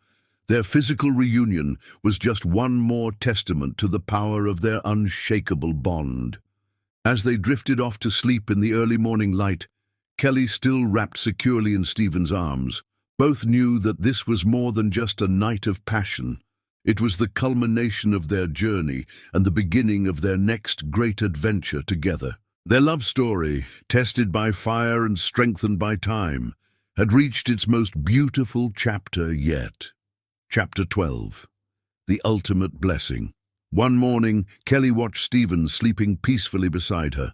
Their physical reunion was just one more testament to the power of their unshakable bond. As they drifted off to sleep in the early morning light, Kelly still wrapped securely in Stephen's arms. Both knew that this was more than just a night of passion. It was the culmination of their journey and the beginning of their next great adventure together. Their love story, tested by fire and strengthened by time, had reached its most beautiful chapter yet. Chapter 12. The Ultimate Blessing. One morning, Kelly watched Stephen sleeping peacefully beside her.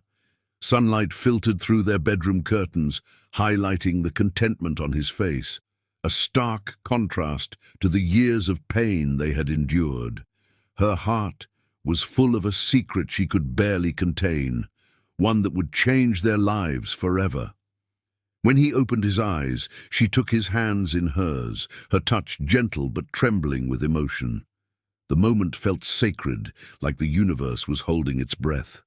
Sunlight filtered through their bedroom curtains, highlighting the contentment on his face, a stark contrast to the years of pain they had endured. Her heart was full of a secret she could barely contain, one that would change their lives forever. When he opened his eyes, she took his hands in hers, her touch gentle but trembling with emotion. The moment felt sacred, like the universe was holding its breath.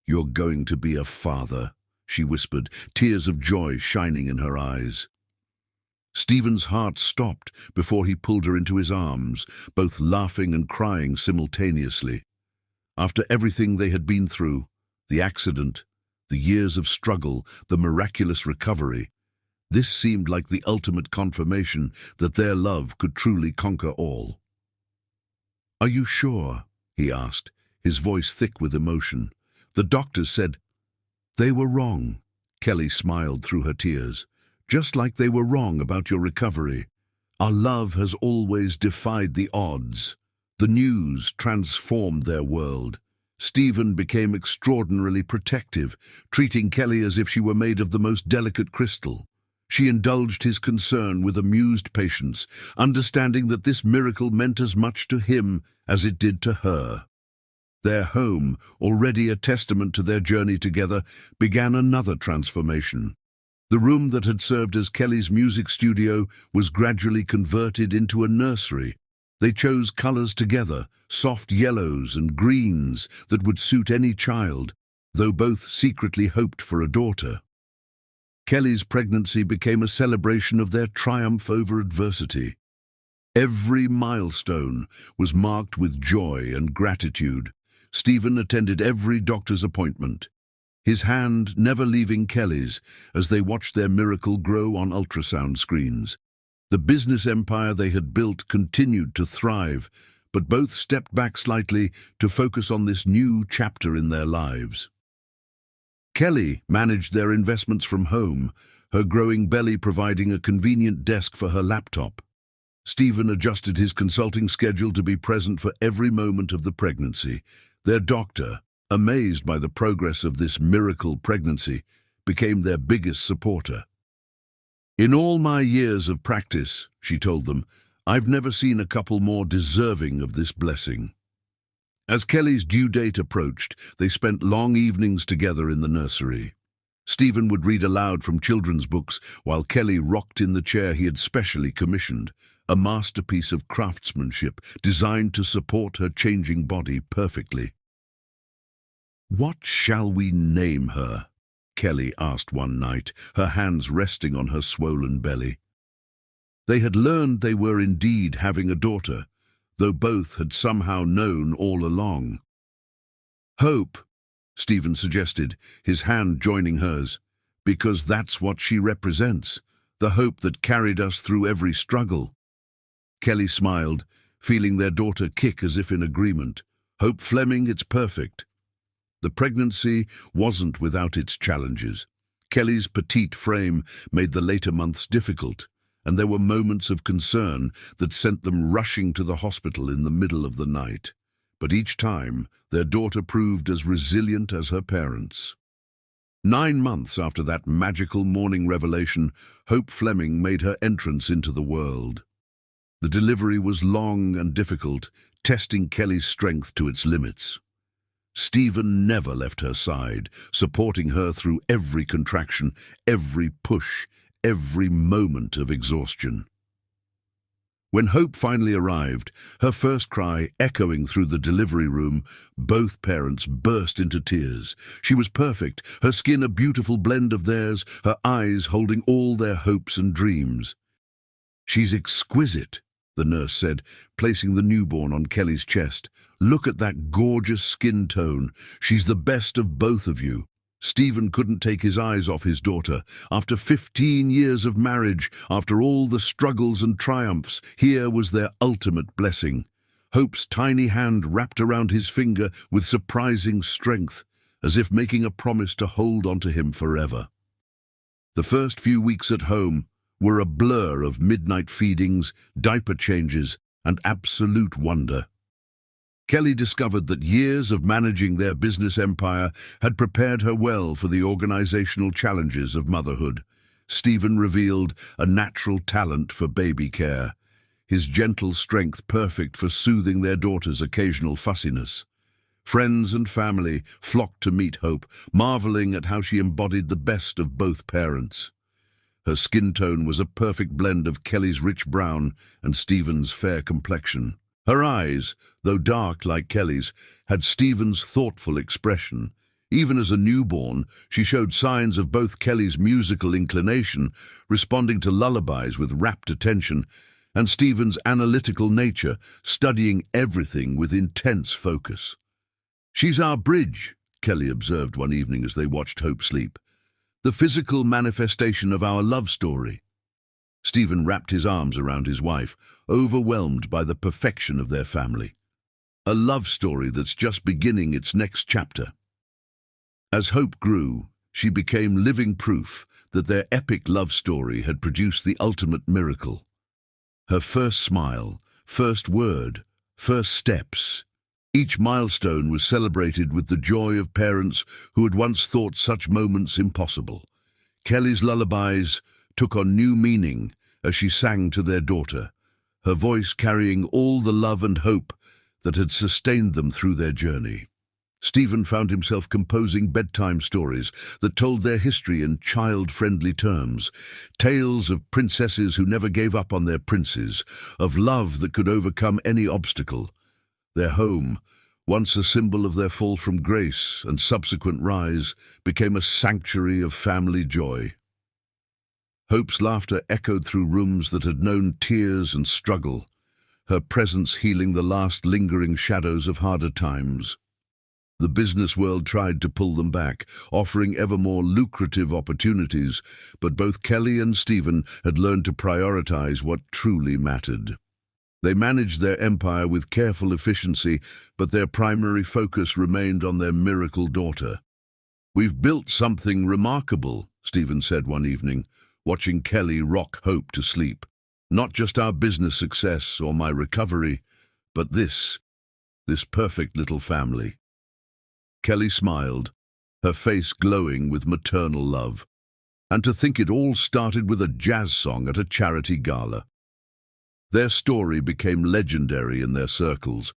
"You're going to be a father," she whispered, tears of joy shining in her eyes. Stephen's heart stopped before he pulled her into his arms, both laughing and crying simultaneously. After everything they had been through, the accident, the years of struggle, the miraculous recovery, this seemed like the ultimate confirmation that their love could truly conquer all. "Are you sure?" he asked, his voice thick with emotion. "The doctors said—" "They were wrong," Kelly smiled through her tears. "Just like they were wrong about your recovery. Our love has always defied the odds." The news transformed their world. Stephen became extraordinarily protective, treating Kelly as if she were made of the most delicate crystal. She indulged his concern with amused patience, understanding that this miracle meant as much to him as it did to her. Their home, already a testament to their journey together, began another transformation. The room that had served as Kelly's music studio was gradually converted into a nursery. They chose colors together, soft yellows and greens that would suit any child, though both secretly hoped for a daughter. Kelly's pregnancy became a celebration of their triumph over adversity. Every milestone was marked with joy and gratitude. Stephen attended every doctor's appointment, his hand never leaving Kelly's as they watched their miracle grow on ultrasound screens. The business empire they had built continued to thrive, but both stepped back slightly to focus on this new chapter in their lives. Kelly managed their investments from home, her growing belly providing a convenient desk for her laptop. Stephen adjusted his consulting schedule to be present for every moment of the pregnancy. Their doctor, amazed by the progress of this miracle pregnancy, became their biggest supporter. "In all my years of practice," she told them, "I've never seen a couple more deserving of this blessing." As Kelly's due date approached, they spent long evenings together in the nursery. Stephen would read aloud from children's books while Kelly rocked in the chair he had specially commissioned, a masterpiece of craftsmanship designed to support her changing body perfectly. "What shall we name her?" Kelly asked one night, her hands resting on her swollen belly. They had learned they were indeed having a daughter, though both had somehow known all along. Hope, Stephen suggested, his hand joining hers, because that's what she represents, the hope that carried us through every struggle. Kelly smiled, feeling their daughter kick as if in agreement. Hope Fleming, it's perfect. The pregnancy wasn't without its challenges. Kelly's petite frame made the later months difficult, and there were moments of concern that sent them rushing to the hospital in the middle of the night. But each time, their daughter proved as resilient as her parents. 9 months after that magical morning revelation, Hope Fleming made her entrance into the world. The delivery was long and difficult, testing Kelly's strength to its limits. Stephen never left her side, supporting her through every contraction, every push, every moment of exhaustion. When Hope finally arrived, her first cry echoing through the delivery room, both parents burst into tears. She was perfect, her skin a beautiful blend of theirs, her eyes holding all their hopes and dreams. "She's exquisite," the nurse said, placing the newborn on Kelly's chest. "Look at that gorgeous skin tone. She's the best of both of you." Stephen couldn't take his eyes off his daughter. After 15 years of marriage, after all the struggles and triumphs, here was their ultimate blessing. Hope's tiny hand wrapped around his finger with surprising strength, as if making a promise to hold onto him forever. The first few weeks at home were a blur of midnight feedings, diaper changes, and absolute wonder. Kelly discovered that years of managing their business empire had prepared her well for the organizational challenges of motherhood. Stephen revealed a natural talent for baby care, his gentle strength perfect for soothing their daughter's occasional fussiness. Friends and family flocked to meet Hope, marveling at how she embodied the best of both parents. Her skin tone was a perfect blend of Kelly's rich brown and Stephen's fair complexion. Her eyes, though dark like Kelly's, had Stephen's thoughtful expression. Even as a newborn, she showed signs of both Kelly's musical inclination, responding to lullabies with rapt attention, and Stephen's analytical nature, studying everything with intense focus. "She's our bridge," Kelly observed one evening as they watched Hope sleep. "The physical manifestation of our love story." Stephen wrapped his arms around his wife, overwhelmed by the perfection of their family. A love story that's just beginning its next chapter. As Hope grew, she became living proof that their epic love story had produced the ultimate miracle. Her first smile, first word, first steps. Each milestone was celebrated with the joy of parents who had once thought such moments impossible. Kelly's lullabies took on new meaning as she sang to their daughter, her voice carrying all the love and hope that had sustained them through their journey. Stephen found himself composing bedtime stories that told their history in child-friendly terms, tales of princesses who never gave up on their princes, of love that could overcome any obstacle. Their home, once a symbol of their fall from grace and subsequent rise, became a sanctuary of family joy. Hope's laughter echoed through rooms that had known tears and struggle, her presence healing the last lingering shadows of harder times. The business world tried to pull them back, offering ever more lucrative opportunities, but both Kelly and Stephen had learned to prioritize what truly mattered. They managed their empire with careful efficiency, but their primary focus remained on their miracle daughter. "We've built something remarkable," Stephen said one evening, watching Kelly rock Hope to sleep. "Not just our business success or my recovery, but this perfect little family." Kelly smiled, her face glowing with maternal love. And to think it all started with a jazz song at a charity gala. Their story became legendary in their circles.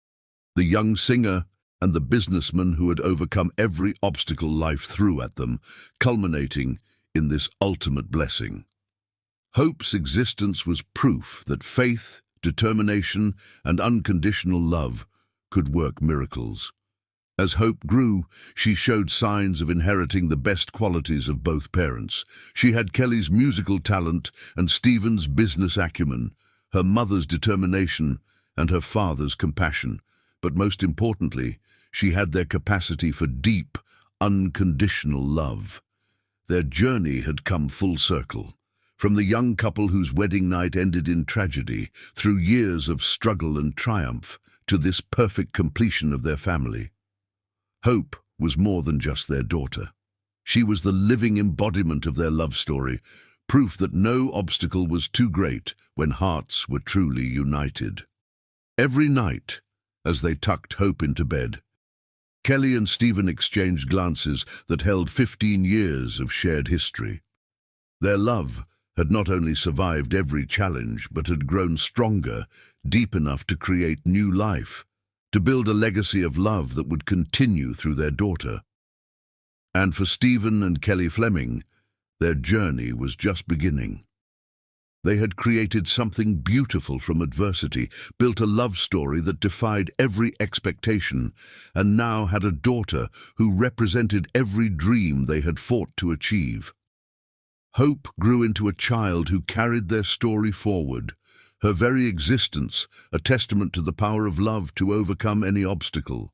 The young singer and the businessman who had overcome every obstacle life threw at them, culminating in this ultimate blessing. Hope's existence was proof that faith, determination, and unconditional love could work miracles. As Hope grew, she showed signs of inheriting the best qualities of both parents. She had Kelly's musical talent and Stephen's business acumen, her mother's determination and her father's compassion. But most importantly, She had their capacity for deep, unconditional love. Their journey had come full circle. From the young couple whose wedding night ended in tragedy, through years of struggle and triumph, to this perfect completion of their family. Hope was more than just their daughter. She was the living embodiment of their love story, proof that no obstacle was too great when hearts were truly united. Every night, as they tucked Hope into bed, Kelly and Stephen exchanged glances that held 15 years of shared history. Their love had not only survived every challenge, but had grown stronger, deep enough to create new life, to build a legacy of love that would continue through their daughter. And for Stephen and Kelly Fleming, their journey was just beginning. They had created something beautiful from adversity, built a love story that defied every expectation, and now had a daughter who represented every dream they had fought to achieve. Hope grew into a child who carried their story forward, her very existence a testament to the power of love to overcome any obstacle.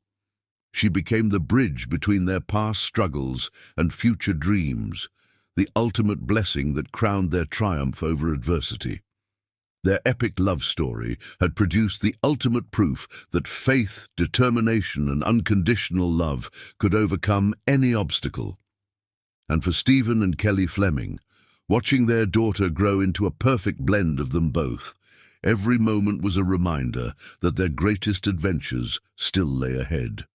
She became the bridge between their past struggles and future dreams, the ultimate blessing that crowned their triumph over adversity. Their epic love story had produced the ultimate proof that faith, determination, and unconditional love could overcome any obstacle. And for Stephen and Kelly Fleming, watching their daughter grow into a perfect blend of them both, every moment was a reminder that their greatest adventures still lay ahead.